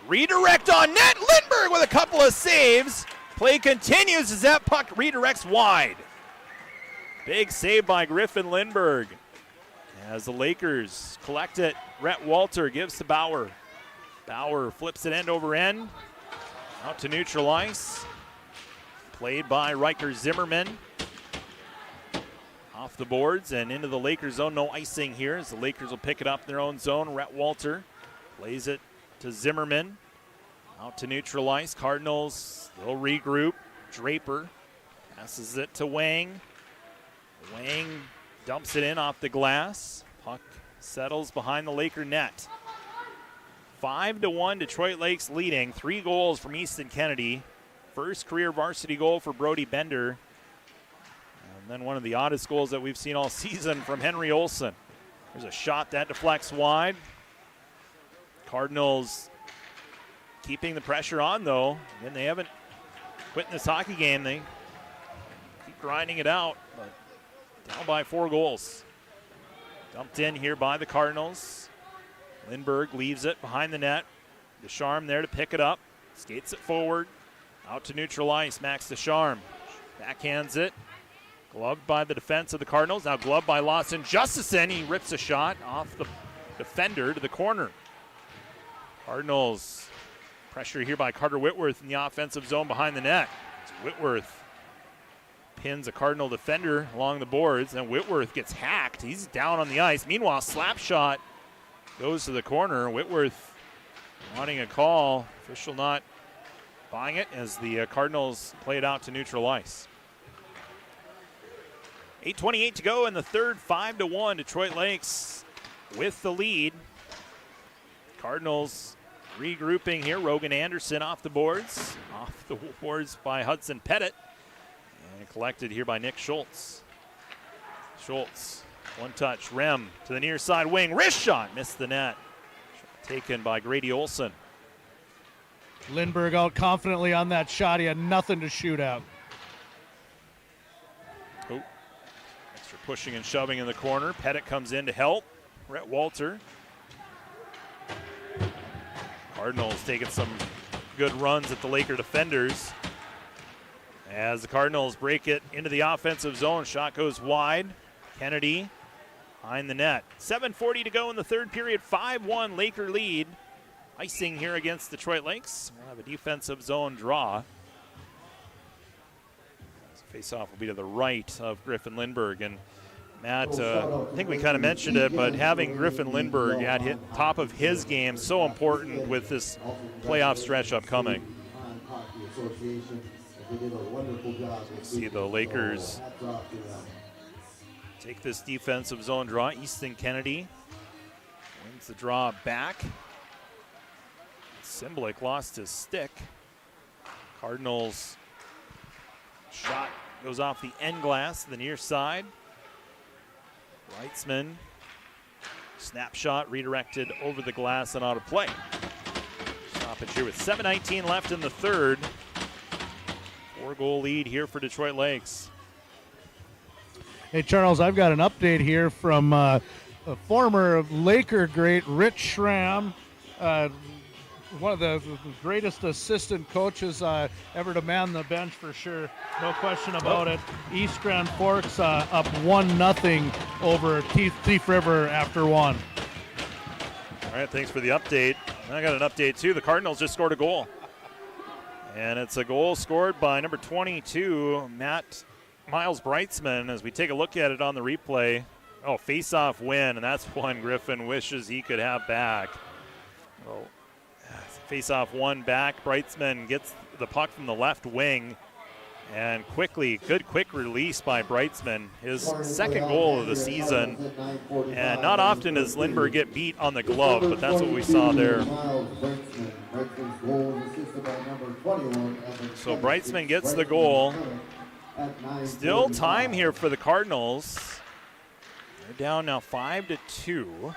Redirect on net. Lindbergh with a couple of saves. Play continues as that puck redirects wide. Big save by Griffin Lindbergh. As the Lakers collect it, Rhett Walter gives to Bauer. Bauer flips it end over end. Out to neutral ice. Played by Riker Zimmerman. Off the boards and into the Lakers zone. No icing here as the Lakers will pick it up in their own zone. Rhett Walter plays it to Zimmerman. Out to neutral ice. Cardinals, they'll regroup. Draper passes it to Wang. Wang dumps it in off the glass. Puck settles behind the Laker net. 5-1 Detroit Lakes leading. 3 goals from Easton Kennedy. First career varsity goal for Brody Bender. And then one of the oddest goals that we've seen all season from Henry Olsen. There's a shot that deflects wide. Cardinals keeping the pressure on, though. Again, they haven't quit in this hockey game. They keep grinding it out, but down by 4 goals. Dumped in here by the Cardinals. Lindbergh leaves it behind the net. Descharm there to pick it up. Skates it forward. Out to neutral ice. Max Descharm backhands it. Gloved by the defense of the Cardinals. Now gloved by Lawson Justison. He rips a shot off the defender to the corner. Cardinals pressure here by Carter Whitworth in the offensive zone behind the net. It's Whitworth pins a Cardinal defender along the boards, and Whitworth gets hacked. He's down on the ice. Meanwhile, slap shot goes to the corner. Whitworth wanting a call. Official not buying it as the Cardinals play it out to neutral ice. 8:28 to go in the third, 5-1. Detroit Lakes with the lead. Cardinals regrouping here. Rogan Anderson off the boards. Off the boards by Hudson Pettit. And collected here by Nick Schultz. Schultz, one touch. Rem to the near side wing. Wrist shot. Missed the net. Taken by Grady Olson. Lindbergh out confidently on that shot. He had nothing to shoot at. Oh, extra pushing and shoving in the corner. Pettit comes in to help. Rhett Walter. Cardinals taking some good runs at the Laker defenders. As the Cardinals break it into the offensive zone, shot goes wide. Kennedy behind the net. 7:40 to go in the third period. 5-1 Laker lead. Icing here against Detroit Lakes. We'll have a defensive zone draw. Face-off will be to the right of Griffin Lindbergh. And Matt, I think we kind of mentioned it, but having Griffin Lindbergh at top of his game so important with this playoff stretch upcoming. See the Lakers take this defensive zone draw. Easton Kennedy wins the draw back. Simblick lost his stick. Cardinals shot goes off the end glass to the near side. Reitzman, snapshot redirected over the glass and out of play. Stoppage here with 7:19 left in the third. 4-goal lead here for Detroit Lakes. Hey, Charles, I've got an update here from a former Laker great, Rich Schramm, one of the greatest assistant coaches ever to man the bench for sure. No question about it. East Grand Forks up 1-0 over Thief River after one. All right, thanks for the update. I got an update too. The Cardinals just scored a goal. And it's a goal scored by number 22, Miles Breitzman. As we take a look at it on the replay, face-off win, and that's one Griffin wishes he could have back. Well, face-off one back. Breitzman gets the puck from the left wing, and quick release by Breitzman. His second goal of the season, and not often does Lindbergh get beat on the glove, but that's what we saw there. So Breitzman gets the goal. Still time here for the Cardinals. They're down now 5-2.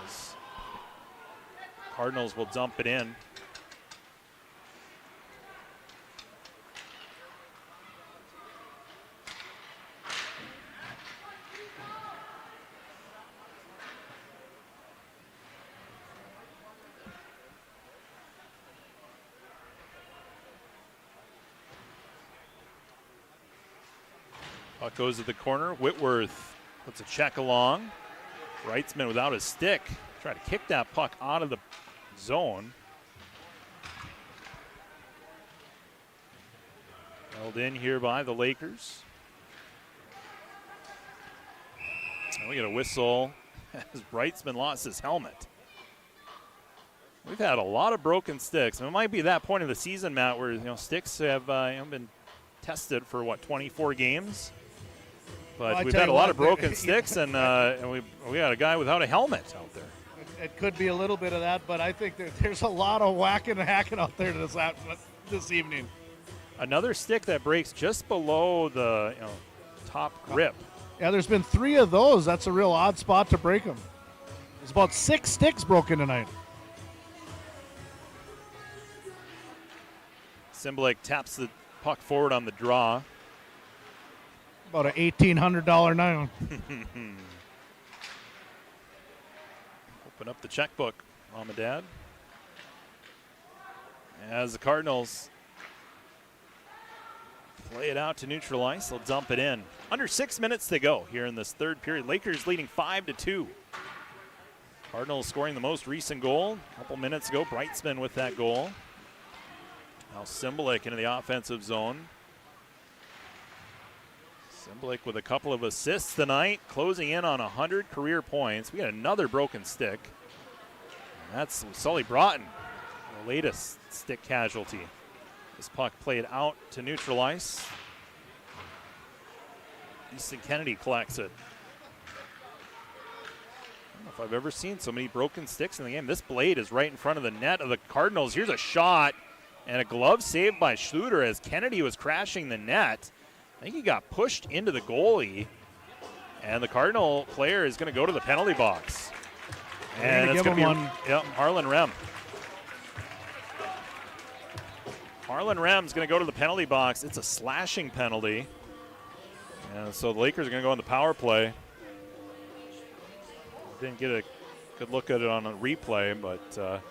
As Cardinals will dump it in. Puck goes to the corner. Whitworth puts a check along. Reitzman without his stick. Try to kick that puck out of the zone. Held in here by the Lakers. And we get a whistle as Reitzman lost his helmet. We've had a lot of broken sticks. And it might be that point of the season, Matt, where sticks have been tested for 24 games. But we've had a lot of broken sticks, and we got a guy without a helmet out there. It could be a little bit of that, but I think there's a lot of whacking and hacking out there this evening. Another stick that breaks just below the top grip. Yeah, there's been 3 of those. That's a real odd spot to break them. There's about 6 sticks broken tonight. Simblick taps the puck forward on the draw. About an $1,800 now. Open up the checkbook, Mom and Dad. As the Cardinals play it out to neutral ice, they'll dump it in. Under 6 minutes to go here in this third period. Lakers leading 5-2. Cardinals scoring the most recent goal a couple minutes ago. Breitzman with that goal. Now Simblick into the offensive zone. Simblick with a couple of assists tonight, closing in on 100 career points. We got another broken stick. And that's Sully Broughton, the latest stick casualty. This puck played out to neutral ice. Easton Kennedy collects it. I don't know if I've ever seen so many broken sticks in the game. This blade is right in front of the net of the Cardinals. Here's a shot and a glove saved by Schluter as Kennedy was crashing the net. I think he got pushed into the goalie, and the Cardinal player is going to go to the penalty box. And it's going to be Harlan Rem. Harlan Rem's going to go to the penalty box. It's a slashing penalty. And so the Lakers are going to go on the power play. Didn't get a good look at it on a replay, but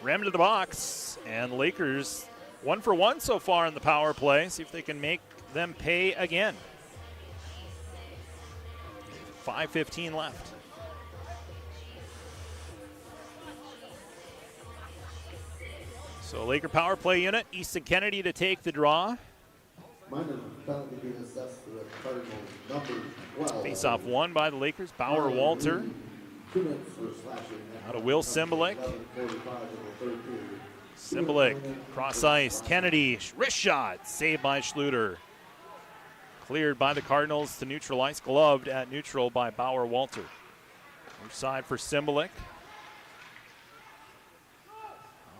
Rem to the box. And the Lakers 1 for 1 so far in the power play. See if they can make them pay again. 5:15 left. So Laker power play unit, Easton Kennedy to take the draw. Face off won by the Lakers. Bauer Walter. Out of Will Simblick. Simblick, cross ice. Kennedy, wrist shot, saved by Schluter. Cleared by the Cardinals to neutral ice, gloved at neutral by Bauer Walter. Other side for Simblick.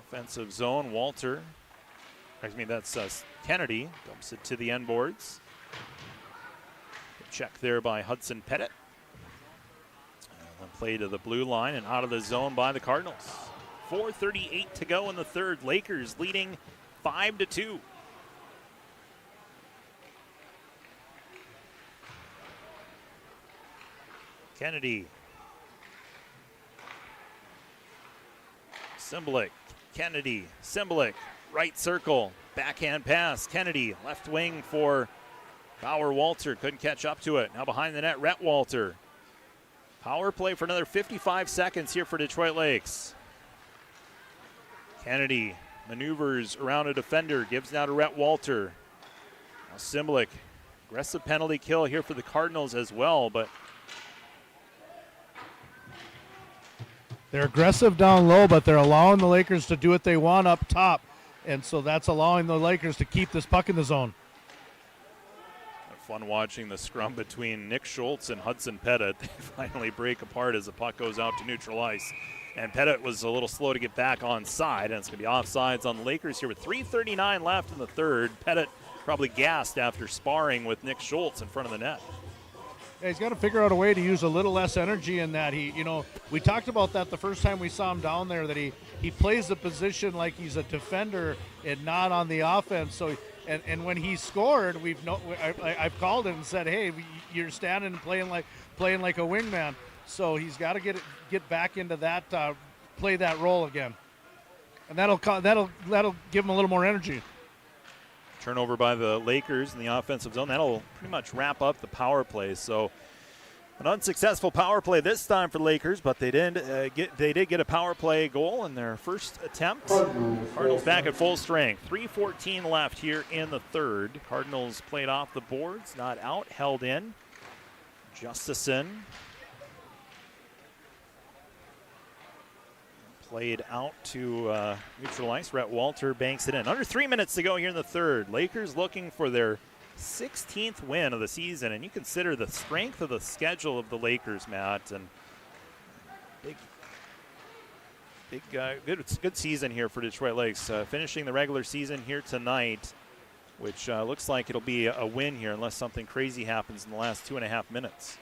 Offensive zone, Walter. That's Kennedy. Dumps it to the end boards. Check there by Hudson Pettit. And then play to the blue line and out of the zone by the Cardinals. 4:38 to go in the third. Lakers leading 5-2. Kennedy. Simblick. Kennedy. Simblick. Right circle. Backhand pass. Kennedy. Left wing for Bauer Walter. Couldn't catch up to it. Now behind the net, Rhett Walter. Power play for another 55 seconds here for Detroit Lakes. Kennedy maneuvers around a defender. Gives now to Rhett Walter. Now Simblick. Aggressive penalty kill here for the Cardinals as well, but they're aggressive down low, but they're allowing the Lakers to do what they want up top. And so that's allowing the Lakers to keep this puck in the zone. Fun watching the scrum between Nick Schultz and Hudson Pettit. They finally break apart as the puck goes out to neutral ice. And Pettit was a little slow to get back on side, and it's going to be offsides on the Lakers here with 3:39 left in the third. Pettit probably gassed after sparring with Nick Schultz in front of the net. Yeah, he's got to figure out a way to use a little less energy in that. We talked about that the first time we saw him down there, that he plays the position like he's a defender and not on the offense. So, and when he scored, I've called it and said, hey, you're standing and playing like a wingman. So he's got to get back into that, play that role again, and that'll give him a little more energy. Turnover by the Lakers in the offensive zone. That'll pretty much wrap up the power play. So an unsuccessful power play this time for the Lakers, but they did get a power play goal in their first attempt. Cardinals back at full strength. 3:14 left here in the third. Cardinals played off the boards, not out, held in. Justison played out to neutral ice. Rhett Walter banks it in. Under 3 minutes to go here in the third. Lakers looking for their 16th win of the season, and you consider the strength of the schedule of the Lakers, Matt, and good season here for Detroit Lakes. Finishing the regular season here tonight, which looks like it'll be a win here unless something crazy happens in the last 2.5 minutes.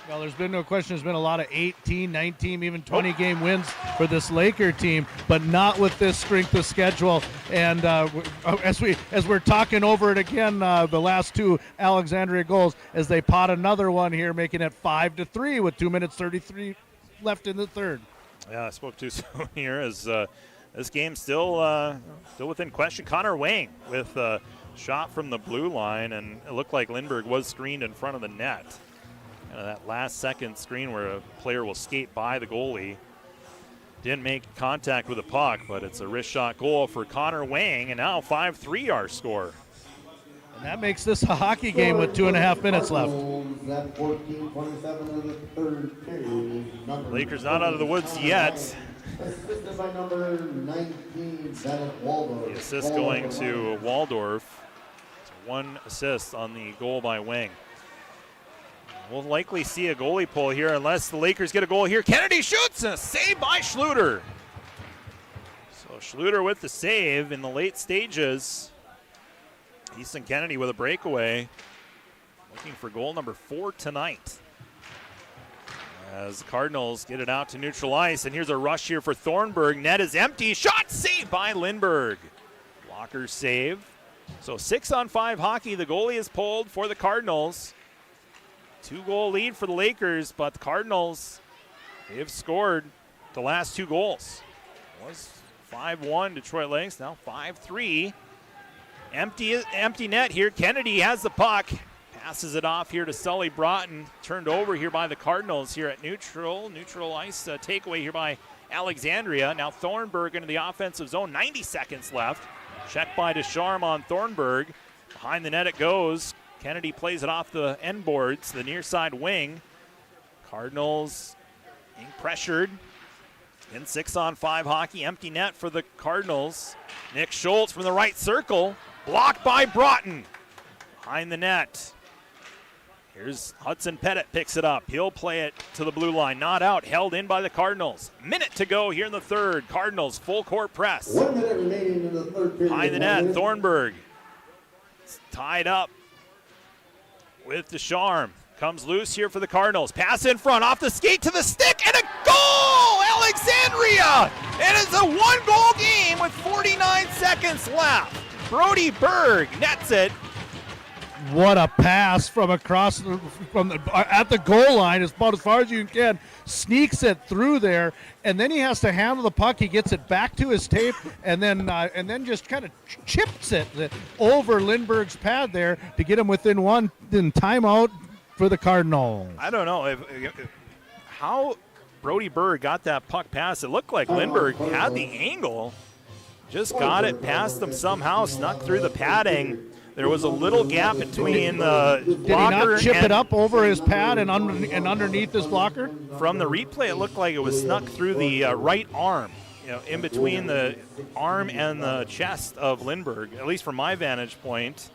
Well, there's been no question. There's been a lot of 18, 19, even 20-game wins for this Laker team, but not with this strength of schedule. And as we're talking over it again, the last two Alexandria goals, as they pot another one here, making it 5-3 with 2 minutes 33 left in the third. Yeah, I spoke too soon here as this game's still within question. Connor Wang with a shot from the blue line, and it looked like Lindbergh was screened in front of the net. That last second screen where a player will skate by the goalie. Didn't make contact with the puck, but it's a wrist shot goal for Connor Wang, and now 5-3 our score. And that makes this a hockey game with 2.5 minutes left. Lakers not out of the woods yet. Assisted by number 19, The assist going to Waldorf. So 1 assist on the goal by Wing. We'll likely see a goalie pull here unless the Lakers get a goal here. Kennedy shoots and a save by Schluter. So Schluter with the save in the late stages. Easton Kennedy with a breakaway. Looking for goal number 4 tonight. As the Cardinals get it out to neutral ice, and here's a rush here for Thornburg. Net is empty. Shot saved by Lindbergh. Blocker save. So 6-on-5 hockey. The goalie is pulled for the Cardinals. 2-goal lead for the Lakers, but the Cardinals, they've scored the last 2 goals. It was 5-1 Detroit Lakes, now 5-3. Empty net here. Kennedy has the puck. Passes it off here to Sully Broughton. Turned over here by the Cardinals here at neutral. Neutral ice takeaway here by Alexandria. Now Thornburg into the offensive zone. 90 seconds left. Check by Descharme on Thornburg. Behind the net it goes. Kennedy plays it off the end boards, the near side wing. Cardinals being pressured in 6-on-5 hockey. Empty net for the Cardinals. Nick Schultz from the right circle. Blocked by Broughton. Behind the net. Here's Hudson Pettit, picks it up. He'll play it to the blue line. Not out, held in by the Cardinals. Minute to go here in the third. Cardinals full court press. 1 minute remaining in the third period. Behind the net, Thornburg. It's tied up with Descharme. Comes loose here for the Cardinals. Pass in front, off the skate to the stick, and a goal! Alexandria! It is a 1-goal game with 49 seconds left. Brody Berg nets it. What a pass from across at the goal line, is about as far as you can. Sneaks it through there, and then he has to handle the puck. He gets it back to his tape, and then just kind of chips it over Lindbergh's pad there to get him within 1. Then timeout for the Cardinals. I don't know how Brody Berg got that puck pass. It looked like Lindbergh had the angle, just got it past them somehow, snuck through the padding. There was a little gap between the blocker. Did he not chip it up over his pad and underneath his blocker? From the replay, it looked like it was snuck through the right arm, in between the arm and the chest of Lindbergh, at least from my vantage point.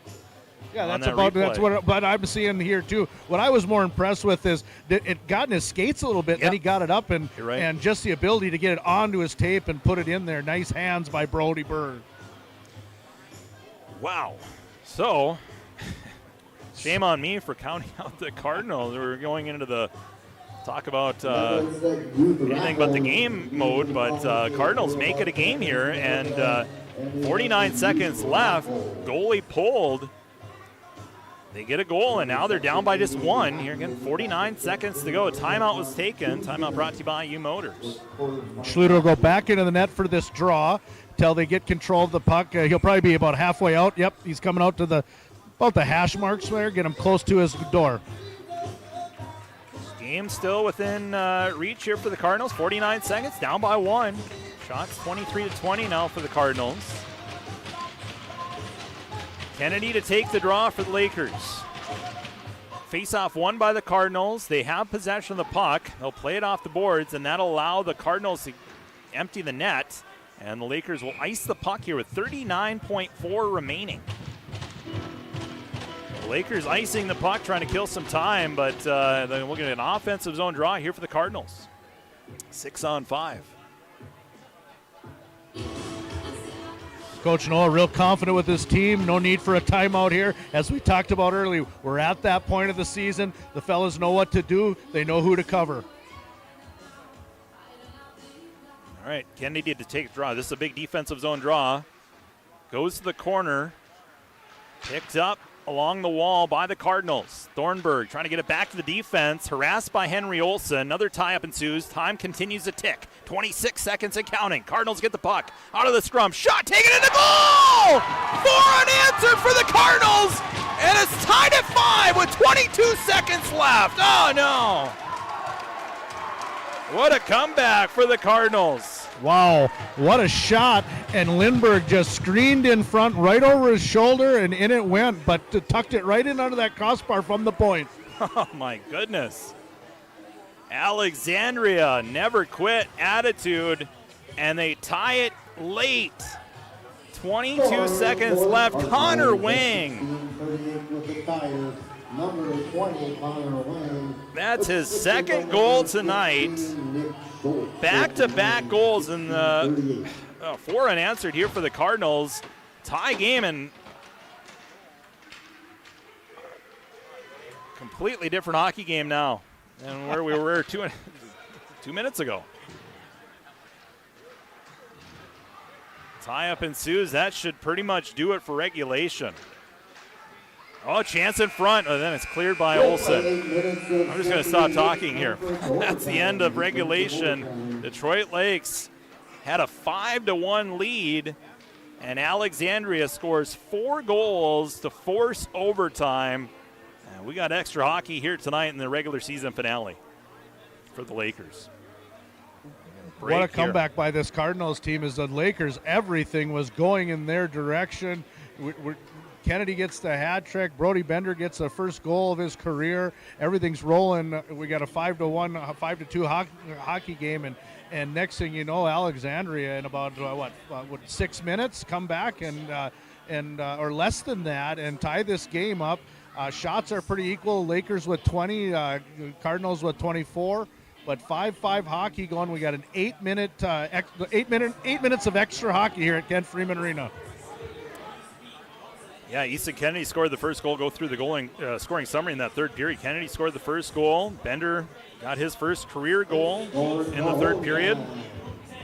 Yeah, that's what I'm seeing here too. What I was more impressed with is that it got in his skates a little bit, then he got it up, and and just the ability to get it onto his tape and put it in there. Nice hands by Brody Berg. Wow. So, shame on me for counting out the Cardinals. We're going into the talk about anything but the game mode, but Cardinals make it a game here, and 49 seconds left. Goalie pulled. They get a goal, and now they're down by just 1. Here again, 49 seconds to go. Timeout was taken. Timeout brought to you by U Motors. Schluter will go back into the net for this draw till they get control of the puck. He'll probably be about halfway out. Yep, he's coming out to about the hash marks there. Get him close to his door. Game still within reach here for the Cardinals. 49 seconds, down by 1. Shots 23-20 now for the Cardinals. Kennedy to take the draw for the Lakers. Face-off won by the Cardinals. They have possession of the puck. They'll play it off the boards, and that'll allow the Cardinals to empty the net. And the Lakers will ice the puck here with 39.4 remaining. The Lakers icing the puck, trying to kill some time, but then we'll get an offensive zone draw here for the Cardinals. 6-on-5. Coach Noah real confident with his team. No need for a timeout here. As we talked about earlier, we're at that point of the season. The fellas know what to do. They know who to cover. All right, Kennedy to take a draw. This is a big defensive zone draw. Goes to the corner. Picked up along the wall by the Cardinals. Thornburg trying to get it back to the defense. Harassed by Henry Olsen. Another tie-up ensues. Time continues to tick. 26 seconds and counting. Cardinals get the puck out of the scrum. Shot taken into goal! For an answer for the Cardinals! And it's tied at 5 with 22 seconds left. Oh, no. What a comeback for the Cardinals. Wow, what a shot. And Lindbergh just screened in front right over his shoulder, and in it went, but tucked it right in under that crossbar from the point. Oh, my goodness. Alexandria, never quit attitude, and they tie it late. 22 seconds left. Connor Wang. That's his second goal tonight. Back-to-back goals in the 4 unanswered here for the Cardinals. Tie game and completely different hockey game now than where we were 2 minutes ago. Tie-up ensues. That should pretty much do it for regulation. Oh, chance in front. Oh, then it's cleared by Olsen. I'm just going to stop talking here. That's the end of regulation. Detroit Lakes had a 5-1 lead, and Alexandria scores 4 goals to force overtime. And we got extra hockey here tonight in the regular season finale for the Lakers. What a comeback by this Cardinals team. As the Lakers, everything was going in their direction. Kennedy gets the hat trick. Brody Bender gets the first goal of his career. Everything's rolling. We got a 5-1, 5-2 hockey game, and next thing you know, Alexandria in about 6 minutes come back and or less than that and tie this game up. Shots are pretty equal. Lakers with 20, Cardinals with 24. But 5-5 hockey going. We got an 8 minutes of extra hockey here at Kent Freeman Arena. Yeah, Easton Kennedy scored the first goal. Go through the scoring summary in that third period. Kennedy scored the first goal. Bender got his first career goal in the third period.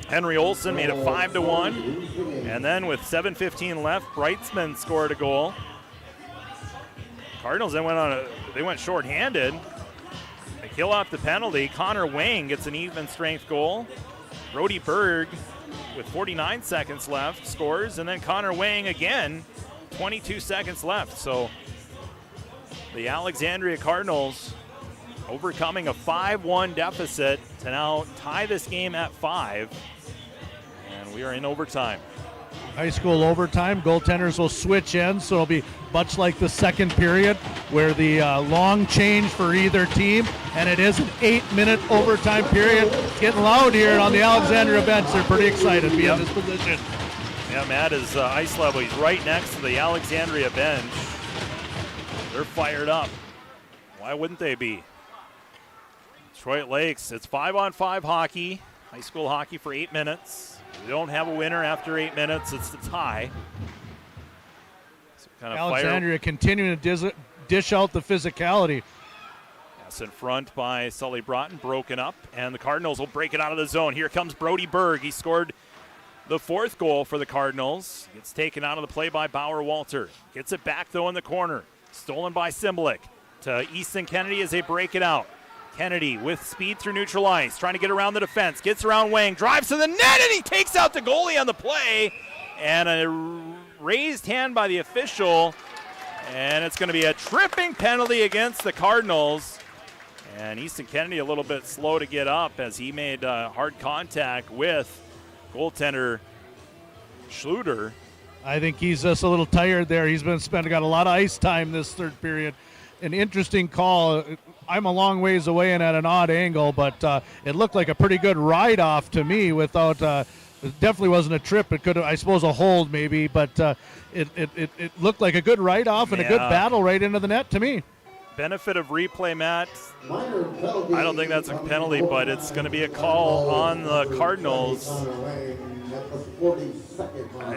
Henry Olsen made it 5-1. And then with 7:15 left, Brightsman scored a goal. Cardinals then went shorthanded. They kill off the penalty. Connor Wang gets an even strength goal. Brody Berg with 49 seconds left scores, and then Connor Wang again. 22 seconds left. So the Alexandria Cardinals overcoming a 5-1 deficit to now tie this game at 5. And we are in overtime. High school overtime. Goaltenders will switch ends, so it'll be much like the second period where the long change for either team, and it is an 8-minute overtime period. It's getting loud here on the Alexandria bench. They're pretty excited to be in this position. Yeah, Matt is ice level. He's right next to the Alexandria bench. They're fired up. Why wouldn't they be? Detroit Lakes, it's 5-on-5 hockey, high school hockey for 8 minutes. We don't have a winner after 8 minutes. It's the tie. So kind of Alexandria continuing to dish out the physicality. That's in front by Sully Broughton, broken up, and the Cardinals will break it out of the zone. Here comes Brody Berg. He scored the 4th goal for the Cardinals. Gets taken out of the play by Bauer Walter. Gets it back, though, in the corner. Stolen by Simblick to Easton Kennedy as they break it out. Kennedy with speed through neutral ice, trying to get around the defense. Gets around Wang, drives to the net, and he takes out the goalie on the play. And a raised hand by the official. And it's going to be a tripping penalty against the Cardinals. And Easton Kennedy a little bit slow to get up as he made hard contact with goaltender Schluter. I think he's just a little tired there. He's got a lot of ice time this third period. An interesting call. I'm a long ways away and at an odd angle, but it looked like a pretty good ride-off to me without it definitely wasn't a trip. It could have, I suppose, a hold maybe, but it looked like a good ride-off and a good battle right into the net to me. Benefit of replay, Matt. I don't think that's a penalty, but it's going to be a call on the Cardinals. I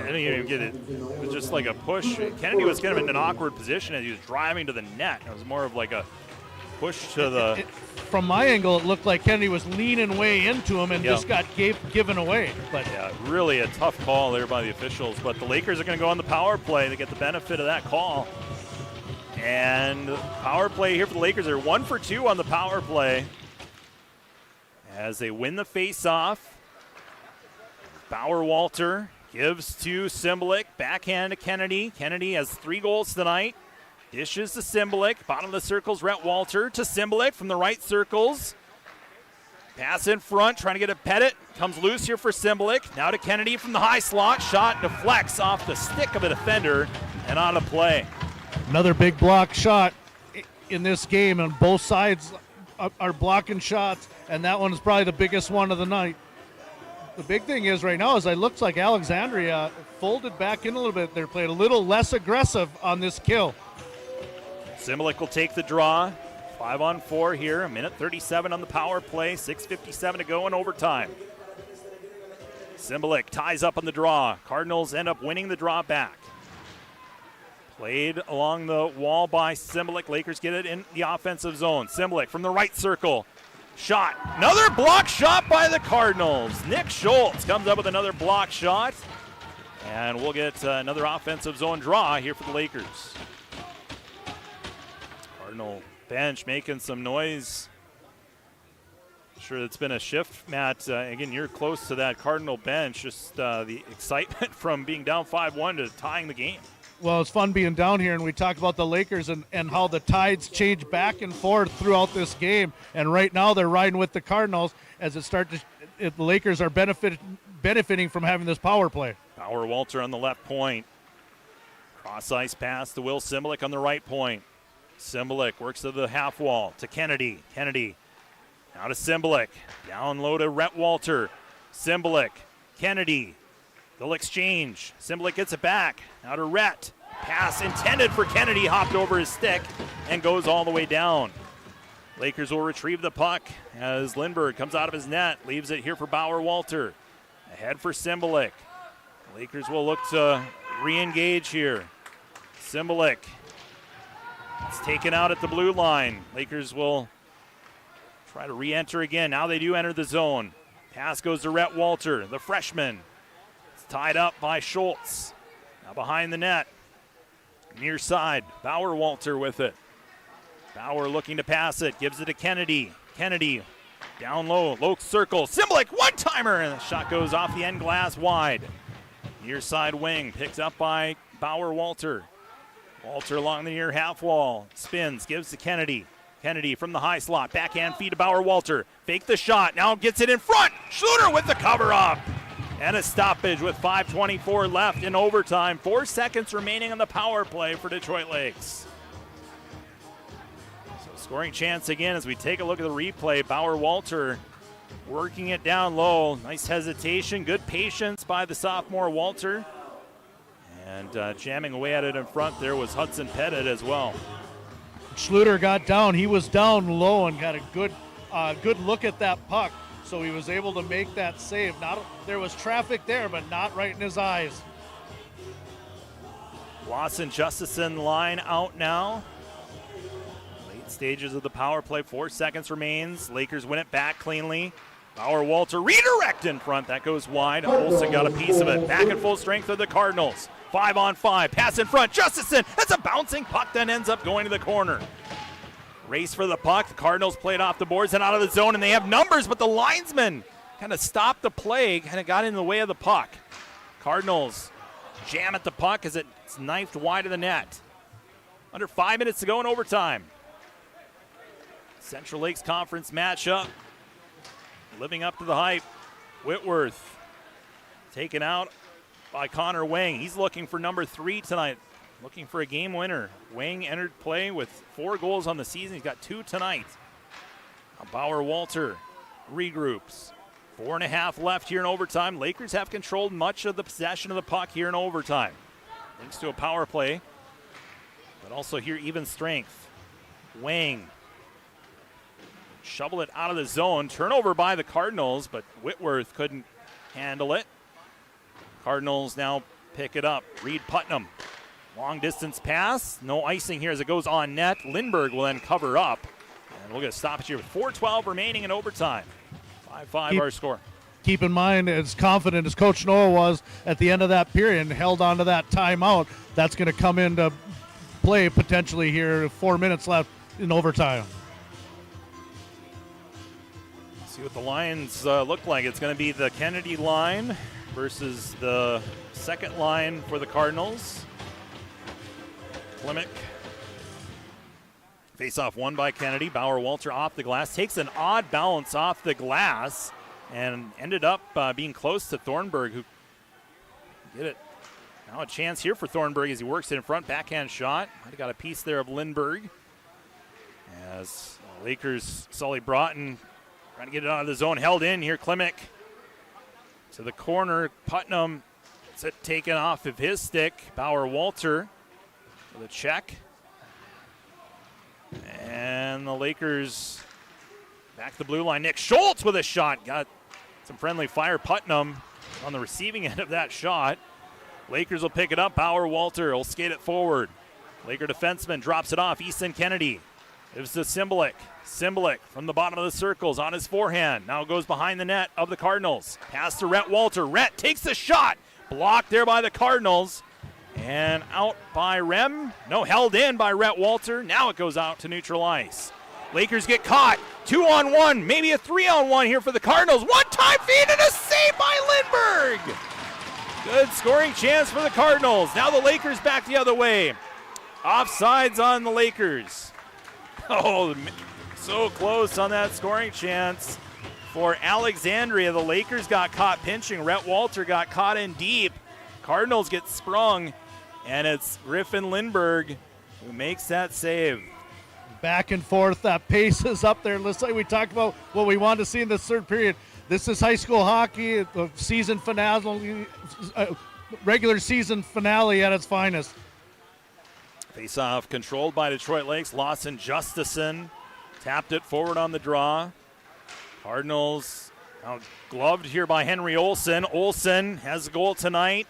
didn't even get it. It was just like a push. Kennedy was kind of in an awkward position as he was driving to the net. It was more of like a push to the... From my angle, it looked like Kennedy was leaning way into him and just got given away. But yeah, really a tough call there by the officials. But the Lakers are going to go on the power play to get the benefit of that call. And power play here for the Lakers. They're 1 for 2 on the power play as they win the face-off. Bauer Walter gives to Simblick. Backhand to Kennedy. Kennedy has 3 goals tonight. Dishes to Simblick. Bottom of the circles, Rhett Walter to Simblick from the right circles. Pass in front, trying to get a Pettit. Comes loose here for Simbulik. Now to Kennedy from the high slot. Shot deflects off the stick of a defender and on a play. Another big block shot in this game, and both sides are blocking shots, and that one is probably the biggest one of the night. The big thing is right now is it looks like Alexandria folded back in a little bit. They're playing a little less aggressive on this kill. Simbulik will take the draw. 5-on-4 here, a minute 37 on the power play, 6:57 to go in overtime. Simbulik ties up on the draw. Cardinals end up winning the draw back. Played along the wall by Simbulik. Lakers get it in the offensive zone. Simbulik from the right circle. Shot. Another block shot by the Cardinals. Nick Schultz comes up with another block shot. And we'll get another offensive zone draw here for the Lakers. Cardinal bench making some noise. Sure, it's been a shift, Matt. Again, you're close to that Cardinal bench. Just the excitement from being down 5-1 to tying the game. Well, it's fun being down here, and we talk about the Lakers and how the tides change back and forth throughout this game. And right now they're riding with the Cardinals as the Lakers are benefiting from having this power play. Bauer Walter on the left point. Cross ice pass to Will Simbulik on the right point. Simbulik works to the half wall to Kennedy. Kennedy now to Simbulik. Down low to Rhett Walter. Simbulik, Kennedy. They'll exchange. Simbulik gets it back. Now to Rhett. Pass intended for Kennedy. Hopped over his stick and goes all the way down. Lakers will retrieve the puck as Lindbergh comes out of his net. Leaves it here for Bauer Walter. Ahead for Simbulik. Lakers will look to re-engage here. Simbulik. It's taken out at the blue line. Lakers will try to re-enter again. Now they do enter the zone. Pass goes to Rhett Walter, the freshman. It's tied up by Schultz. Now behind the net. Near side. Bauer Walter with it. Bauer looking to pass it. Gives it to Kennedy. Kennedy down low. Low circle. Simbulik, one-timer. And the shot goes off the end glass wide. Near side wing. Picked up by Bauer Walter. Walter along the near half wall. Spins. Gives to Kennedy. Kennedy from the high slot. Backhand feed to Bauer Walter. Fake the shot. Now gets it in front. Schluter with the cover up. And a stoppage with 5:24 left in overtime. 4 seconds remaining on the power play for Detroit Lakes. So scoring chance again as we take a look at the replay. Bauer Walter working it down low. Nice hesitation. Good patience by the sophomore Walter. And jamming away at it in front there was Hudson Pettit as well. Schluter got down. He was down low and got a good look at that puck. So he was able to make that save. There was traffic there, but not right in his eyes. Lawson Justison line out now. Late stages of the power play. 4 seconds remains. Lakers win it back cleanly. Bauer Walter redirect in front. That goes wide. Olsen got a piece of it. Back at full strength of the Cardinals. 5-on-5. Pass in front. Justison. That's a bouncing puck that ends up going to the corner. Race for the puck. The Cardinals played off the boards and out of the zone, and they have numbers, but the linesman kind of stopped the play, kind of got in the way of the puck. Cardinals jam at the puck as it's knifed wide of the net. Under 5 minutes to go in overtime. Central Lakes Conference matchup. Living up to the hype. Whitworth taken out by Connor Wang. He's looking for number 3 tonight. Looking for a game winner. Wang entered play with 4 goals on the season. He's got 2 tonight. Now Bauer Walter regroups. 4.5 left here in overtime. Lakers have controlled much of the possession of the puck here in overtime. Thanks to a power play, but also here even strength. Wang shovel it out of the zone. Turnover by the Cardinals, but Whitworth couldn't handle it. Cardinals now pick it up. Reed Putnam. Long distance pass. No icing here as it goes on net. Lindbergh will then cover up. And we'll get a stoppage here with 4:12 remaining in overtime. 5-5 our score. Keep in mind, as confident as Coach Noah was at the end of that period and held on to that timeout, that's going to come into play potentially here. 4 minutes left in overtime. See what the lines look like. It's going to be the Kennedy line versus the second line for the Cardinals. Klimek Face-off won by Kennedy. Bauer-Walter off the glass. Takes an odd bounce off the glass and ended up being close to Thornburg, who get it. Now a chance here for Thornburg as he works it in front. Backhand shot. Might have got a piece there of Lindberg. As Lakers, Sully Broughton trying to get it out of the zone. Held in here. Klimek to the corner. Putnam gets it taken off of his stick. Bauer-Walter with a check. And the Lakers back to the blue line. Nick Schultz with a shot. Got some friendly fire. Putnam on the receiving end of that shot. Lakers will pick it up. Bauer-Walter will skate it forward. Laker defenseman drops it off. Easton Kennedy gives to Cymbaluk. Cymbaluk from the bottom of the circles on his forehand. Now goes behind the net of the Cardinals. Pass to Rhett Walter. Rhett takes the shot. Blocked there by the Cardinals. And out by Rem. No, held in by Rhett Walter. Now it goes out to neutral ice. Lakers get caught. 2-on-1, maybe a 3-on-1 here for the Cardinals. One-time feed and a save by Lindberg. Good scoring chance for the Cardinals. Now the Lakers back the other way. Offsides on the Lakers. Oh, so close on that scoring chance for Alexandria. The Lakers got caught pinching. Rhett Walter got caught in deep. Cardinals get sprung, and it's Griffin Lindberg who makes that save. Back and forth, that pace is up there. Let's say we talked about what we want to see in this third period. This is high school hockey, the season finale, regular season finale at its finest. Face-off controlled by Detroit Lakes. Lawson Justison tapped it forward on the draw. Cardinals now gloved here by Henry Olsen. Olsen has a goal tonight.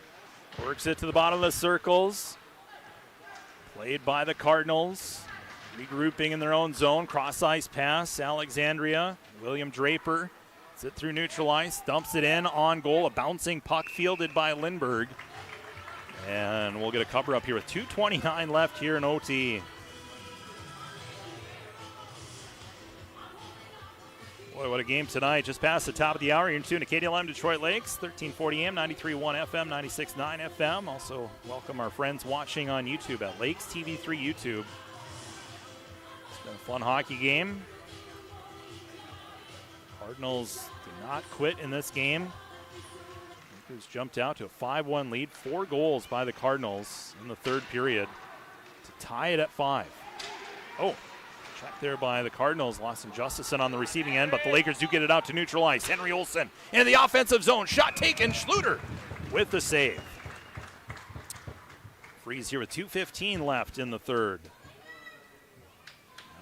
Works it to the bottom of the circles. Played by the Cardinals. Regrouping in their own zone. Cross-ice pass. Alexandria. William Draper. Sit through neutral ice. Dumps it in on goal. A bouncing puck fielded by Lindberg. And we'll get a cover up here with 2:29 left here in OT. Boy, what a game tonight. Just past the top of the hour. You're in tune to KDLM Detroit Lakes, 1340 AM, 93.1 FM, 96.9 FM. Also, welcome our friends watching on YouTube at Lakes TV3 YouTube. It's been a fun hockey game. Cardinals did not quit in this game. Lakers jumped out to a 5-1 lead. 4 goals by the Cardinals in the third period to tie it at 5. Oh. Check there by the Cardinals. Lawson Justison on the receiving end, but the Lakers do get it out to neutral ice. Henry Olsen in the offensive zone. Shot taken. Schluter with the save. Freeze here with 2:15 left in the third. Now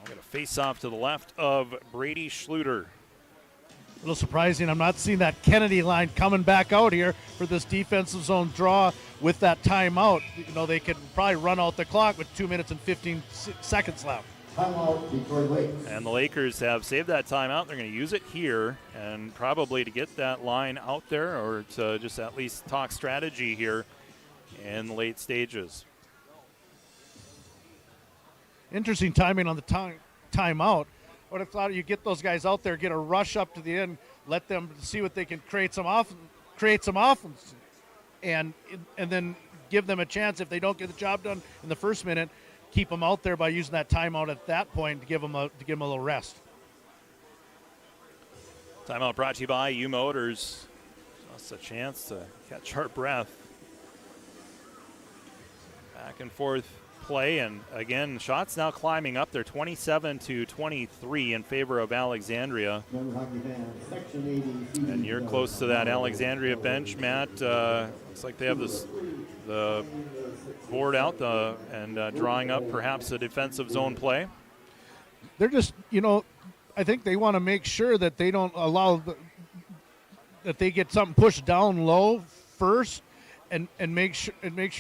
we're going to face off to the left of Brady Schluter. A little surprising. I'm not seeing that Kennedy line coming back out here for this defensive zone draw with that timeout. You know, they could probably run out the clock with 2 minutes and 15 seconds left. And the Lakers have saved that timeout. They're going to use it here and probably to get that line out there or to just at least talk strategy here in the late stages. Interesting timing on the timeout. I would have thought you get those guys out there, get a rush up to the end, let them see what they can create some offense, and then give them a chance if they don't get the job done in the first minute. Keep them out there by using that timeout at that point to give them a little rest. Timeout brought to you by U Motors. Just a chance to catch our breath. Back and forth play, and again, shots now climbing up there, 27-23 in favor of Alexandria. And you're close to that Alexandria bench, Matt. Looks like they have the board out and drawing up perhaps a defensive zone play. They're just, I think they want to make sure that they don't allow that they get something pushed down low first, and make sure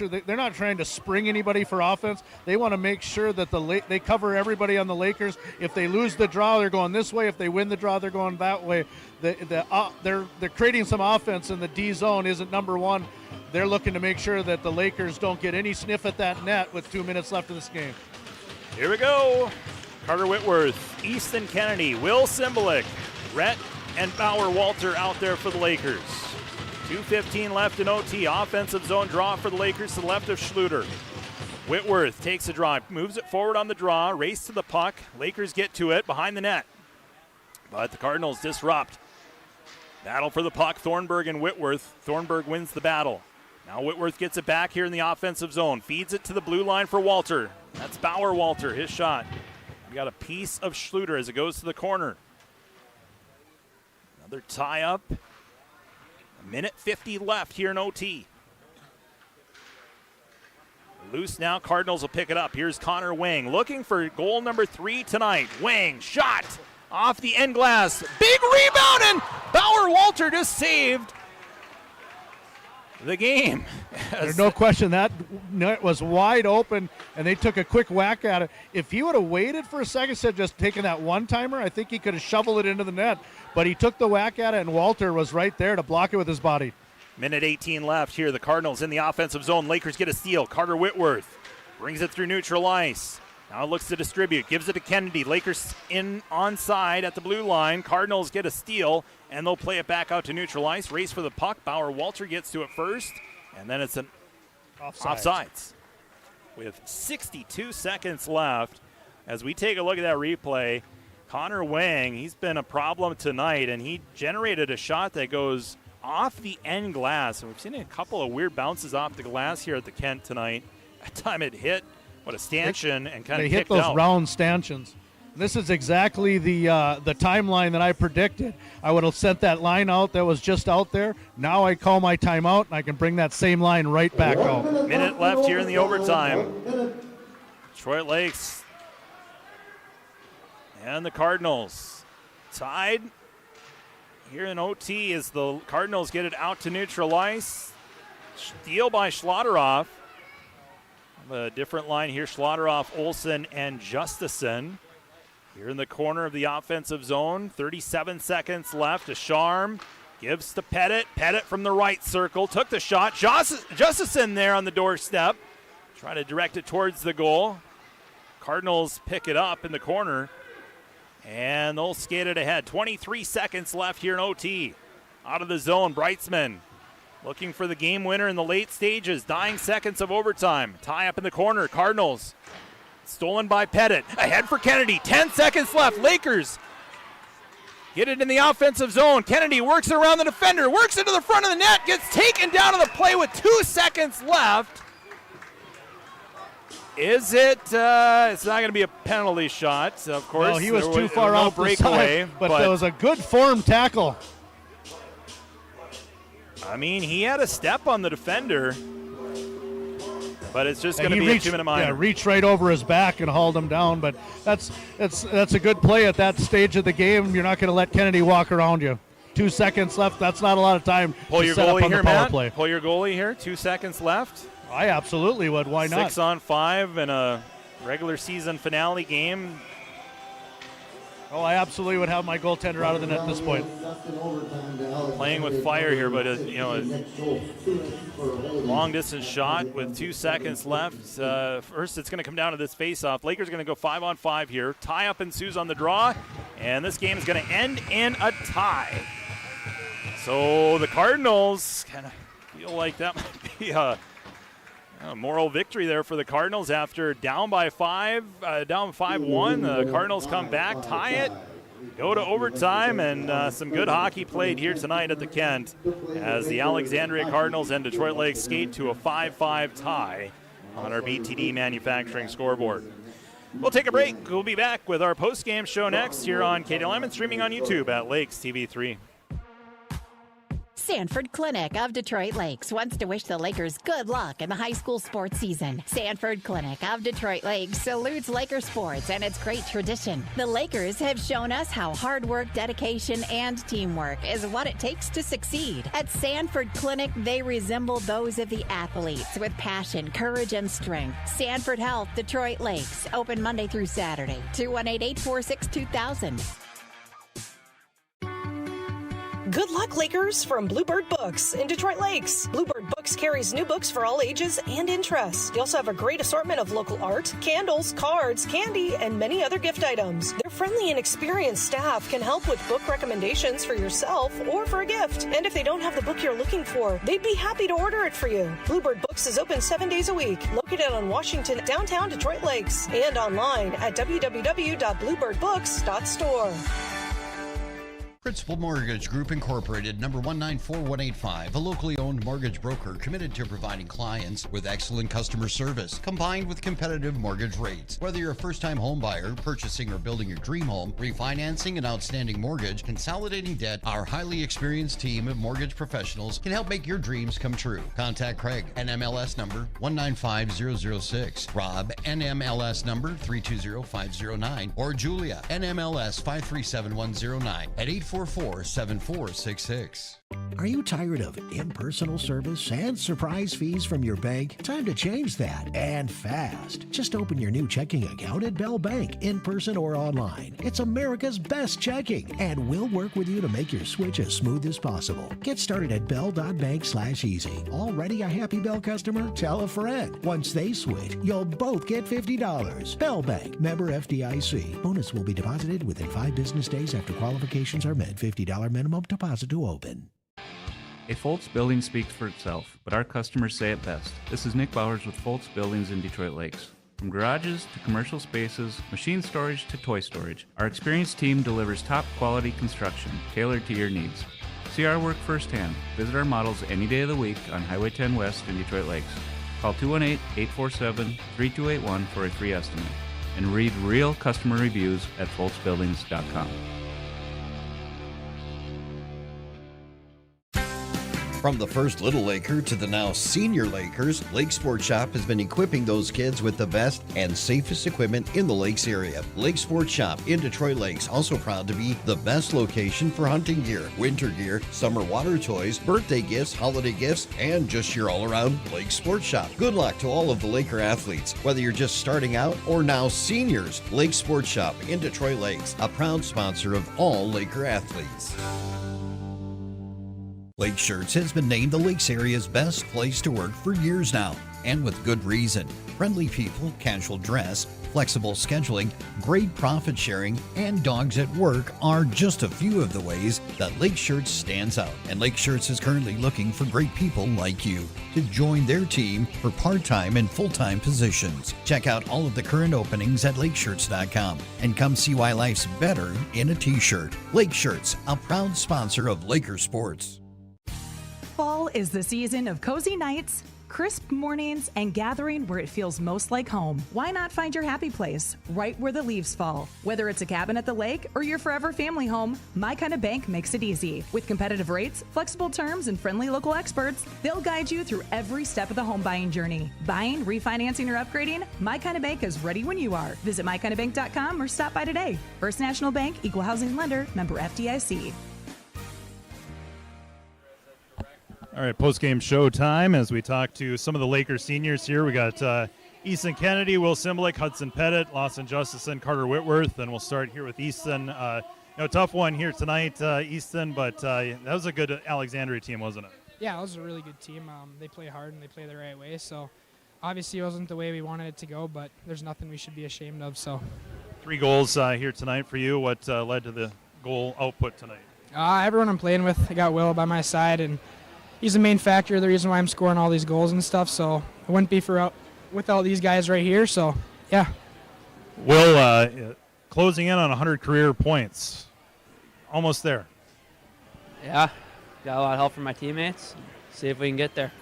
that they're not trying to spring anybody for offense. They want to make sure that they cover everybody on the Lakers. If they lose the draw, they're going this way. If they win the draw, they're going that way. They're creating some offense, and the D zone isn't number one. They're looking to make sure that the Lakers don't get any sniff at that net with 2 minutes left in this game. Here we go. Carter Whitworth, Easton Kennedy, Will Cymbaluk, Rhett and Bauer-Walter out there for the Lakers. 2:15 left in OT. Offensive zone draw for the Lakers to the left of Schluter. Whitworth takes a draw, moves it forward on the draw, race to the puck. Lakers get to it behind the net. But the Cardinals disrupt. Battle for the puck, Thornburg and Whitworth. Thornburg wins the battle. Now Whitworth gets it back here in the offensive zone. Feeds it to the blue line for Walter. That's Bauer Walter, his shot. We got a piece of Schluter as it goes to the corner. Another tie-up. 1:50 left here in OT. Loose now, Cardinals will pick it up. Here's Connor Wang looking for goal number 3 tonight. Wang, shot off the end glass. Big rebound, and Bauer Walter just saved the game. There's no question that net was wide open, and they took a quick whack at it. If he would have waited for a second, instead of just taking that one-timer, I think he could have shoveled it into the net. But he took the whack at it, and Walter was right there to block it with his body. 1:18 left here. The Cardinals in the offensive zone. Lakers get a steal. Carter Whitworth brings it through neutral ice. Now looks to distribute. Gives it to Kennedy. Lakers in onside at the blue line. Cardinals get a steal, and they'll play it back out to neutral ice. Race for the puck. Bauer Walter gets to it first, and then it's an offsides. With 62 seconds left, as we take a look at that replay, Connor Wang, he's been a problem tonight, and he generated a shot that goes off the end glass. And we've seen a couple of weird bounces off the glass here at the Kent tonight. That time it hit, a stanchion, and kind of kicked out. They hit those round stanchions. This is exactly the timeline that I predicted. I would have sent that line out that was just out there. Now I call my timeout, and I can bring that same line right back out. Minute left here in the overtime. Detroit Lakes and the Cardinals tied here in OT as the Cardinals get it out to neutral ice. Steal by Schlotteroff. A different line here, Schlotteroff, Olsen, and Justison. Here in the corner of the offensive zone, 37 seconds left. Descharm gives to Pettit. Pettit from the right circle, took the shot. Justison there on the doorstep. Try to direct it towards the goal. Cardinals pick it up in the corner, and they'll skate it ahead. 23 seconds left here in OT. Out of the zone, Breitzman looking for the game winner in the late stages. Dying seconds of overtime. Tie up in the corner. Cardinals. Stolen by Pettit. Ahead for Kennedy. 10 seconds left. Lakers get it in the offensive zone. Kennedy works it around the defender. Works into the front of the net. Gets taken down to the play with 2 seconds left. Is it? It's not going to be a penalty shot, of course. No, he was too far off the side, but there was a good form tackle. I mean, he had a step on the defender, but it's just going to be a 2-minute minor. Yeah, reached right over his back and hauled him down, but that's a good play at that stage of the game. You're not going to let Kennedy walk around you. 2 seconds left. That's not a lot of time to set up on the power play. Pull your goalie here. 2 seconds left. I absolutely would. Why not? 6 on 5 in a regular season finale game. Oh, I absolutely would have my goaltender out of the net at this point. Playing with fire here, but a long distance shot with 2 seconds left. First, it's going to come down to this face-off. Lakers are going to go 5 on 5 here. Tie up ensues on the draw, and this game is going to end in a tie. So the Cardinals kind of feel like that might be a moral victory there for the Cardinals after down by 5, down 5-1. The Cardinals come back, tie it, go to overtime, and some good hockey played here tonight at the Kent as the Alexandria Cardinals and Detroit Lakes skate to a 5-5 tie on our BTD Manufacturing scoreboard. We'll take a break. We'll be back with our post-game show next here on KDLM and streaming on YouTube at Lakes TV3. Sanford Clinic of Detroit Lakes wants to wish the Lakers good luck in the high school sports season. Sanford Clinic of Detroit Lakes salutes Laker sports and its great tradition. The Lakers have shown us how hard work, dedication, and teamwork is what it takes to succeed. At Sanford Clinic, they resemble those of the athletes with passion, courage, and strength. Sanford Health, Detroit Lakes, open Monday through Saturday, 218-846-2000. Good luck, Lakers, from Bluebird Books in Detroit Lakes. Bluebird Books carries new books for all ages and interests. They also have a great assortment of local art, candles, cards, candy, and many other gift items. Their friendly and experienced staff can help with book recommendations for yourself or for a gift. And if they don't have the book you're looking for, they'd be happy to order it for you. Bluebird Books is open 7 days a week, located on Washington, downtown Detroit Lakes, and online at www.bluebirdbooks.store. Principal Mortgage Group Incorporated, number 194185, a locally owned mortgage broker committed to providing clients with excellent customer service, combined with competitive mortgage rates. Whether you're a first-time home buyer, purchasing or building your dream home, refinancing an outstanding mortgage, consolidating debt, our highly experienced team of mortgage professionals can help make your dreams come true. Contact Craig, NMLS number 195006, Rob, NMLS number 320509, or Julia, NMLS 537109 at 844-7466. Are you tired of impersonal service and surprise fees from your bank? Time to change that, and fast. Just open your new checking account at Bell Bank, in person or online. It's America's best checking, and we'll work with you to make your switch as smooth as possible. Get started at bell.bank/easy. Already a happy Bell customer? Tell a friend. Once they switch, you'll both get $50. Bell Bank, member FDIC. Bonus will be deposited within 5 business days after qualifications are met. $50 minimum deposit to open. A Foltz building speaks for itself, but our customers say it best. This is Nick Bowers with Foltz Buildings in Detroit Lakes. From garages to commercial spaces, machine storage to toy storage, our experienced team delivers top quality construction tailored to your needs. See our work firsthand. Visit our models any day of the week on Highway 10 West in Detroit Lakes. Call 218-847-3281 for a free estimate. And read real customer reviews at foltzbuildings.com. From the first Little Laker to the now Senior Lakers, Lake Sports Shop has been equipping those kids with the best and safest equipment in the Lakes area. Lake Sports Shop in Detroit Lakes, also proud to be the best location for hunting gear, winter gear, summer water toys, birthday gifts, holiday gifts, and just your all-around Lake Sports Shop. Good luck to all of the Laker athletes, whether you're just starting out or now seniors. Lake Sports Shop in Detroit Lakes, a proud sponsor of all Laker athletes. Lake Shirts has been named the Lakes area's best place to work for years now, and with good reason. Friendly people, casual dress, flexible scheduling, great profit sharing, and dogs at work are just a few of the ways that Lake Shirts stands out. And Lake Shirts is currently looking for great people like you to join their team for part-time and full-time positions. Check out all of the current openings at lakeshirts.com and come see why life's better in a t-shirt. Lake Shirts, a proud sponsor of Laker Sports. Fall is the season of cozy nights, crisp mornings, and gathering where it feels most like home. Why not find your happy place right where the leaves fall? Whether it's a cabin at the lake or your forever family home, My Kind of Bank makes it easy. With competitive rates, flexible terms, and friendly local experts, they'll guide you through every step of the home buying journey. Buying, refinancing, or upgrading, My Kind of Bank is ready when you are. Visit mykindofbank.com or stop by today. First National Bank, Equal Housing Lender, member FDIC. All right, post-game show time as we talk to some of the Lakers seniors here. We got Easton Kennedy, Will Simblick, Hudson Pettit, Lawson Justison, Carter Whitworth, and we'll start here with Easton. Tough one here tonight, Easton, but that was a good Alexandria team, wasn't it? Yeah, it was a really good team. They play hard and they play the right way, so obviously it wasn't the way we wanted it to go, but there's nothing we should be ashamed of. So 3 goals here tonight for you. What led to the goal output tonight? Everyone I'm playing with, I got Will by my side, and he's the main factor, the reason why I'm scoring all these goals and stuff, so it wouldn't be without these guys right here, so yeah. Will, closing in on 100 career points. Almost there. Yeah, got a lot of help from my teammates. See if we can get there.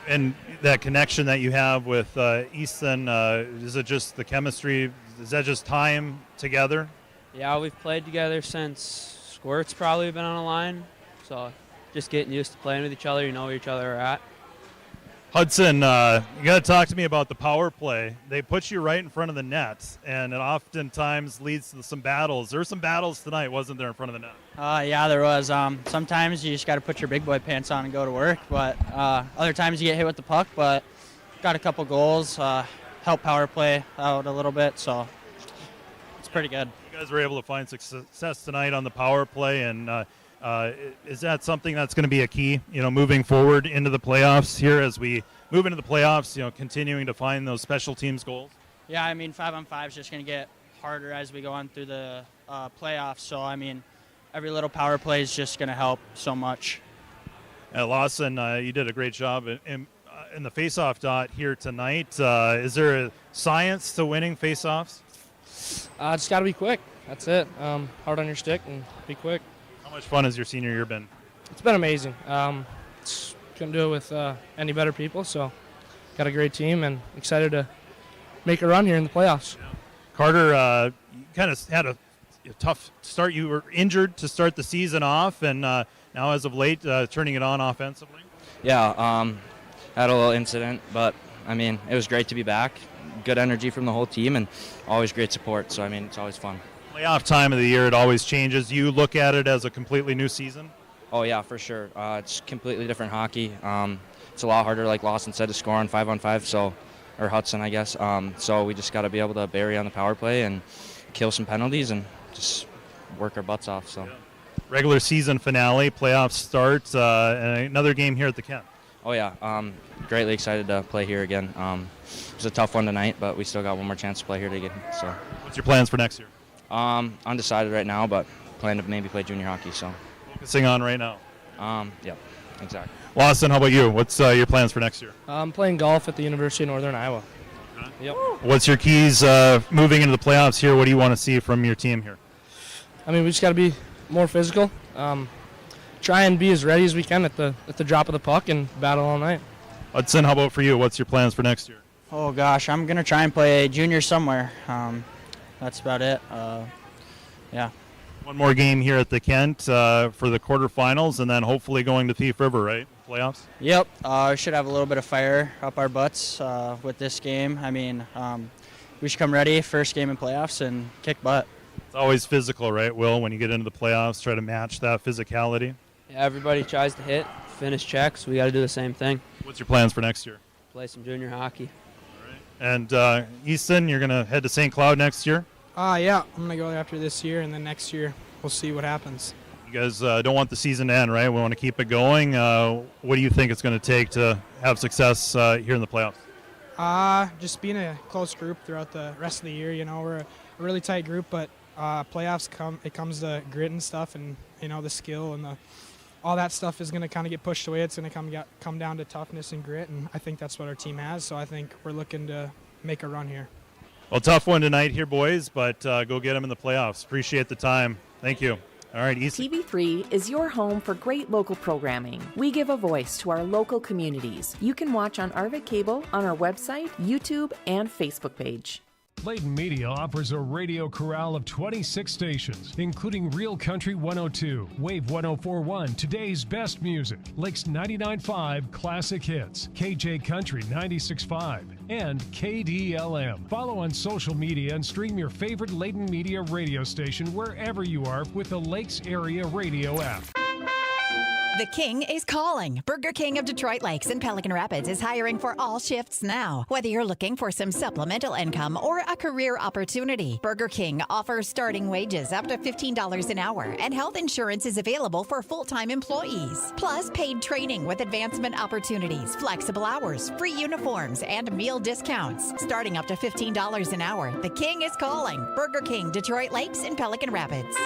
And that connection that you have with Easton, is it just the chemistry? Is that just time together? Yeah, we've played together since Squirt's probably been on a line, so just getting used to playing with each other. You know where each other are at. Hudson, you got to talk to me about the power play. They put you right in front of the net, and it oftentimes leads to some battles. There were some battles tonight, wasn't there, in front of the net? Yeah, there was. Sometimes you just got to put your big boy pants on and go to work, but other times you get hit with the puck, but got a couple goals, help power play out a little bit, so it's pretty good. You guys were able to find success tonight on the power play, and Is that something that's going to be a key, moving forward into the playoffs here as we move into the playoffs, continuing to find those special teams goals? Yeah, I mean, 5-on-5 is just going to get harder as we go on through the playoffs. So, I mean, every little power play is just going to help so much. Lawson, you did a great job in the face-off dot here tonight. Is there a science to winning face-offs? Just got to be quick. That's it. Hard on your stick and be quick. How much fun has your senior year been? It's been amazing. Couldn't do it with any better people, so got a great team and excited to make a run here in the playoffs. Carter, you kind of had a tough start. You were injured to start the season off, and now as of late, turning it on offensively. Yeah, had a little incident, but, I mean, it was great to be back. Good energy from the whole team and always great support, so, I mean, it's always fun. Playoff time of the year, it always changes. You look at it as a completely new season? Oh, yeah, for sure. It's completely different hockey. It's a lot harder, like Lawson said, to score on 5-on-5, or Hudson, I guess. So we just got to be able to bury on the power play and kill some penalties and just work our butts off. So, regular season finale, playoffs start, and another game here at the Kent. Oh, yeah. Greatly excited to play here again. It was a tough one tonight, but we still got one more chance to play here again. So, what's your plans for next year? Undecided right now, but plan to maybe play junior hockey. So, focusing on right now. Yep, exactly. Lawson, how about you? What's your plans for next year? I'm playing golf at the University of Northern Iowa. Yep. What's your keys moving into the playoffs here? What do you want to see from your team here? I mean, we just got to be more physical. Try and be as ready as we can at the drop of the puck and battle all night. Hudson, how about for you? What's your plans for next year? Oh, gosh, I'm going to try and play junior somewhere. That's about it. Yeah. One more game here at the Kent for the quarterfinals, and then hopefully going to Thief River, right? Playoffs? Yep. We should have a little bit of fire up our butts with this game. I mean, we should come ready, first game in playoffs, and kick butt. It's always physical, right, Will, when you get into the playoffs, try to match that physicality? Yeah, everybody tries to hit, finish checks. We got to do the same thing. What's your plans for next year? Play some junior hockey. All right. And Easton, you're going to head to St. Cloud next year? Yeah, I'm going to go after this year, and then next year we'll see what happens. You guys don't want the season to end, right? We want to keep it going. What do you think it's going to take to have success here in the playoffs? Just being a close group throughout the rest of the year. We're a really tight group, but playoffs comes to grit and stuff, and the skill and all that stuff is going to kind of get pushed away. It's going to come down to toughness and grit, and I think that's what our team has. So I think we're looking to make a run here. Well, tough one tonight here, boys, but go get them in the playoffs. Appreciate the time. Thank you. All right, Easton. TV3 is your home for great local programming. We give a voice to our local communities. You can watch on Arvik Cable, on our website, YouTube, and Facebook page. Layton Media offers a radio corral of 26 stations, including Real Country 102, Wave 104.1, Today's Best Music, Lakes 99.5, Classic Hits, KJ Country 96.5, and KDLM. Follow on social media and stream your favorite Layton Media radio station wherever you are with the Lakes Area Radio app. The King is calling. Burger King of Detroit Lakes and Pelican Rapids is hiring for all shifts now. Whether you're looking for some supplemental income or a career opportunity, Burger King offers starting wages up to $15 an hour, and health insurance is available for full-time employees. Plus, paid training with advancement opportunities, flexible hours, free uniforms, and meal discounts. Starting up to $15 an hour, The King is calling. Burger King, Detroit Lakes and Pelican Rapids.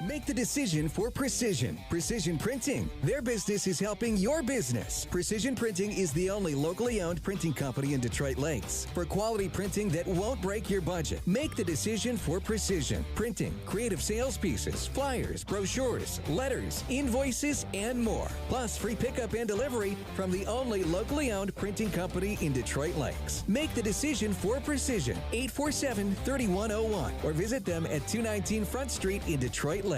Make the decision for Precision. Precision Printing. Their business is helping your business. Precision Printing is the only locally owned printing company in Detroit Lakes. For quality printing that won't break your budget, make the decision for Precision Printing. Creative sales pieces, flyers, brochures, letters, invoices, and more. Plus free pickup and delivery from the only locally owned printing company in Detroit Lakes. Make the decision for Precision. 847-3101 or visit them at 219 Front Street in Detroit Lakes.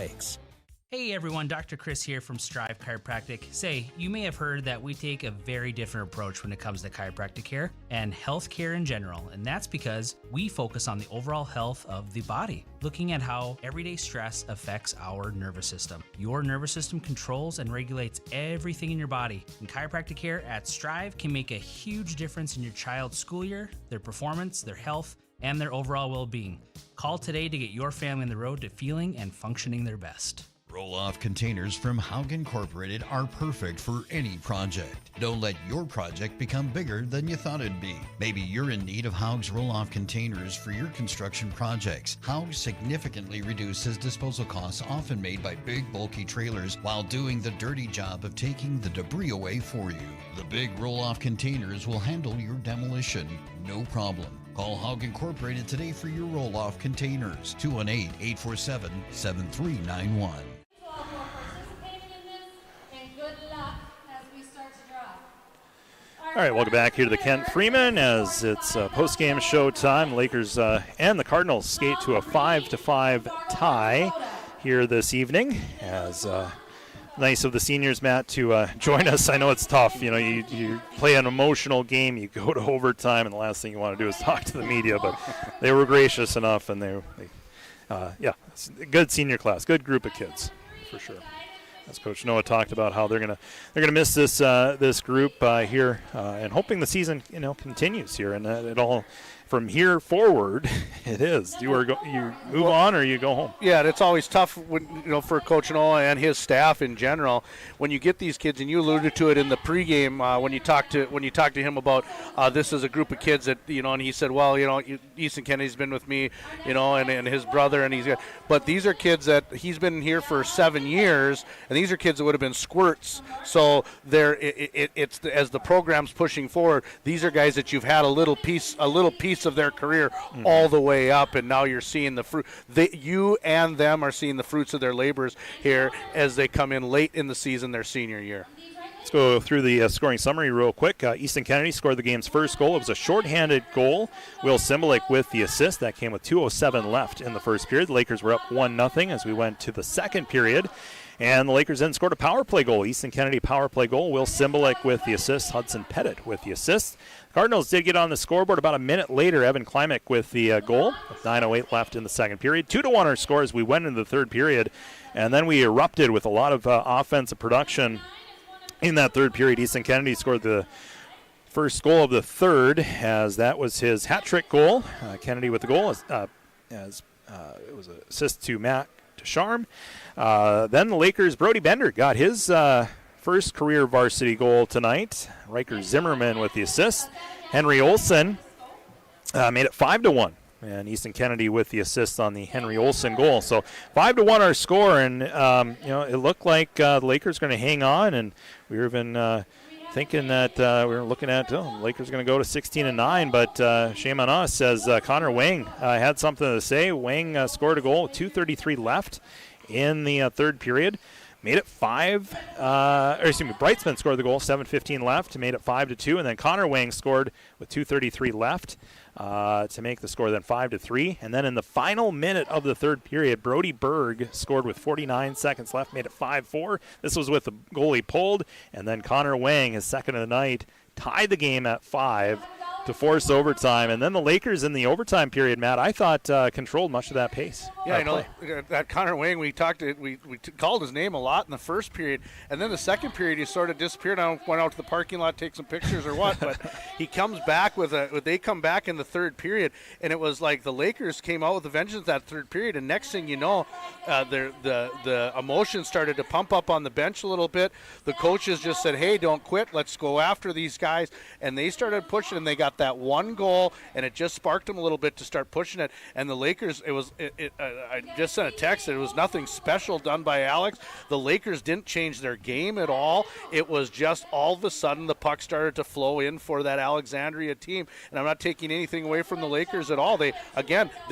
Hey everyone, Dr. Chris here from Strive Chiropractic. Say, you may have heard that we take a very different approach when it comes to chiropractic care and health care in general, and that's because we focus on the overall health of the body, looking at how everyday stress affects our nervous system. Your nervous system controls and regulates everything in your body, and chiropractic care at Strive can make a huge difference in your child's school year, their performance, their health, and their overall well-being. Call today to get your family on the road to feeling and functioning their best. Roll-off containers from Haug Incorporated are perfect for any project. Don't let your project become bigger than you thought it'd be. Maybe you're in need of Haug's roll-off containers for your construction projects. Haug significantly reduces disposal costs often made by big, bulky trailers while doing the dirty job of taking the debris away for you. The big roll-off containers will handle your demolition, no problem. Call Haug Incorporated today for your roll-off containers. 218-847-7391. All right, welcome back here to the Kent Freeman as it's post-game show time. Lakers and the Cardinals skate to a 5-5 tie here this evening. As nice of the seniors, Matt, to join us. I know it's tough. You know, you play an emotional game, you go to overtime, and the last thing you want to do is talk to the media. But they were gracious enough, and it's a good senior class, good group of kids, for sure. As Coach Noah talked about how they're gonna miss this group here, and hoping the season continues here, and it all from here forward. It is you move on or you go home. Yeah, it's always tough for Coach Noah and his staff in general when you get these kids, and you alluded to it in the pregame when you talked to him about this is a group of kids that and he said, well, Easton Kennedy's been with me, and his brother, and but these are kids that he's been here for 7 years, and these are kids that would have been squirts. So it's as the program's pushing forward, these are guys that you've had a little piece of their career all the way up, and now you're seeing the fruit. You and them are seeing the fruits of their labors here as they come in late in the season, their senior year. Let's go through the scoring summary real quick. Easton Kennedy scored the game's first goal. It was a shorthanded goal. Will Simalik with the assist. That came with 2:07 left in the first period. The Lakers were up 1-0 as we went to the second period. And the Lakers then scored a power play goal. Easton Kennedy power play goal. Will Simalik with the assist. Hudson Pettit with the assist. Cardinals did get on the scoreboard about a minute later. Evan Klimek with the goal. With 9:08 left in the second period. 2-1 our score as we went into the third period. And then we erupted with a lot of offensive production in that third period. Easton Kennedy scored the first goal of the third, as that was his hat trick goal. Kennedy with the goal as it was an assist to Matt Ducharme. Then the Lakers' Brody Bender got his first career varsity goal tonight. Riker Zimmerman with the assist. Henry Olsen made it 5-1. And Easton Kennedy with the assist on the Henry Olsen goal. So 5-1 our score, and it looked like the Lakers going to hang on, and we were even thinking that we were looking at the Lakers going to go to 16-9, but shame on us, as Connor Wang had something to say. Wang scored a goal with 2:33 left in the third period. Made it Brightsman scored the goal, 7:15 left, made it 5-2, and then Connor Wang scored with 2:33 left to make the score then 5-3. And then in the final minute of the third period, Brody Berg scored with 49 seconds left, made it 5-4. This was with the goalie pulled, and then Connor Wang, his second of the night, tied the game at 5 to force overtime. And then the Lakers in the overtime period, Matt, I thought controlled much of that pace. Yeah, I know that Connor Wang, we called his name a lot in the first period, and then the second period he sort of disappeared. I don't know if went out to the parking lot, take some pictures or what, but he comes back they come back in the third period, and it was like the Lakers came out with a vengeance that third period, and next thing you know, the emotions started to pump up on the bench a little bit. The coaches just said, hey, don't quit, let's go after these guys, and they started pushing, and they got that one goal, and it just sparked them a little bit to start pushing it. And the Lakers, I just sent a text that it was nothing special done by Alex. The Lakers didn't change their game at all. It was just all of a sudden the puck started to flow in for that Alexandria team. And I'm not taking anything away from the Lakers at all. They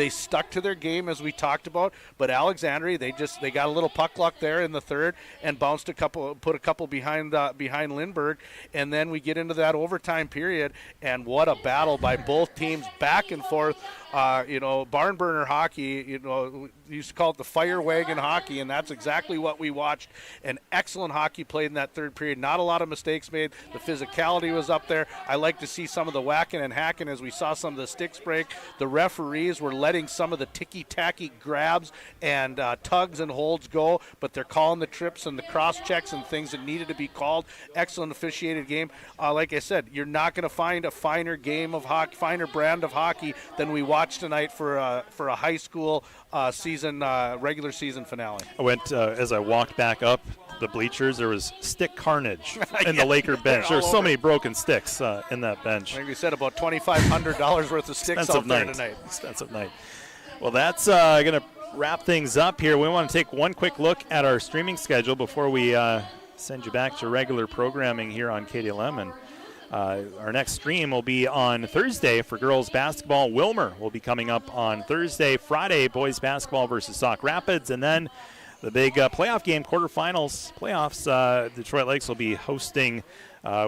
stuck to their game as we talked about, but Alexandria, they got a little puck luck there in the third and put a couple behind Lindbergh, and then we get into that overtime period, and what a battle by both teams, back and forth. Barn burner hockey, we used to call it the fire wagon hockey, and that's exactly what we watched. An excellent hockey played in that third period. Not a lot of mistakes made. The physicality was up there. I like to see some of the whacking and hacking as we saw some of the sticks break. The referees were letting some of the ticky-tacky grabs and tugs and holds go, but they're calling the trips and the cross-checks and things that needed to be called. Excellent officiated game. Like I said, you're not going to find a finer finer game of hockey, finer brand of hockey than we watched tonight for a high school season regular season finale. I went as I walked back up the bleachers. There was stick carnage in the Laker bench. There were so many broken sticks in that bench. I think we said about $2,500 worth of sticks out there tonight. Expensive night. Well, that's going to wrap things up here. We want to take one quick look at our streaming schedule before we send you back to regular programming here on KDLM. And our next stream will be on Thursday for girls basketball. Wilmer will be coming up on Thursday. Friday, boys basketball versus Sauk Rapids. And then the big playoff game, quarterfinals, playoffs, Detroit Lakes will be hosting.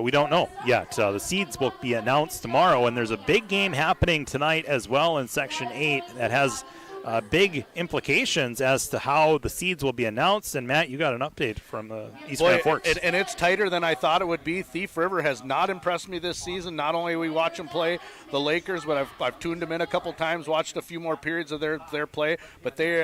We don't know yet. The seeds will be announced tomorrow, and there's a big game happening tonight as well in Section 8 that has big implications as to how the seeds will be announced. And Matt, you got an update from East Grand Forks. And it's tighter than I thought it would be. Thief River has not impressed me this season. Not only we watch them play the Lakers, but I've tuned them in a couple times, watched a few more periods of their play. But they,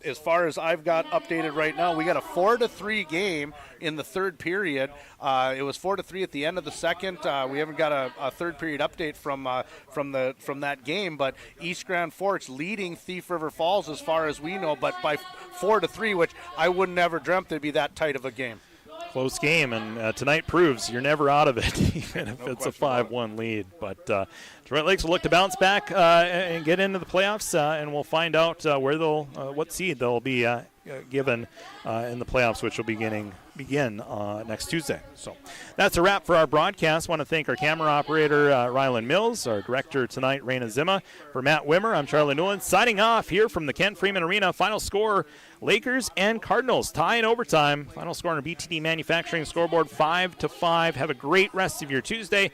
as far as I've got updated right now, we got a 4-3 game in the third period. It was 4-3 at the end of the second. We haven't got a third period update from that game, but East Grand Forks leading Thief River Falls as far as we know, but by 4-3, which I would never dreamt it'd be that tight of a game. Close game, and tonight proves you're never out of it, even if it's a 5-1 lead. But Detroit Lakes will look to bounce back and get into the playoffs, and we'll find out what seed they'll be given in the playoffs, which will begin next Tuesday. So that's a wrap for our broadcast. I want to thank our camera operator, Rylan Mills, our director tonight, Raina Zima. For Matt Wimmer, I'm Charlie Newland, signing off here from the Kent Freeman Arena. Final score, Lakers and Cardinals tie in overtime. Final score on our BTD Manufacturing scoreboard, 5-5. Have a great rest of your Tuesday.